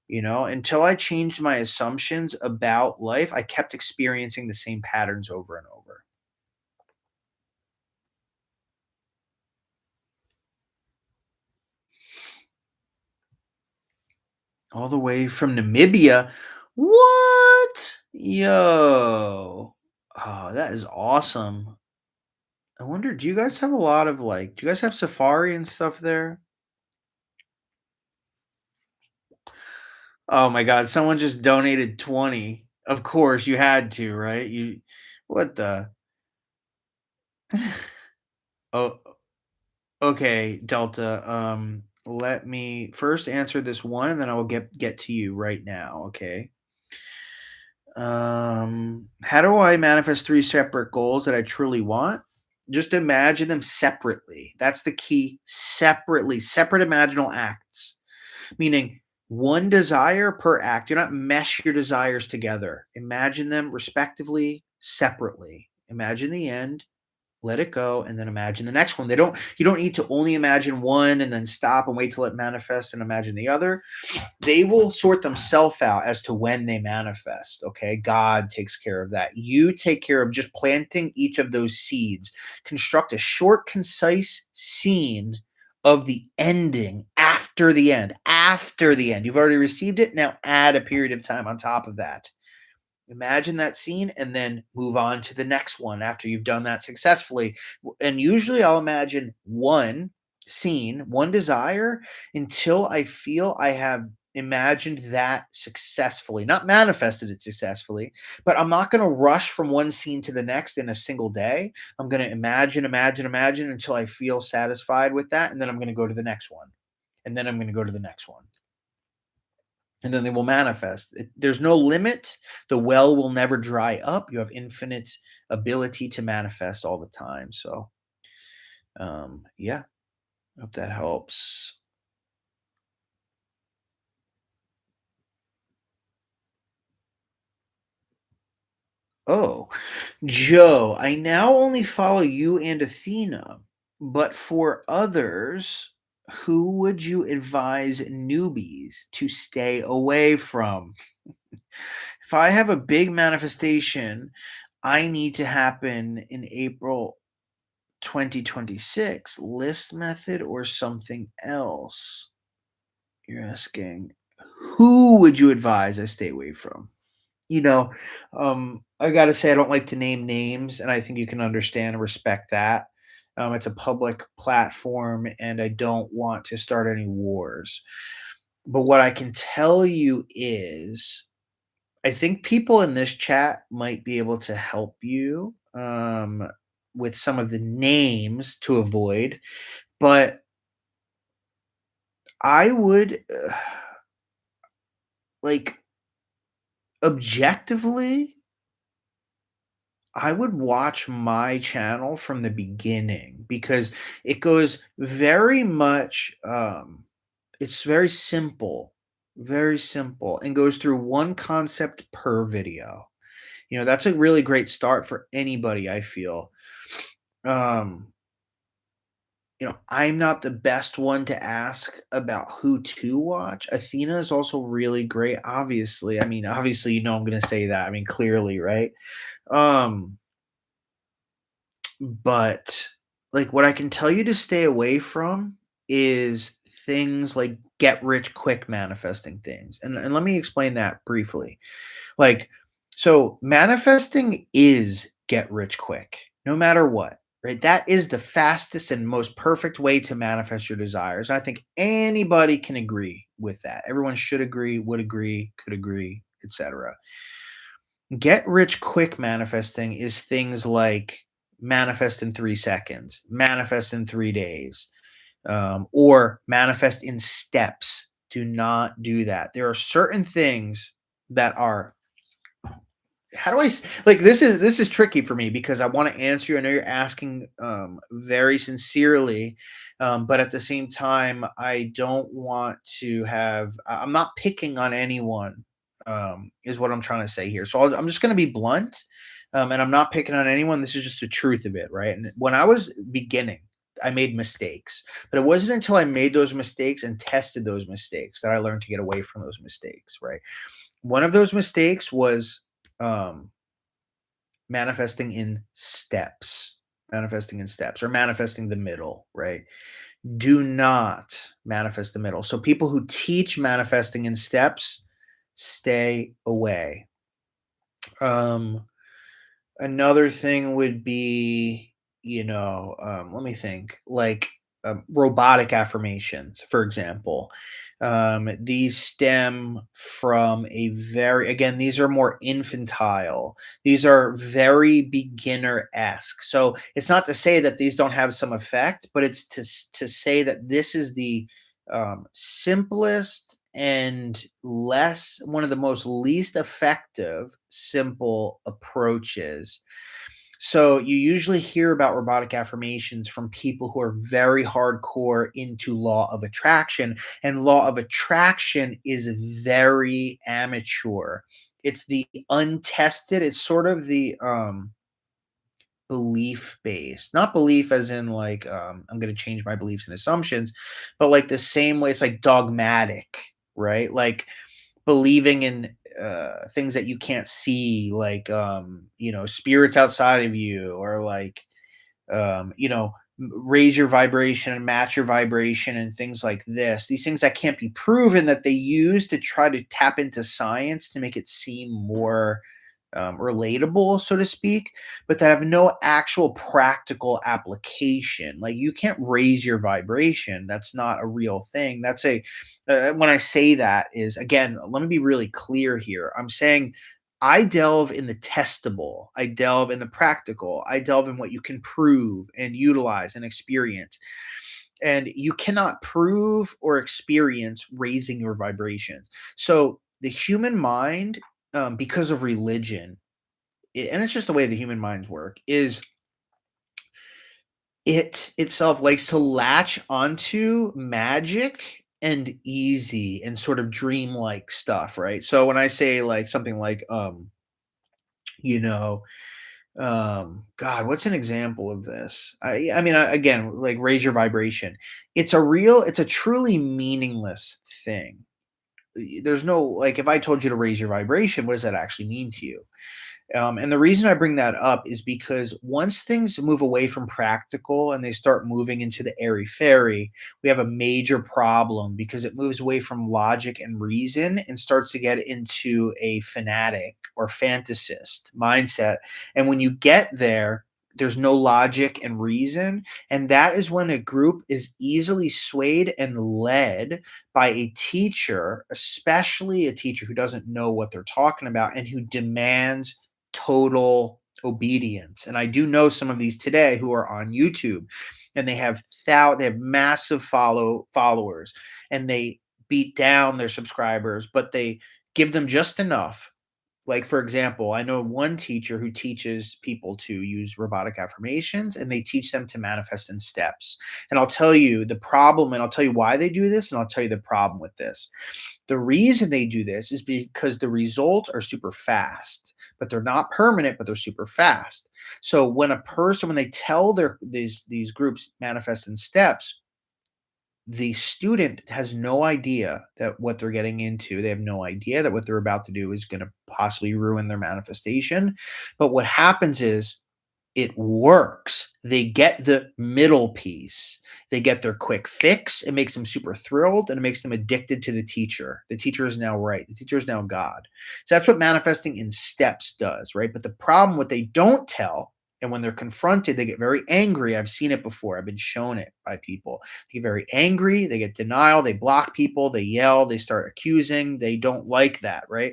Until I changed my assumptions about life, I kept experiencing the same patterns over and over. All the way from Namibia. What? Yo. Oh, that is awesome. I wonder, do you guys have a lot of like, do you guys have safari and stuff there? Oh my god, someone just donated 20. Of course, you had to, right? What the? Oh, okay, Delta. Let me first answer this one, and then I will get to you right now. Okay. How do I manifest three separate goals that I truly want? Just imagine them separately. That's the key. Separately, separate imaginal acts. Meaning one desire per act. Do not mesh your desires together. Imagine them respectively, separately. Imagine the end, let it go, and then imagine the next one. You don't need to only imagine one and then stop and wait till it manifests and imagine the other. They will sort themselves out as to when they manifest. Okay. God takes care of that. You take care of just planting each of those seeds. Construct a short, concise scene of the ending after the end. After the end. You've already received it. Now add a period of time on top of that. Imagine that scene and then move on to the next one after you've done that successfully. And usually I'll imagine one scene, one desire until I feel I have imagined that successfully, not manifested it successfully, but I'm not going to rush from one scene to the next in a single day. I'm going to imagine until I feel satisfied with that. And then I'm going to go to the next one. And then I'm going to go to the next one, and then they will manifest. There's no limit. The well will never dry up. You have infinite ability to manifest all the time. So, yeah, hope that helps. Oh, Joe, I now only follow you and Athena, but for others, who would you advise newbies to stay away from? If I have a big manifestation I need to happen in April 2026, list method or something else? You're asking, who would you advise I stay away from? You know, I gotta say I don't like to name names, and I think you can understand and respect that. It's a public platform, and I don't want to start any wars. But what I can tell you is I think people in this chat might be able to help you with some of the names to avoid, but I would like objectively, I would watch my channel from the beginning because it goes very much, it's very simple, and goes through one concept per video. That's a really great start for anybody, I feel. Um, I'm not the best one to ask about who to watch. Athena is also really great, obviously. I mean, obviously, I'm gonna say that. I mean, clearly, right? Um, but like what I can tell you to stay away from is things like get rich quick manifesting things. And let me explain that briefly. Like, so manifesting is get rich quick, no matter what, right? That is the fastest and most perfect way to manifest your desires. And I think anybody can agree with that. Everyone should agree, would agree, could agree, etc. Get rich quick manifesting is things like manifest in 3 seconds, manifest in 3 days, or manifest in steps. Do not do that. There are certain things that are, how do like, this is tricky for me because I want to answer you. I know you're asking very sincerely, but at the same time, I don't want to have. I'm not picking on anyone. Is what I'm trying to say here. So I'm just going to be blunt, and I'm not picking on anyone. This is just the truth of it, right? And when I was beginning, I made mistakes, but it wasn't until I made those mistakes and tested those mistakes that I learned to get away from those mistakes, right? One of those mistakes was um, manifesting in steps or manifesting the middle, right? Do not manifest the middle. So people who teach manifesting in steps, stay away. Um, Another thing would be, let me think, like robotic affirmations, for example. These stem from again, these are more infantile. These are very beginner esque. So it's not to say that these don't have some effect, but it's to say that this is the simplest and one of the most least effective simple approaches. So you usually hear about robotic affirmations from people who are very hardcore into law of attraction, and law of attraction is very amateur. It's the untested, it's sort of the belief based, not belief as in like I'm going to change my beliefs and assumptions, but like the same way it's like dogmatic, right? Like believing in things that you can't see, like spirits outside of you, or like um you know raise your vibration and match your vibration and things like this. These things that can't be proven, that they use to try to tap into science to make it seem more relatable, so to speak, but that have no actual practical application. Like, you can't raise your vibration. That's not a real thing. That's a when I say that, is, again, let me be really clear here. I'm saying I delve in the testable, I delve in the practical, I delve in what you can prove and utilize and experience. And you cannot prove or experience raising your vibrations. So the human mind, because of religion, and it's just the way the human minds work, is it itself likes to latch onto magic and easy and sort of dreamlike stuff, right? So when I say like something like, you know, God, what's an example of this? Again, like, raise your vibration. It's a truly meaningless thing. There's no, like, if I told you to raise your vibration, what does that actually mean to you? And the reason I bring that up is because once things move away from practical and they start moving into the airy fairy, we have a major problem, because it moves away from logic and reason and starts to get into a fanatic or fantasist mindset. And when you get there, there's no logic and reason. And that is when a group is easily swayed and led by a teacher, especially a teacher who doesn't know what they're talking about and who demands total obedience. And I do know some of these today who are on YouTube, and they have massive followers, and they beat down their subscribers, but they give them just enough. Like, for example, I know one teacher who teaches people to use robotic affirmations, and they teach them to manifest in steps. And I'll tell you the problem, and I'll tell you why they do this, and I'll tell you the problem with this. The reason they do this is because the results are super fast, but they're not permanent, but they're super fast. So when they tell these groups manifest in steps, the student has no idea that what they're getting into. They have no idea that what they're about to do is going to possibly ruin their manifestation. But what happens is, it works. They get the middle piece. They get their quick fix. It makes them super thrilled, and it makes them addicted to the teacher. The teacher is now right. The teacher is now God. So that's what manifesting in steps does, right? But the problem, what they don't tell, and when they're confronted, they get very angry. I've seen it before. I've been shown it by people. They get very angry. They get denial. They block people. They yell. They start accusing. They don't like that, right?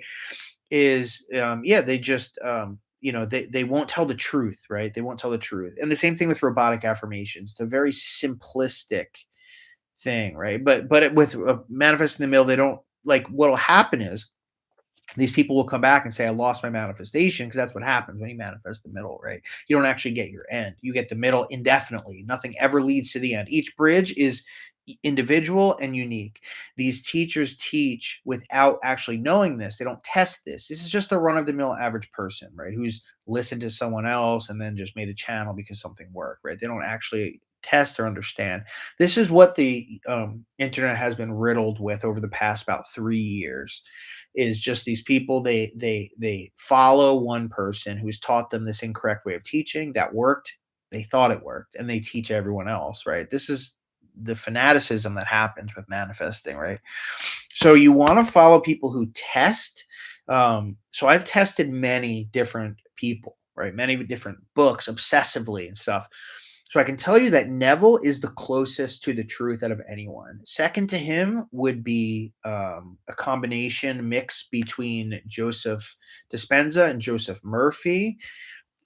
They just, they won't tell the truth, right? They won't tell the truth. And the same thing with robotic affirmations. It's a very simplistic thing, right? With manifest in the middle, they don't, like, what'll happen is these people will come back and say, I lost my manifestation, because that's what happens when you manifest the middle, right? You don't actually get your end. You get the middle indefinitely. Nothing ever leads to the end. Each bridge is individual and unique. These teachers teach without actually knowing this. They don't test this. This is just a run of the mill average person, right? Who's listened to someone else and then just made a channel because something worked, right? They don't actually test or understand. This is what the internet has been riddled with over the past about 3 years, is just these people, they follow one person who's taught them this incorrect way of teaching that worked. They thought it worked, and they teach everyone else, right? This is the fanaticism that happens with manifesting, right? So you want to follow people who test. So I've tested many different people, right? Many different books obsessively and stuff. So I can tell you that Neville is the closest to the truth out of anyone. Second to him would be a combination mix between Joseph Dispenza and Joseph Murphy,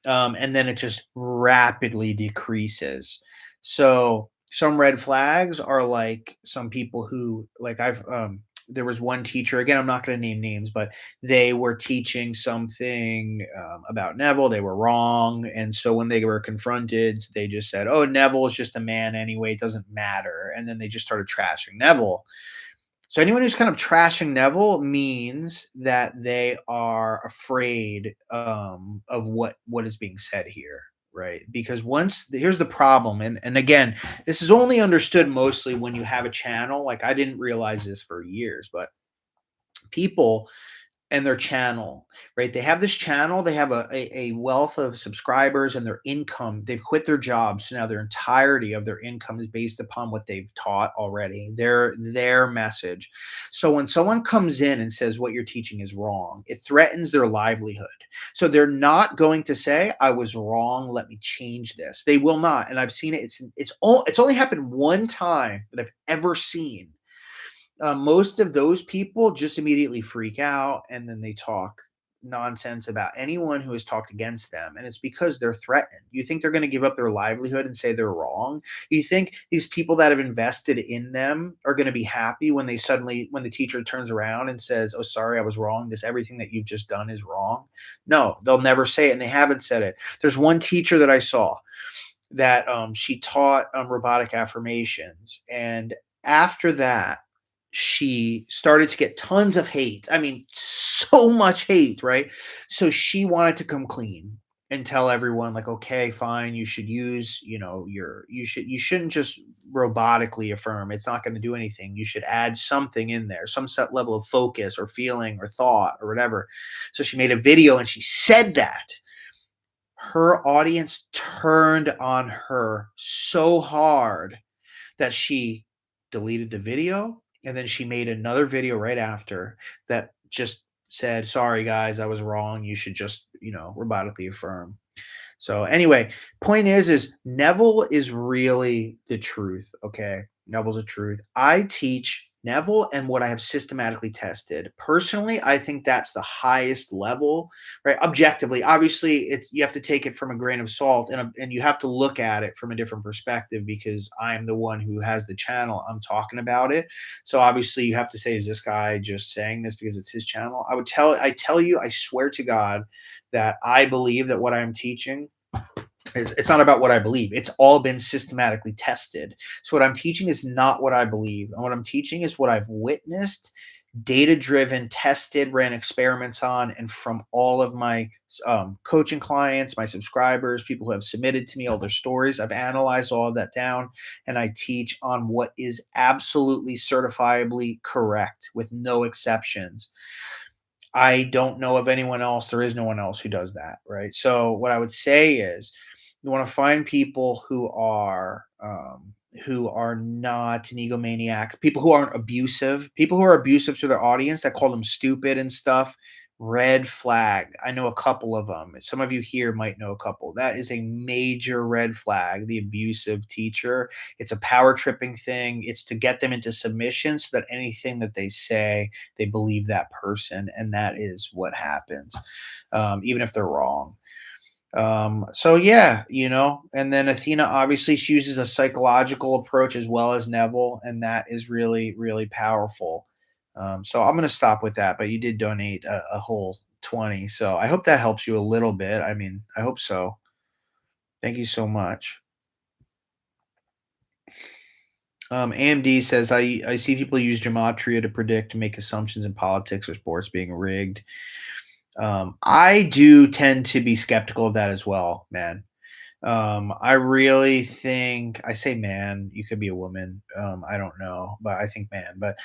and then it just rapidly decreases. So some red flags are like some people who, like, there was one teacher, again, I'm not going to name names, but they were teaching something about Neville. They were wrong. And so when they were confronted, they just said, oh, Neville is just a man anyway. It doesn't matter. And then they just started trashing Neville. So anyone who's kind of trashing Neville means that they are afraid of what is being said here, right? Because here's the problem, and again, this is only understood mostly when you have a channel. Like, I didn't realize this for years, but people, and their channel, right? They have this channel, they have a wealth of subscribers and their income. They've quit their jobs. So now their entirety of their income is based upon what they've taught already, their message. So when someone comes in and says what you're teaching is wrong, it threatens their livelihood. So they're not going to say, I was wrong, let me change this. They will not. And I've seen it. It's only happened one time that I've ever seen. Most of those people just immediately freak out and then they talk nonsense about anyone who has talked against them. And it's because they're threatened. You think they're going to give up their livelihood and say they're wrong? You think these people that have invested in them are going to be happy when when the teacher turns around and says, oh, sorry, I was wrong. Everything that you've just done is wrong. No, they'll never say it. And they haven't said it. There's one teacher that I saw that she taught robotic affirmations. And after that, she started to get tons of hate. I mean, so much hate, right? So she wanted to come clean and tell everyone like, okay, fine, you should use, you shouldn't just robotically affirm. It's not going to do anything. You should add something in there, some set level of focus or feeling or thought or whatever. So she made a video and she said that her audience turned on her so hard that she deleted the video, and then she made another video right after that just said, "Sorry guys, I was wrong. You should just, robotically affirm." So anyway, point is Neville is really the truth, okay? Neville's the truth. I teach Neville and what I have systematically tested. Personally, I think that's the highest level, right? Objectively, obviously, you have to take it from a grain of salt and you have to look at it from a different perspective because I'm the one who has the channel. I'm talking about it. So obviously, you have to say, is this guy just saying this because it's his channel? I tell you, I swear to God that I believe that what I'm teaching it's not about what I believe. It's all been systematically tested. So what I'm teaching is not what I believe. And what I'm teaching is what I've witnessed, data driven, tested, ran experiments on, and from all of my coaching clients, my subscribers, people who have submitted to me all their stories, I've analyzed all of that down and I teach on what is absolutely certifiably correct with no exceptions. I don't know of anyone else. There is no one else who does that, right? So what I would say is you want to find people who are not an egomaniac, people who aren't abusive, people who are abusive to their audience that call them stupid and stuff. Red flag. I know a couple of them. Some of you here might know a couple. That is a major red flag. The abusive teacher. It's a power tripping thing. It's to get them into submission so that anything that they say, they believe that person, and that is what happens, even if they're wrong. So yeah, and then Athena obviously she uses a psychological approach as well as Neville, and that is really, really powerful. So I'm gonna stop with that, but you did donate a whole 20. So I hope that helps you a little bit. I mean, I hope so. Thank you so much. AMD says I see people use gematria to predict, make assumptions in politics or sports being rigged. I do tend to be skeptical of that as well, man. I really think I say man, you could be a woman. I don't know, but I think man. But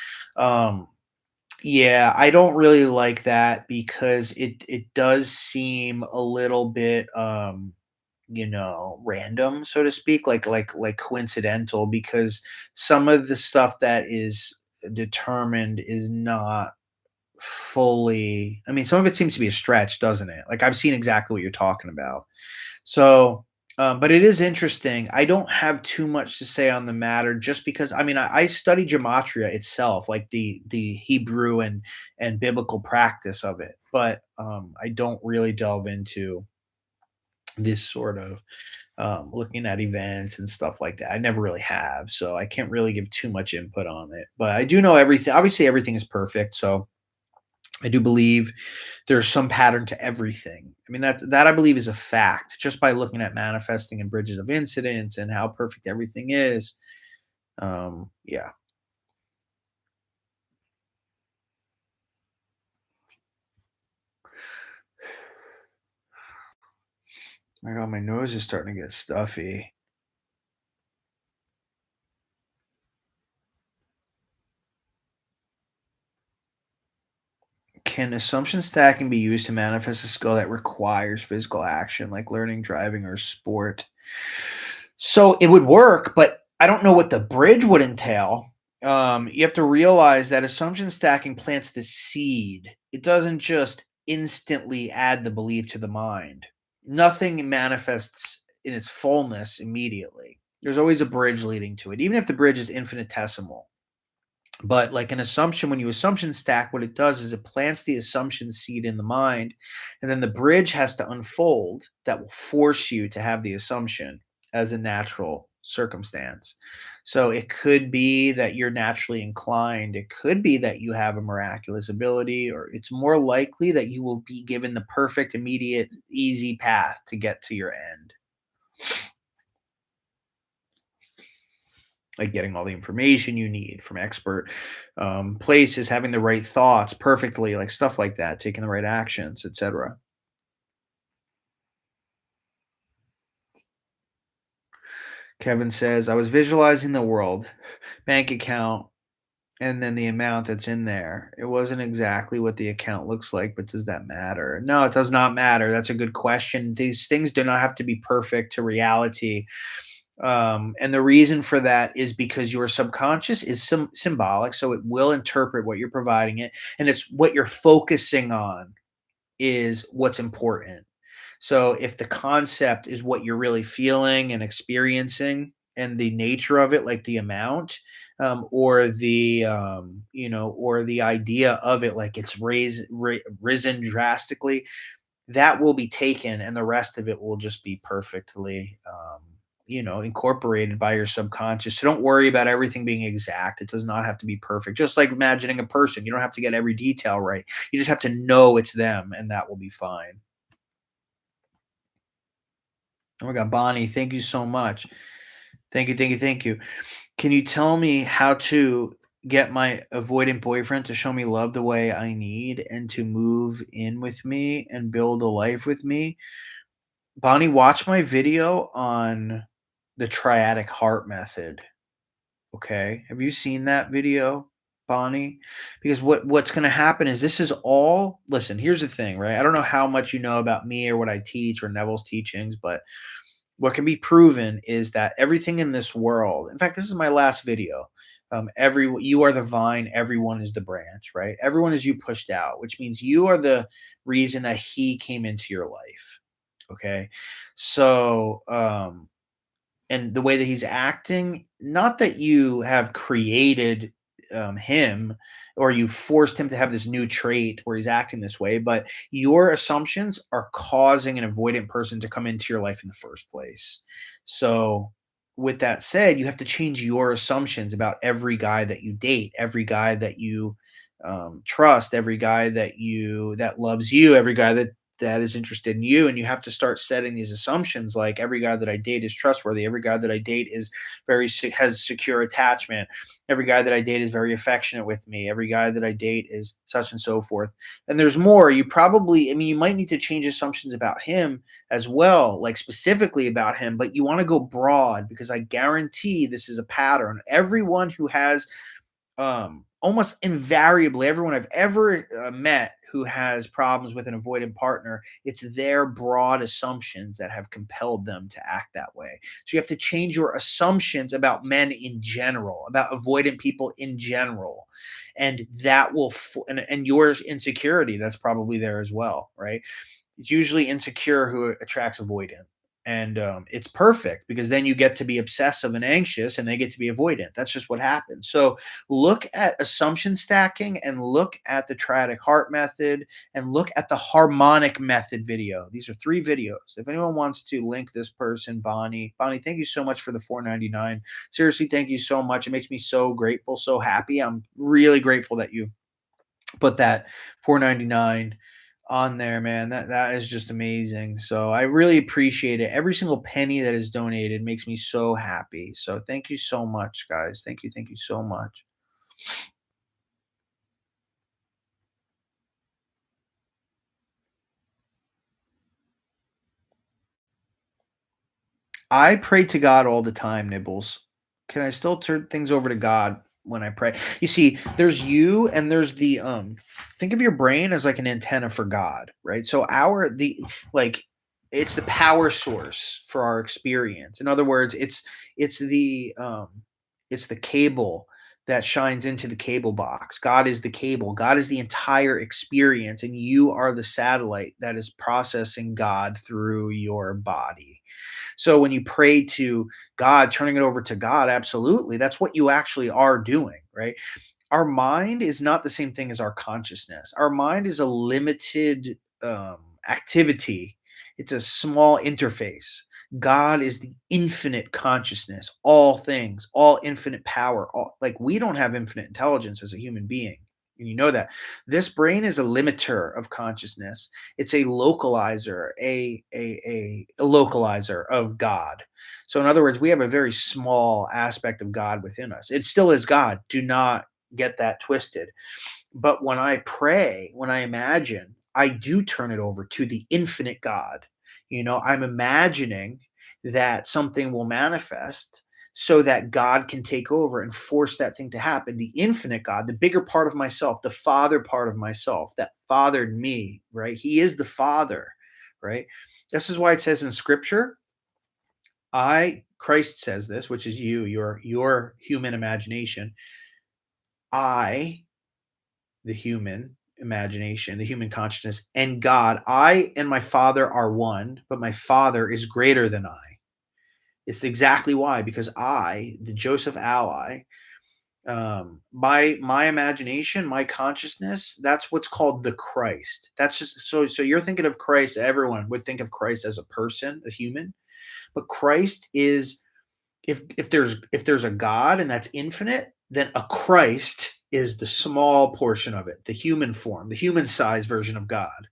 yeah, I don't really like that because it does seem a little bit random, so to speak, like coincidental because some of the stuff that is determined is not fully. I mean, some of it seems to be a stretch, doesn't it? Like I've seen exactly what you're talking about. So, but it is interesting. I don't have too much to say on the matter, just because I mean I study gematria itself, like the Hebrew and biblical practice of it, but I don't really delve into this sort of looking at events and stuff like that. I never really have, so I can't really give too much input on it. But I do know everything. Obviously, everything is perfect, so I do believe there's some pattern to everything. I mean, that I believe is a fact just by looking at manifesting and bridges of incidents and how perfect everything is. Yeah. My God, my nose is starting to get stuffy. Okay. Can assumption stacking be used to manifest a skill that requires physical action, like learning, driving, or sport? So it would work, but I don't know what the bridge would entail. You have to realize that assumption stacking plants the seed. It doesn't just instantly add the belief to the mind. Nothing manifests in its fullness immediately. There's always a bridge leading to it, even if the bridge is infinitesimal. But like an assumption, when you assumption stack, what it does is it plants the assumption seed in the mind, and then the bridge has to unfold that will force you to have the assumption as a natural circumstance. So it could be that you're naturally inclined. It could be that you have a miraculous ability, or it's more likely that you will be given the perfect, immediate, easy path to get to your end. Like getting all the information you need from expert places, having the right thoughts perfectly, like stuff like that, taking the right actions, etc. Kevin says, I was visualizing the world, bank account, and then the amount that's in there. It wasn't exactly what the account looks like, but does that matter? No, it does not matter. That's a good question. These things do not have to be perfect to reality. And the reason for that is because your subconscious is symbolic, so it will interpret what you're providing it, and it's what you're focusing on is what's important. So if the concept is what you're really feeling and experiencing, and the nature of it, like the amount, or or the idea of it, like it's risen drastically, that will be taken, and the rest of it will just be perfectly, incorporated by your subconscious. So don't worry about everything being exact. It does not have to be perfect. Just like imagining a person, you don't have to get every detail right. You just have to know it's them, and that will be fine. Oh my God, Bonnie, thank you so much. Thank you, thank you, thank you. Can you tell me how to get my avoidant boyfriend to show me love the way I need and to move in with me and build a life with me? Bonnie, watch my video on the triadic heart method. Okay. Have you seen that video, Bonnie? Because what's going to happen is this is all, listen, here's the thing, right? I don't know how much you know about me or what I teach or Neville's teachings, but what can be proven is that everything in this world, in fact, this is my last video. You are the vine, everyone is the branch, right? Everyone is you pushed out, which means you are the reason that he came into your life. Okay. So, and the way that he's acting, not that you have created him or you forced him to have this new trait where he's acting this way, but your assumptions are causing an avoidant person to come into your life in the first place. So, with that said, you have to change your assumptions about every guy that you date, every guy that you trust, every guy that loves you, every guy that is interested in you, and you have to start setting these assumptions like every guy that I date is trustworthy, every guy that I date is has secure attachment, every guy that I date is very affectionate with me, every guy that I date is such and so forth. And there's more. You probably, I mean, you might need to change assumptions about him as well, like specifically about him, but you want to go broad because I guarantee this is a pattern. Everyone who has almost invariably everyone I've ever met who has problems with an avoidant partner, it's their broad assumptions that have compelled them to act that way. So you have to change your assumptions about men in general, about avoidant people in general. And that will, and your insecurity, that's probably there as well, right? It's usually insecure who attracts avoidant. And it's perfect because then you get to be obsessive and anxious and they get to be avoidant. That's just what happens. So look at assumption stacking and look at the triadic heart method and look at the harmonic method video. These are three videos. If anyone wants to link this person, Bonnie, thank you so much for the 4.99. Seriously, thank you so much. It makes me so grateful, so happy. I'm really grateful that you put that 4.99 on there, man. That is just amazing. So I really appreciate it. Every single penny that is donated makes me so happy. So thank you so much, guys. Thank you so much. I pray to God all the time, Nibbles. Can I still turn things over to God when I pray. You see, there's you and there's the think of your brain as like an antenna for God, right? So our the like it's the power source for our experience. In other words, it's the um it's the cable that shines into the cable box. God is the cable. God is the entire experience, and you are the satellite that is processing God through your body. So when you pray to God, turning it over to God, absolutely, that's what you actually are doing, right? Our mind is not the same thing as our consciousness. Our mind is a limited activity, it's a small interface. God is the infinite consciousness, all things, all infinite power. All, like we don't have infinite intelligence as a human being. And you know that. This brain is a limiter of consciousness. It's a localizer, a localizer of God. So, in other words, we have a very small aspect of God within us. It still is God. Do not get that twisted. But when I pray, when I imagine, I do turn it over to the infinite God. I'm imagining that something will manifest so that God can take over and force that thing to happen. The infinite God, the bigger part of myself, the father part of myself that fathered me, right? He is the father, right? This is why it says in scripture, Christ says this, which is your human imagination. I, the human imagination, the human consciousness, and God. I and my Father are one, but my Father is greater than I. It's exactly why, because I, the Joseph Ally, my imagination, my consciousness, that's what's called the Christ. That's just so you're thinking of Christ. Everyone would think of Christ as a person, a human, but Christ is if there's a God and that's infinite, then a Christ is the small portion of it, the human form, the human size version of God.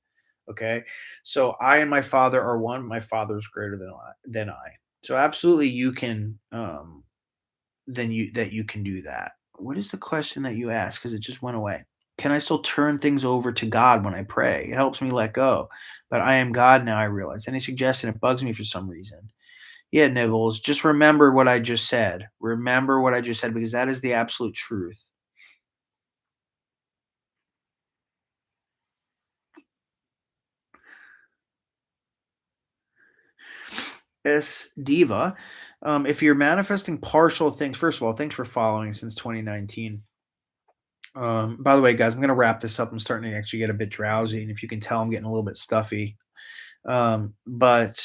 Okay, so I and my Father are one. My Father is greater than I. So absolutely, you can then you can do that. What is the question that you asked? Because it just went away. Can I still turn things over to God when I pray? It helps me let go. But I am God now, I realize. Any suggestion? It bugs me for some reason. Yeah, Nibbles, just remember what I just said. Remember what I just said because that is the absolute truth. S Diva, if you're manifesting partial things, first of all, thanks for following since 2019. By the way, guys, I'm going to wrap this up. I'm starting to actually get a bit drowsy, and if you can tell, I'm getting a little bit stuffy. But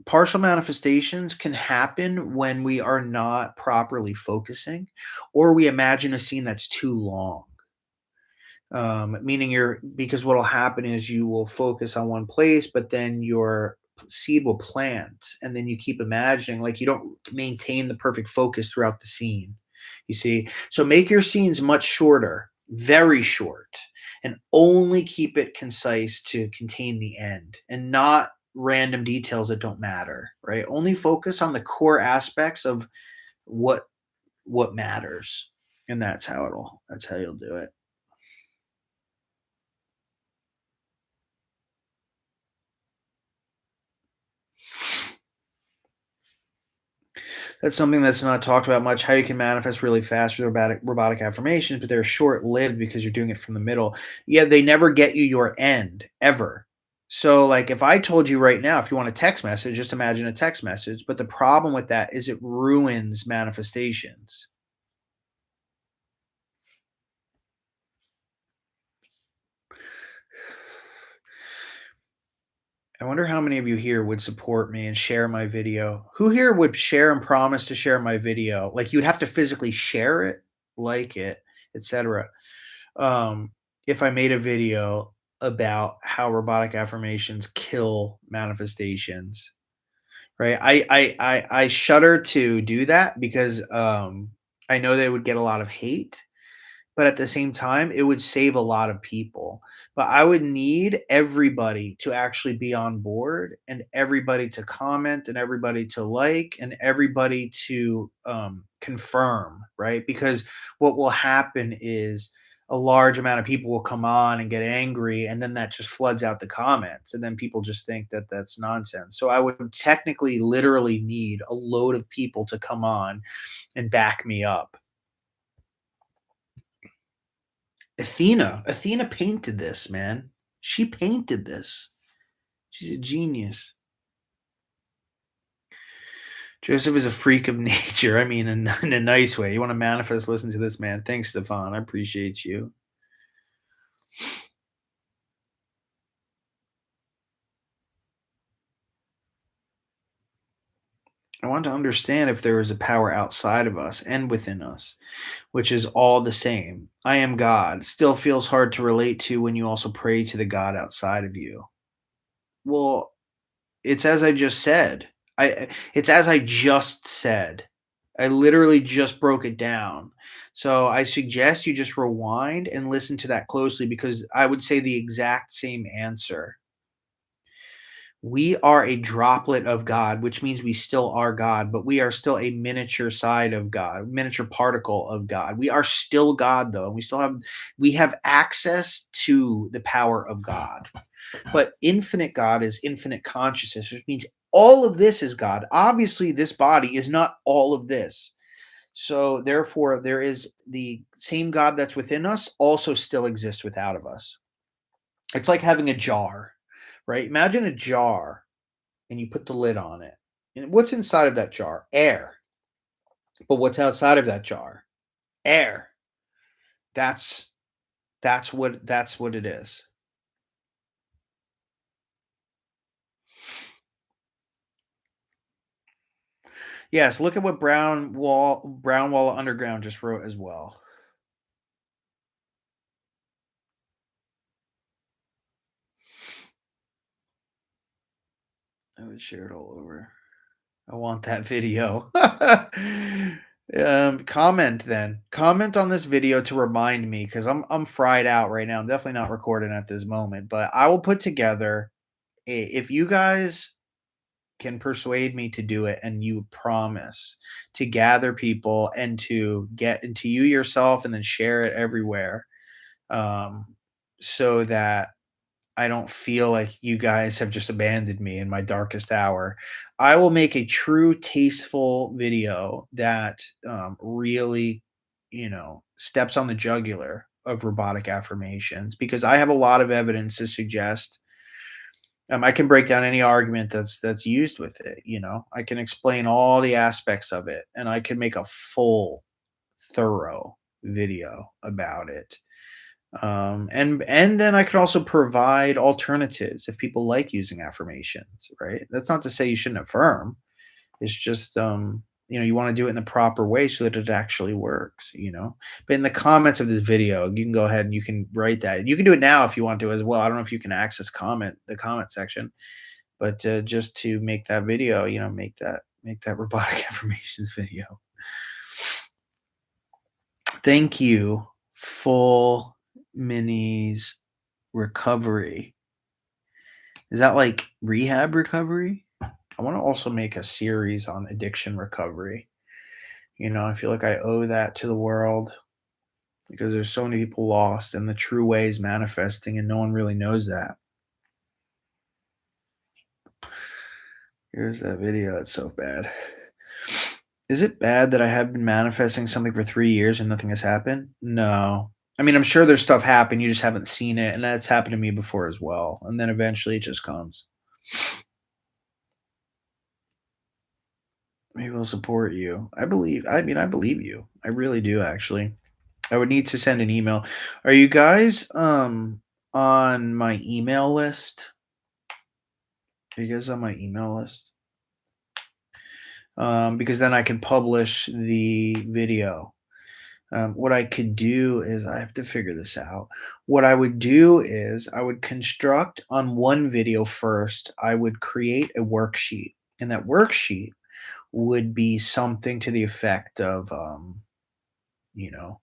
partial manifestations can happen when we are not properly focusing, or we imagine a scene that's too long. Meaning you're because what'll happen is you will focus on one place, but then your seed will plant, and then you keep imagining like you don't maintain the perfect focus throughout the scene. You see, so make your scenes much shorter, very short, and only keep it concise to contain the end, and not random details that don't matter. Right? Only focus on the core aspects of what what matters, and that's how you'll do it. That's something that's not talked about much, how you can manifest really fast with robotic affirmations, but they're short-lived because you're doing it from the middle. Yeah, they never get you your end, ever. So, like, if I told you right now, if you want a text message, just imagine a text message, but the problem with that is it ruins manifestations. I wonder how many of you here would support me and share my video. Who here would share and promise to share my video? Like, you'd have to physically share it, like it, etc. If I made a video about how robotic affirmations kill manifestations, right? I shudder to do that because I know they would get a lot of hate, but at the same time, it would save a lot of people. But I would need everybody to actually be on board and everybody to comment and everybody to like and everybody to confirm, right? Because what will happen is a large amount of people will come on and get angry and then that just floods out the comments and then people just think that that's nonsense. So I would technically literally need a load of people to come on and back me up. Athena painted this, man. She painted this. She's a genius. Joseph is a freak of nature. I mean, in a nice way. You want to manifest, listen to this, man. Thanks, Stefan. I appreciate you. I want to understand if there is a power outside of us and within us, which is all the same. I am God. Still feels hard to relate to when you also pray to the God outside of you. Well, it's as I just said. It's as I just said. I literally just broke it down. So I suggest you just rewind and listen to that closely because I would say the exact same answer. We are a droplet of God, which means we still are God, but we are still a miniature side of God, miniature particle of God. We are still God though. We have access to the power of God. But infinite God is infinite consciousness, which means all of this is God. Obviously, this body is not all of this. So therefore, there is the same God that's within us also still exists without of us. It's like having a jar, right? Imagine a jar and you put the lid on it. And what's inside of that jar? Air. But what's outside of that jar? Air. That's that's what it is. Yes, look at what Brown Wall Underground just wrote as well. I would share it all over. I want that video. Comment then. Comment on this video to remind me because I'm fried out right now. I'm definitely not recording at this moment, but I will put together if you guys can persuade me to do it and you promise to gather people and to get into you yourself and then share it everywhere um, so that I don't feel like you guys have just abandoned me in my darkest hour. I will make a true tasteful video that really, steps on the jugular of robotic affirmations because I have a lot of evidence to suggest. I can break down any argument that's used with it. I can explain all the aspects of it, and I can make a full, thorough video about it. And then I could also provide alternatives if people like using affirmations, right? That's not to say you shouldn't affirm. It's just you want to do it in the proper way so that it actually works. But in the comments of this video, you can go ahead and you can write that. You can do it now if you want to as well. I don't know if you can access the comment section, but just to make that video, make that robotic affirmations video. Thank you, full minis recovery. Is that like rehab recovery? I want to also make a series on addiction recovery. I feel like I owe that to the world because there's so many people lost and the true way is manifesting and no one really knows that. Here's that video. It's so bad. Is it bad that I have been manifesting something for 3 years and nothing has happened? No. I mean, I'm sure there's stuff happened. You just haven't seen it. And that's happened to me before as well. And then eventually it just comes. Maybe I'll support you. I believe you. I really do actually. I would need to send an email. Are you guys on my email list? Are you guys on my email list? Because then I can publish the video. What I could do is I have to figure this out. What I would do is I would construct on one video first. I would create a worksheet, and that worksheet would be something to the effect of, you know,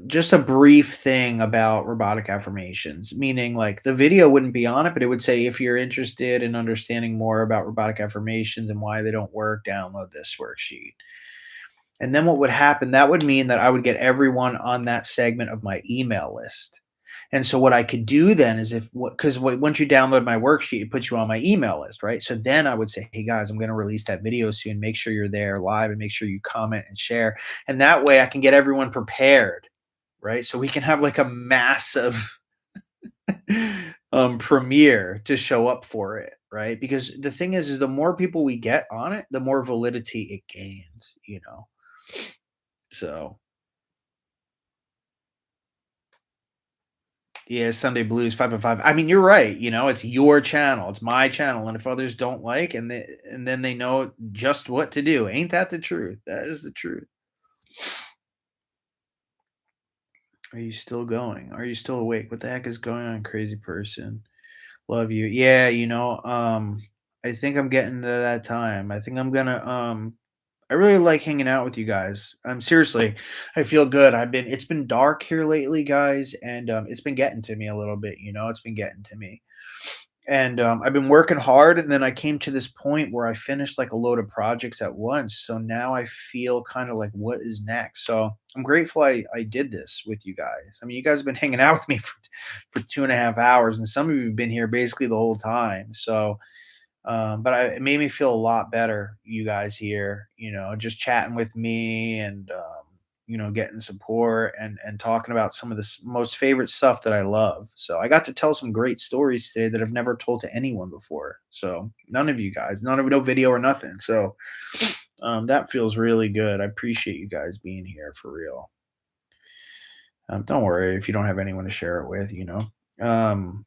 just a brief thing about robotic affirmations, meaning like the video wouldn't be on it, but it would say, if you're interested in understanding more about robotic affirmations and why they don't work, download this worksheet. And then what would happen, that would mean that I would get everyone on that segment of my email list. And so what I could do then is because once you download my worksheet, it puts you on my email list, right? So then I would say, hey guys, I'm going to release that video soon. Make sure you're there live and make sure you comment and share. And that way I can get everyone prepared, right? So we can have like a massive premiere to show up for it, right? Because the thing is the more people we get on it, the more validity it gains, you know. So yeah, Sunday Blues 5 of 5. I mean, you're right. You know, it's your channel, it's my channel, and if others don't like, and then they know just what to do, ain't that the truth? That is the truth. Are you still going? Are you still awake? What the heck is going on, crazy person? Love you. Yeah, I think I'm getting to that time. I think I'm gonna I really like hanging out with you guys. Seriously, I feel good. It's been dark here lately, guys, and it's been getting to me a little bit, it's been getting to me. And I've been working hard, and then I came to this point where I finished like a load of projects at once. So now I feel kind of like what is next. So I'm grateful I did this with you guys. I mean, you guys have been hanging out with me for 2.5 hours, and some of you have been here basically the whole time. So it made me feel a lot better, you guys here, just chatting with me and, getting support and talking about some of the most favorite stuff that I love. So I got to tell some great stories today that I've never told to anyone before. So none of you guys, none of no video or nothing. So that feels really good. I appreciate you guys being here for real. Don't worry if you don't have anyone to share it with. Um,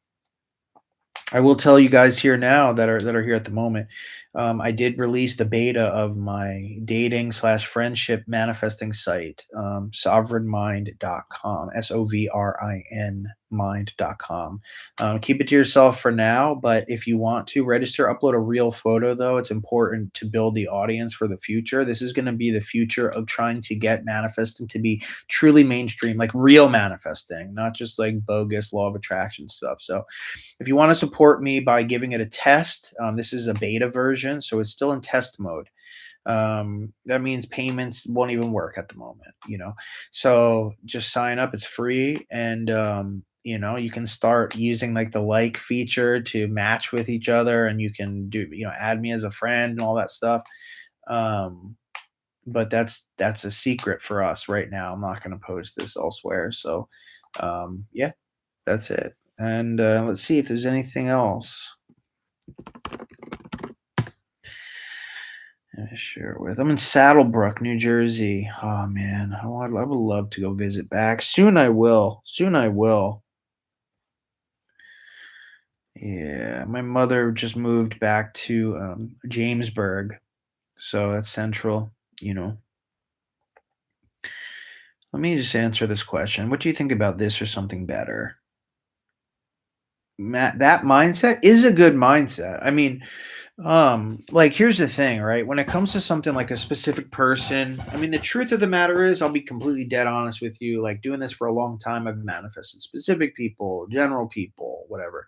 I will tell you guys here now that are here at the moment. I did release the beta of my dating slash friendship manifesting site, sovereignmind.com, SOVRIN mind.com. Keep it to yourself for now, but if you want to register, upload a real photo though. It's important to build the audience for the future. This is going to be the future of trying to get manifesting to be truly mainstream, like real manifesting, not just like bogus law of attraction stuff. So if you want to support me by giving it a test, this is a beta version, so it's still in test mode. That means payments won't even work at the moment. So just sign up. It's free, and you can start using like the like feature to match with each other, and you can do add me as a friend and all that stuff. Um, but that's a secret for us right now. I'm not going to post this elsewhere. So yeah, that's it. And let's see if there's anything else to share it with. I'm in Saddlebrook, New Jersey. Oh man, I would love to go visit back. Soon I will. Soon I will. Yeah, my mother just moved back to Jamesburg, so that's central. You know, Let me just answer this question. What do you think about this or something better? That mindset is a good mindset. I mean, like here's the thing, right? When it comes to something like a specific person, I mean, the truth of the matter is, I'll be completely dead honest with you. Like doing this for a long time, I've manifested specific people, general people, whatever.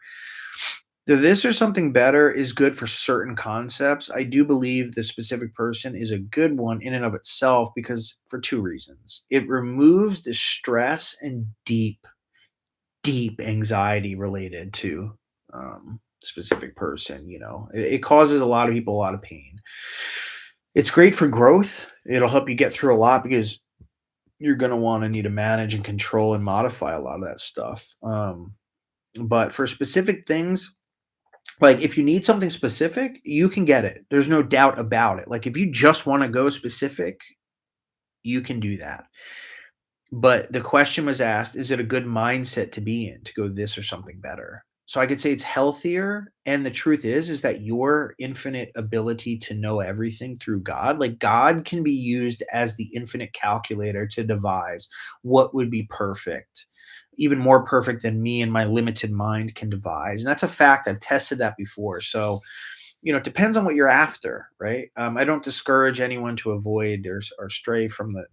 This or something better is good for certain concepts. I do believe the specific person is a good one in and of itself because for two reasons. It removes the stress and deep anxiety related to specific person. It causes a lot of people a lot of pain. It's great for growth. It'll help you get through a lot because you're going to want to need to manage and control and modify a lot of that stuff. But for specific things, like if you need something specific, you can get it. There's no doubt about it. Like if you just want to go specific, you can do that. But the question was asked, is it a good mindset to be in to go this or something better? So I could say it's healthier. And the truth is that your infinite ability to know everything through God, like God can be used as the infinite calculator to devise what would be perfect, even more perfect than me and my limited mind can devise. And that's a fact. I've tested that before. So it depends on what you're after, right? I don't discourage anyone to avoid or stray from the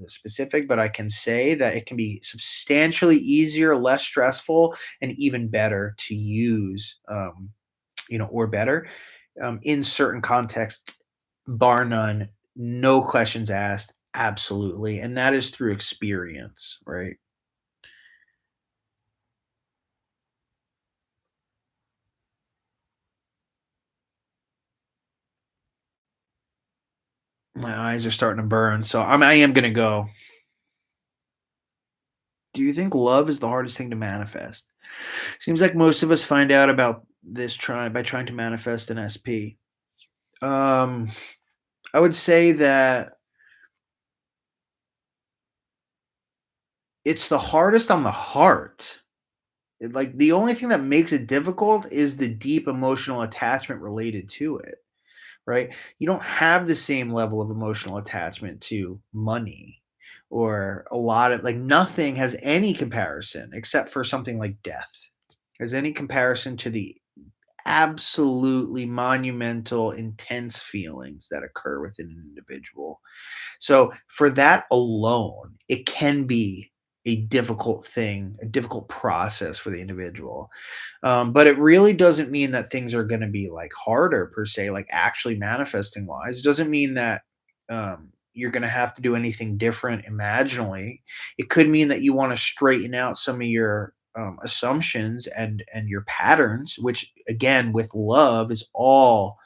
specific, but I can say that it can be substantially easier, less stressful, and even better to use, or better in certain contexts, bar none, no questions asked, absolutely, and that is through experience, right? My eyes are starting to burn, so I am gonna go. Do you think love is the hardest thing to manifest? Seems like most of us find out about this by trying to manifest an SP. Um, I would say that it's the hardest on the heart. Like the only thing that makes it difficult is the deep emotional attachment related to it, right? You don't have the same level of emotional attachment to money or a lot of like nothing has any comparison except for something like death. Has any comparison to the absolutely monumental, intense feelings that occur within an individual. So, for that alone, it can be a difficult thing, a difficult process for the individual. But it really doesn't mean that things are going to be like harder per se, like actually manifesting wise. It doesn't mean that you're going to have to do anything different imaginally. It could mean that you want to straighten out some of your assumptions and your patterns, which again with love is all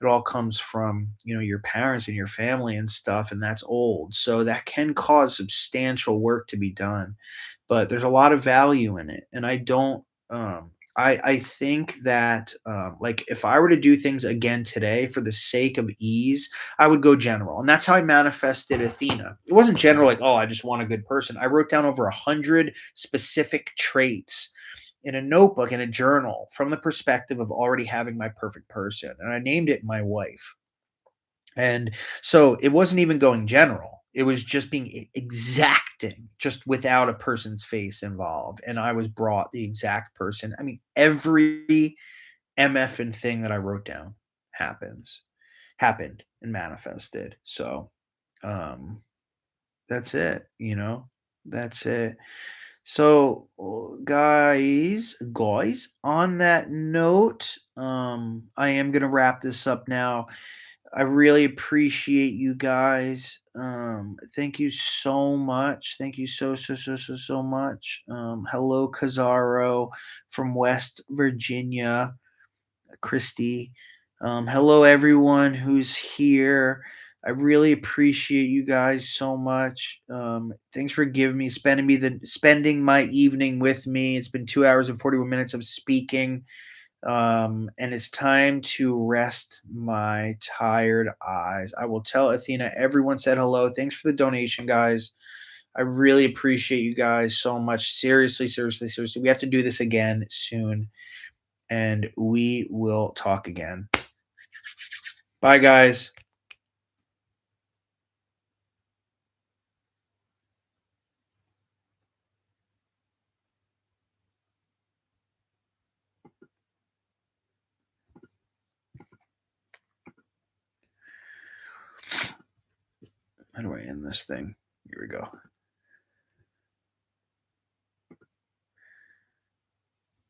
it all comes from your parents and your family and stuff, and that's old, so that can cause substantial work to be done, but there's a lot of value in it. And I don't I think that like if I were to do things again today for the sake of ease, I would go general. And that's how I manifested Athena. It wasn't general like, oh, I just want a good person. I wrote down over 100 specific traits in a notebook in a journal from the perspective of already having my perfect person. And I named it my wife. And so it wasn't even going general. It was just being exacting, just without a person's face involved. And I was brought the exact person. I mean, every MF and thing that I wrote down happens, happened and manifested. So um that's it. That's it. So guys, on that note, I am gonna wrap this up now. I really appreciate you guys. Thank you so much. Thank you so much. Hello, Cazaro from West Virginia, Christy. Hello, everyone who's here. I really appreciate you guys so much. Thanks for spending my evening with me. It's been 2 hours and 41 minutes of speaking. And it's time to rest my tired eyes. I will tell Athena everyone said hello. Thanks for the donation, guys. I really appreciate you guys so much. Seriously, seriously, seriously. We have to do this again soon, and we will talk again. Bye, guys. How do I end this thing? Here we go.